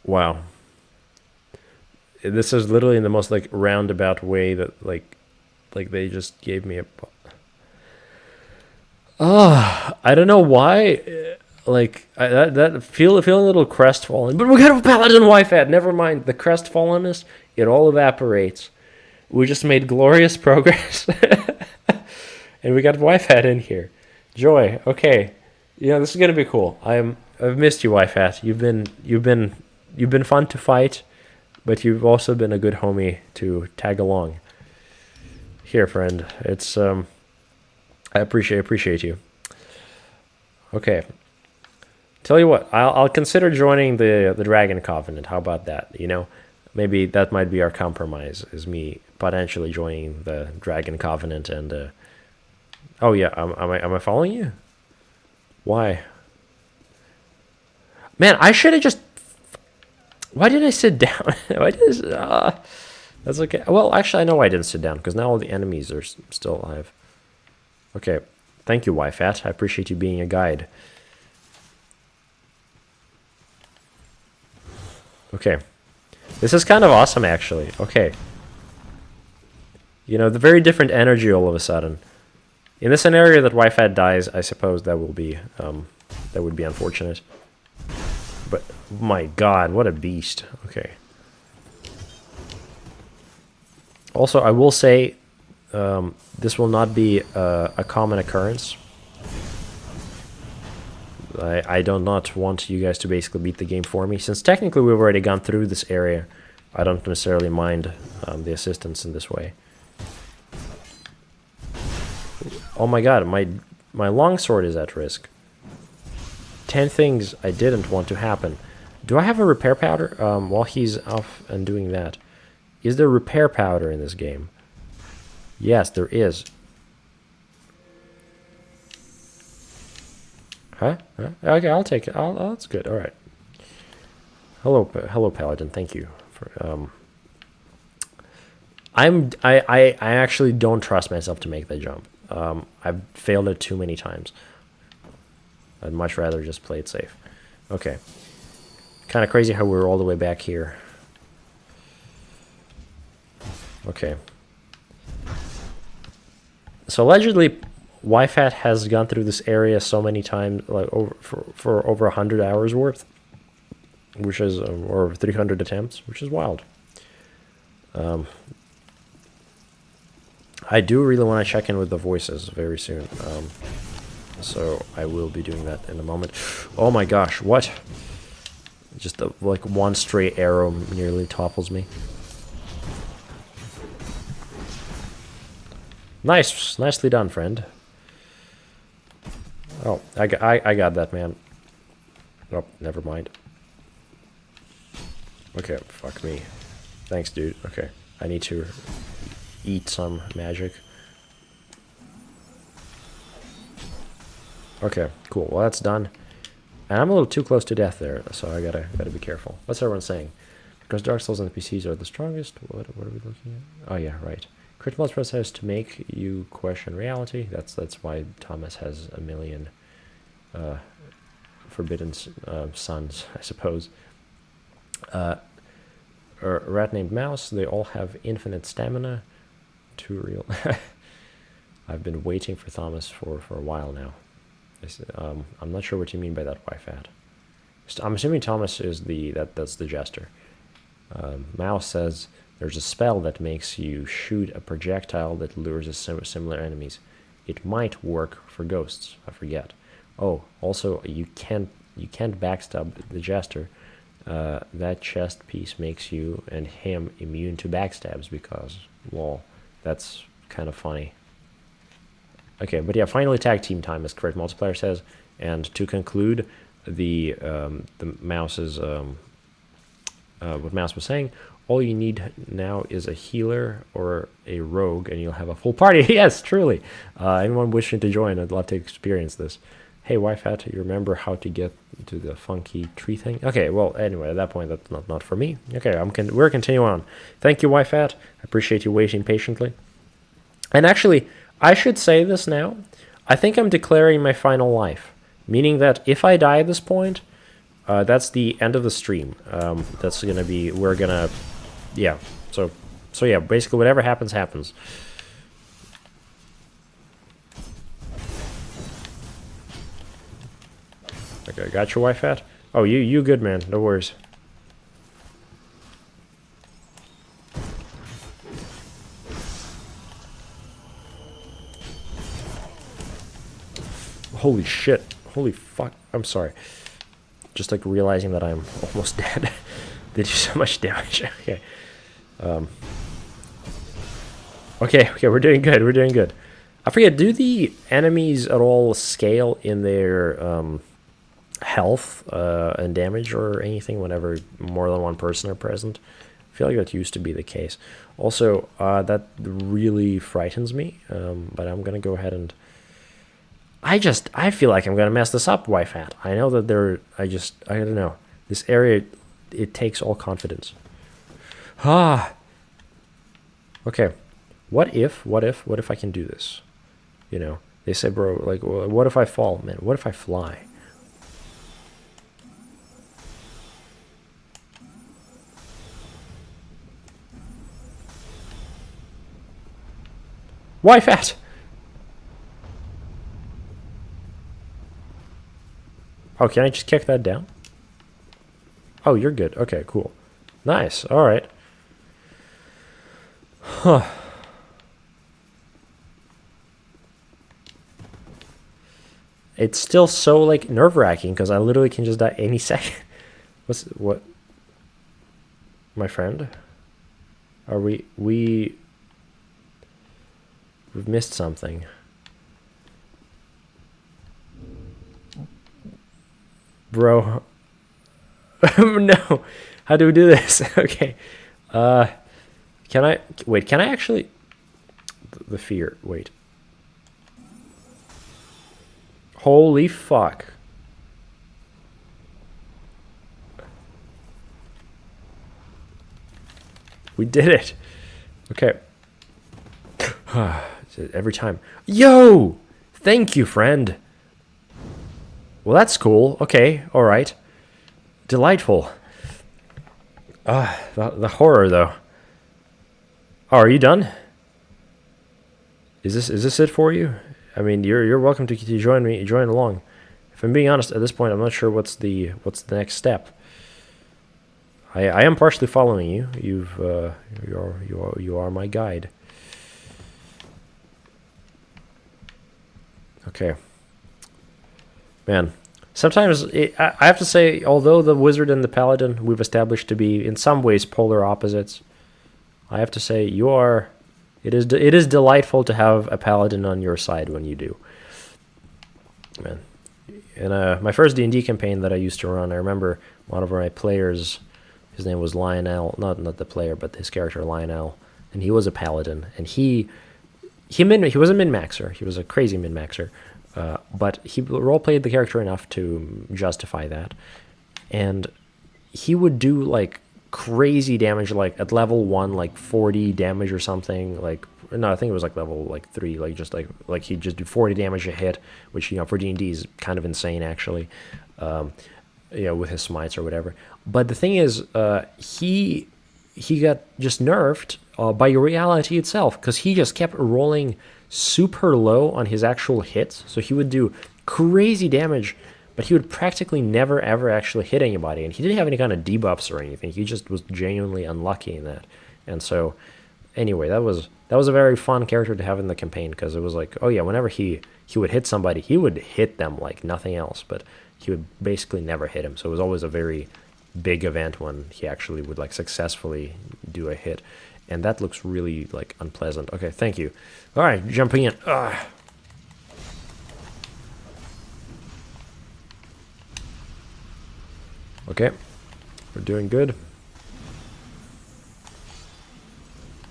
Wow. This is literally in the most roundabout way that like they just gave me a. I don't know why. Feeling a little crestfallen, but we got a paladin YFAT. Never mind the crestfallenness; it all evaporates. We just made glorious progress, and we got YFAT in here. Joy, okay, this is gonna be cool. I've missed you, YFAT. You've been fun to fight, but you've also been a good homie to tag along. Here, friend. It's I appreciate you. Okay. Tell you what, I'll consider joining the Dragon Covenant. How about that? Maybe that might be our compromise, is me potentially joining the Dragon Covenant. And oh yeah, am I following you? Why? Man, I should have just. Why did I sit down? That's okay. Well, actually, I know why I didn't sit down, because now all the enemies are still alive. Okay. Thank you, YFAT. I appreciate you being a guide. Okay. This is kind of awesome, actually. Okay. You know, the very different energy all of a sudden. In the scenario that Wi-Fi dies, I suppose that will be, that would be unfortunate. But, my god, what a beast. Okay. Also, I will say, this will not be a common occurrence. I do not want you guys to basically beat the game for me. Since technically we've already gone through this area, I don't necessarily mind the assistance in this way. Oh my god, my longsword is at risk. 10 things I didn't want to happen. Do I have a repair powder? While he's off and doing that. Is there repair powder in this game? Yes, there is. Huh? Okay, I'll take it. That's good. All right. Hello, Paladin. Thank you for. I actually don't trust myself to make that jump. I've failed it too many times. I'd much rather just play it safe. Okay. Kind of crazy how we're all the way back here. Okay. So allegedly, Wi-Fi has gone through this area so many times, like for over 100 hours worth, which is or 300 attempts, which is wild. I do really want to check in with the voices very soon, so I will be doing that in a moment. Oh my gosh, what? Just like one stray arrow nearly topples me. Nicely done, friend. Oh, I got that, man. Oh, never mind. Okay, fuck me. Thanks, dude. Okay, I need to eat some magic. Okay, cool. Well, that's done. And I'm a little too close to death there, so I gotta be careful. What's everyone saying? Because Dark Souls and PCs are the strongest. What are we looking at? Oh yeah, right. Crit multiplier says to make you question reality. That's why Thomas has a million forbidden sons, I suppose. A rat named Mouse. They all have infinite stamina. Too real. I've been waiting for Thomas for a while now. I'm not sure what you mean by that, Wi-Fi. I'm assuming Thomas is that's the jester. Mouse says there's a spell that makes you shoot a projectile that lures similar enemies. It might work for ghosts. I forget. Oh, also you can't backstab the jester. That chest piece makes you and him immune to backstabs because, well, that's kind of funny. Okay, but yeah, finally tag team time, as Crit Multiplier says. And to conclude, the Mouse's what Mouse was saying, all you need now is a healer or a rogue, and you'll have a full party. Yes, truly. Anyone wishing to join, I'd love to experience this. Hey, Wi-Fi, you remember how to get to the funky tree thing? Okay, well, anyway, at that point, that's not for me. Okay, we're continuing on. Thank you, Wi-Fi. I appreciate you waiting patiently. And actually, I should say this now. I think I'm declaring my final life, meaning that if I die at this point, that's the end of the stream. That's gonna be yeah. So yeah. Basically, whatever happens, happens. Okay, got your wife at? Oh, you good, man. No worries. Holy shit. Holy fuck. I'm sorry. Just like realizing that I'm almost dead. They do so much damage. Okay. Okay, we're doing good. We're doing good. I forget, do the enemies at all scale in their health and damage or anything whenever more than one person are present? I feel like that used to be the case. Also, that really frightens me, but I'm going to go ahead and... I feel like I'm going to mess this up, Wi-Fi. I know that I don't know. This area, it takes all confidence. Okay. What if I can do this? You know, they say, bro, like, what if I fall? Man, what if I fly? Why fat? Oh, can I just kick that down? Oh, you're good. Okay, cool. Nice. All right. Huh. It's still so, like, nerve-wracking because I literally can just die any second. What? My friend? Are we've missed something. Bro. No. How do we do this? Okay. Can I actually the fear. Wait. Holy fuck. We did it. Okay. Every time. Yo! Thank you, friend. Well, that's cool. Okay, all right. Delightful. The horror, though. Oh, are you done? Is this it for you? I mean, you're welcome to join along. If I'm being honest, at this point, I'm not sure what's the next step. I am partially following you. You are my guide. Okay. Man, sometimes I have to say, although the wizard and the paladin we've established to be in some ways polar opposites, I have to say it is delightful to have a paladin on your side when you do. Man, in my first D&D campaign that I used to run, I remember one of my players, his name was Lionel, not the player, but his character Lionel, and he was a paladin, and he was a min-maxer. He was a crazy min-maxer. But he role-played the character enough to justify that. And he would do, like, crazy damage, like, at level 1, like, 40 damage or something. Like, no, I think it was, like, level, like, 3. Like, just, like he'd just do 40 damage a hit, which, for D&D is kind of insane, actually. With his smites or whatever. But the thing is, he got just nerfed by reality itself, because he just kept rolling super low on his actual hits. So he would do crazy damage, but he would practically never ever actually hit anybody, and he didn't have any kind of debuffs or anything. He just was genuinely unlucky in that. And so anyway, that was a very fun character to have in the campaign, because it was like, oh yeah, whenever he would hit somebody, he would hit them like nothing else, but he would basically never hit him. So it was always a very big event when he actually would, like, successfully do a hit. And that looks really, like, unpleasant. Okay, thank you. All right, jumping in. Ugh. Okay, we're doing good.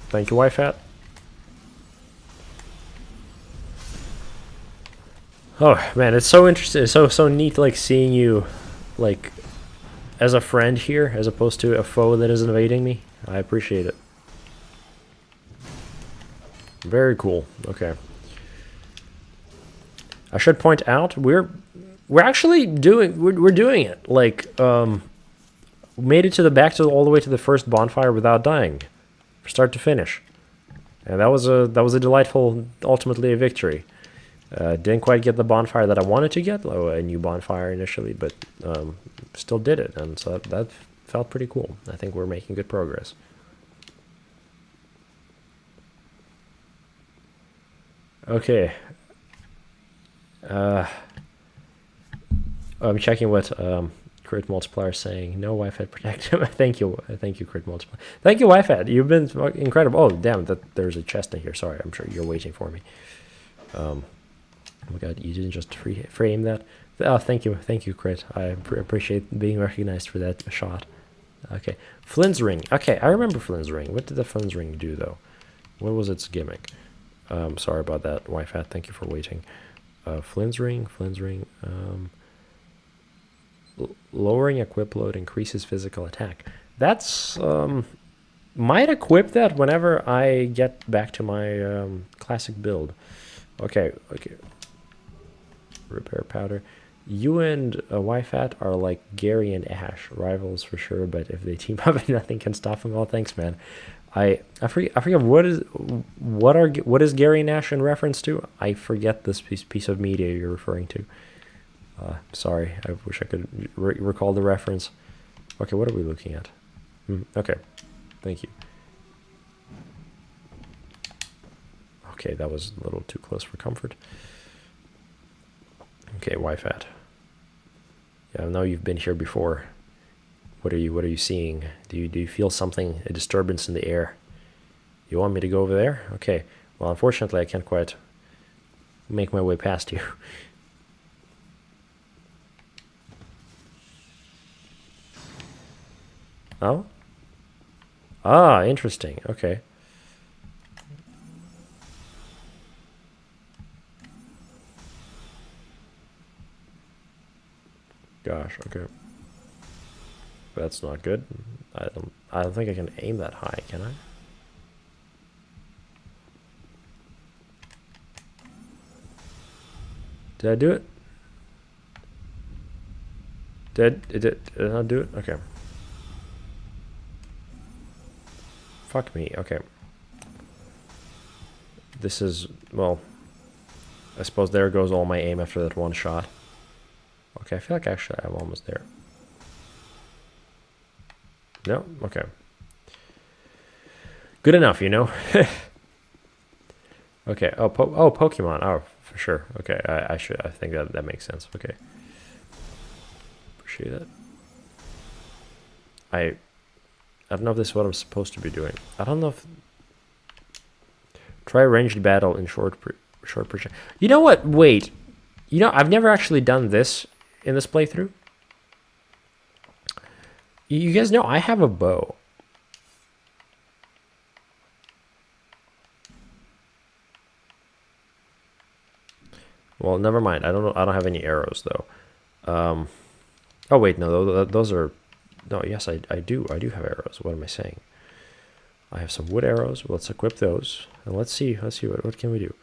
Thank you, Wi-Fi. Oh man, it's so interesting. It's so neat, like, seeing you, like, as a friend here, as opposed to a foe that is invading me. I appreciate it. Very cool. Okay. I should point out we're actually doing it. Like, made it all the way to the first bonfire without dying, start to finish, and that was a delightful, ultimately a victory. Didn't quite get the bonfire that I wanted to get, a new bonfire initially, but still did it, and so that felt pretty cool. I think we're making good progress. Okay. I'm checking what Crit Multiplier is saying. No Wi-Fi protect. Thank you, Crit Multiplier. Thank you, Wi-Fi. You've been incredible. Oh, damn, there's a chest in here. Sorry, I'm sure you're waiting for me. Oh my god, you didn't just frame that. Oh, thank you, Crit. I appreciate being recognized for that shot. Okay, Flynn's ring. Okay, I remember Flynn's ring. What did the Flynn's ring do, though? What was its gimmick? Sorry about that, Wi-Fi. Thank you for waiting. Flynn's ring. Lowering equip load increases physical attack. That's might equip that whenever I get back to my classic build. Okay. Repair powder. You and Wi-Fi are like Gary and Ash, rivals for sure, but if they team up, nothing can stop them. Oh, thanks, man. I forget what is Gary Nash in reference to. I forget this piece of media you're referring to. Sorry, I wish I could recall the reference. Okay, what are we looking at? Okay, thank you. Okay, that was a little too close for comfort. Okay, YFAT. Yeah, I know you've been here before. What are you seeing? Do you feel something, a disturbance in the air? You want me to go over there? Okay. Well, unfortunately, I can't quite make my way past you. Oh? Ah, interesting. Okay. Gosh, okay. That's not good. I don't think I can aim that high, can I? Did I do it? Did I not do it? Okay. Fuck me. Okay. This is, well, I suppose there goes all my aim after that one shot. Okay, I feel like actually I'm almost there. No? Okay. Good enough, you know? Okay. Oh, Pokemon. Oh, for sure. Okay, I think that makes sense. Okay. Appreciate that. I don't know if this is what I'm supposed to be doing. I don't know if... Try ranged battle in short project. You know what? Wait. You know, I've never actually done this in this playthrough. You guys know I have a bow. Well, never mind. I don't know. I don't have any arrows though. Oh wait, no. Those are. No, yes, I do. I do have arrows. What am I saying? I have some wood arrows. Let's equip those and let's see. What can we do.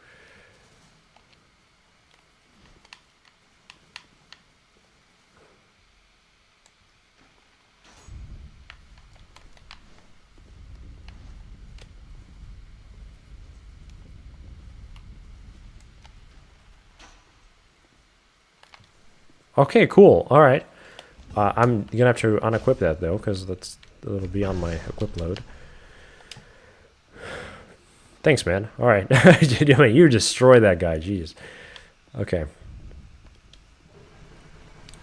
Okay, cool. All right. I'm gonna have to unequip that though, because that'll be on my equip load. Thanks, man. All right. You destroy that guy. Jeez. Okay.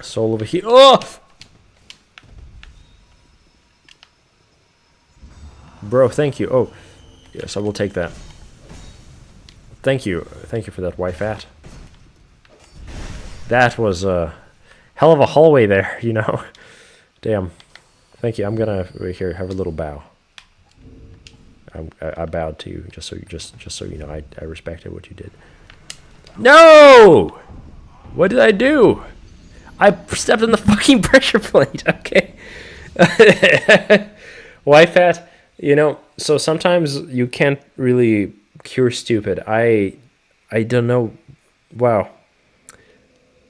Soul over here. Oh! Bro, thank you. Oh, yes, I will take that. Thank you. Thank you for that, YFAT. That was a hell of a hallway there, you know. Damn. Thank you. I'm gonna right here have a little bow. I bowed to you just so you know I respected what you did. No! What did I do? I stepped on the fucking pressure plate. Okay. YFAT, you know, so sometimes you can't really cure stupid. I don't know. Wow.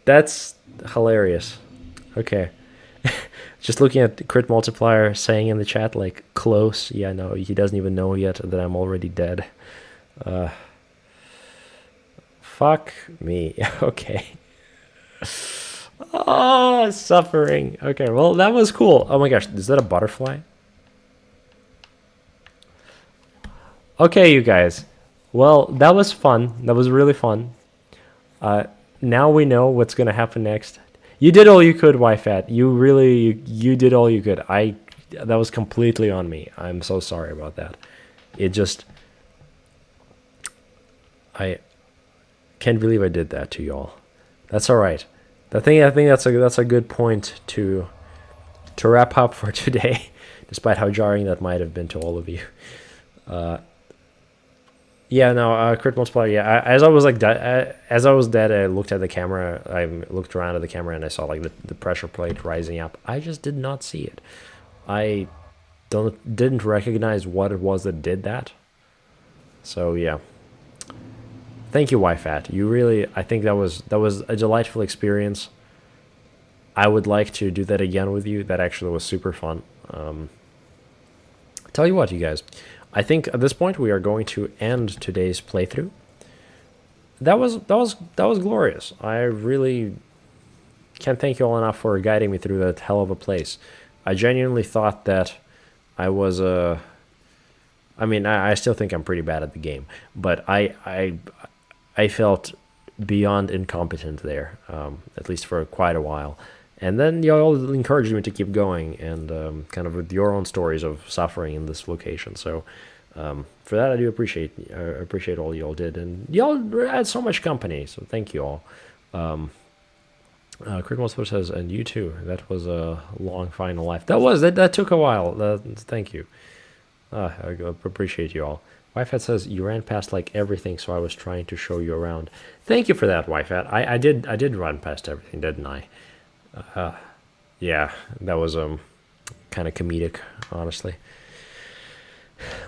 That's hilarious. Okay. Just looking at the crit multiplier saying in the chat, like, close. Yeah, no, he doesn't even know yet that I'm already dead. Fuck me. Okay. Oh, suffering. Okay, well, that was cool. Oh my gosh, is that a butterfly? Okay, you guys. Well, that was fun. That was really fun. Now we know what's going to happen next. You did all you could, YFAT. You did all you could. That was completely on me. I'm so sorry about that. It just... I can't believe I did that to y'all. That's all right. I think that's a good point to wrap up for today, despite how jarring that might have been to all of you. Yeah, no, crit multiplier. Yeah, as I was dead, I looked at the camera. I looked around at the camera and I saw like the pressure plate rising up. I just did not see it. I didn't recognize what it was that did that. So yeah. Thank you, YFAT. You really, I think that was a delightful experience. I would like to do that again with you. That actually was super fun. Tell you what, you guys, I think at this point we are going to end today's playthrough. That was glorious. I really can't thank you all enough for guiding me through that hell of a place. I genuinely thought that I was I mean, I still think I'm pretty bad at the game, but I felt beyond incompetent there, at least for quite a while. And then y'all encouraged me to keep going, and kind of with your own stories of suffering in this location. So for that, I do appreciate all y'all did, and y'all had so much company. So thank you all. Crit Multiplier says, and you too. That was a long final life. That took a while. Thank you. I appreciate you all. Wifehat says, you ran past like everything, so I was trying to show you around. Thank you for that, Wifehat. I did run past everything, didn't I? Yeah, that was kind of comedic, honestly.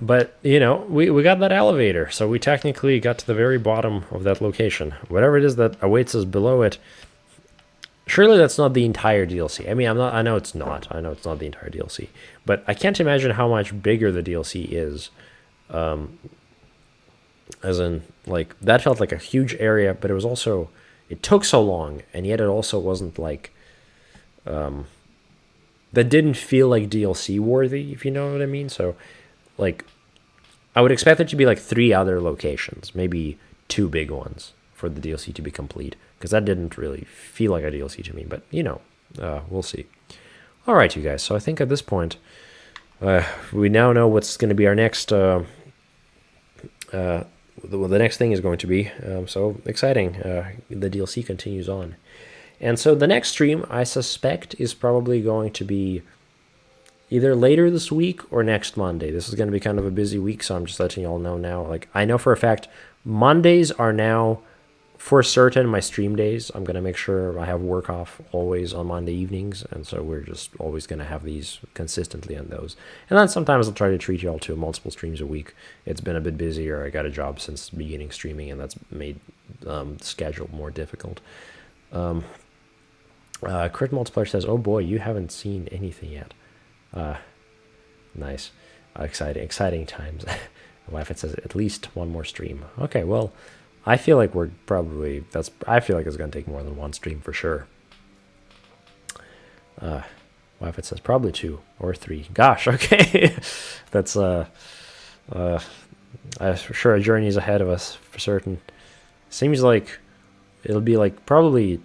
But, you know, we got that elevator, so we technically got to the very bottom of that location. Whatever it is that awaits us below it, surely that's not the entire DLC. I mean, I know it's not. I know it's not the entire DLC. But I can't imagine how much bigger the DLC is. As in, like, that felt like a huge area, but it was also, it took so long, and yet it also wasn't like, that didn't feel like DLC worthy, if you know what I mean. So, like, I would expect there to be like 3 other locations, maybe 2 big ones for the DLC to be complete, because that didn't really feel like a DLC to me, but, you know, we'll see. All right, you guys, so I think at this point, we now know what's going to be our next, the next thing is going to be, so exciting. The DLC continues on. And so the next stream, I suspect, is probably going to be either later this week or next Monday. This is going to be kind of a busy week, so I'm just letting you all know now. Like, I know for a fact Mondays are now, for certain, my stream days. I'm going to make sure I have work off always on Monday evenings, and so we're just always going to have these consistently on those. And then sometimes I'll try to treat you all to multiple streams a week. It's been a bit busier. I got a job since beginning streaming, and that's made the schedule more difficult. Crit Multiplier says, oh boy, you haven't seen anything yet. Nice. Exciting times. Wife, it says at least one more stream. Okay, well, I feel like we're probably, I feel like it's going to take more than 1 stream for sure. Wife, it says probably 2 or 3. Gosh, okay. That's, I'm sure a journey is ahead of us for certain. Seems like it'll be like probably,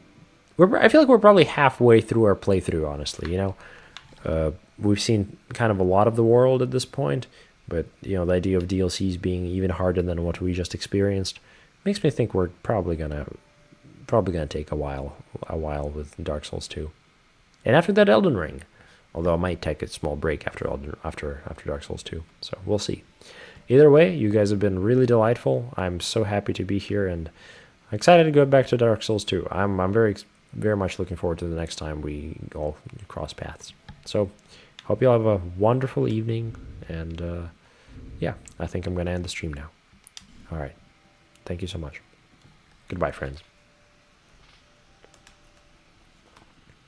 I feel like we're probably halfway through our playthrough, honestly, you know. We've seen kind of a lot of the world at this point, but, you know, the idea of DLCs being even harder than what we just experienced makes me think we're probably gonna take a while with Dark Souls 2. And after that, Elden Ring. Although I might take a small break after Dark Souls 2. So we'll see. Either way, you guys have been really delightful. I'm so happy to be here, and I'm excited to go back to Dark Souls 2. I'm very much looking forward to the next time we all cross paths. So, hope you all have a wonderful evening, and yeah, I think I'm going to end the stream now. All right. Thank you so much. Goodbye, friends.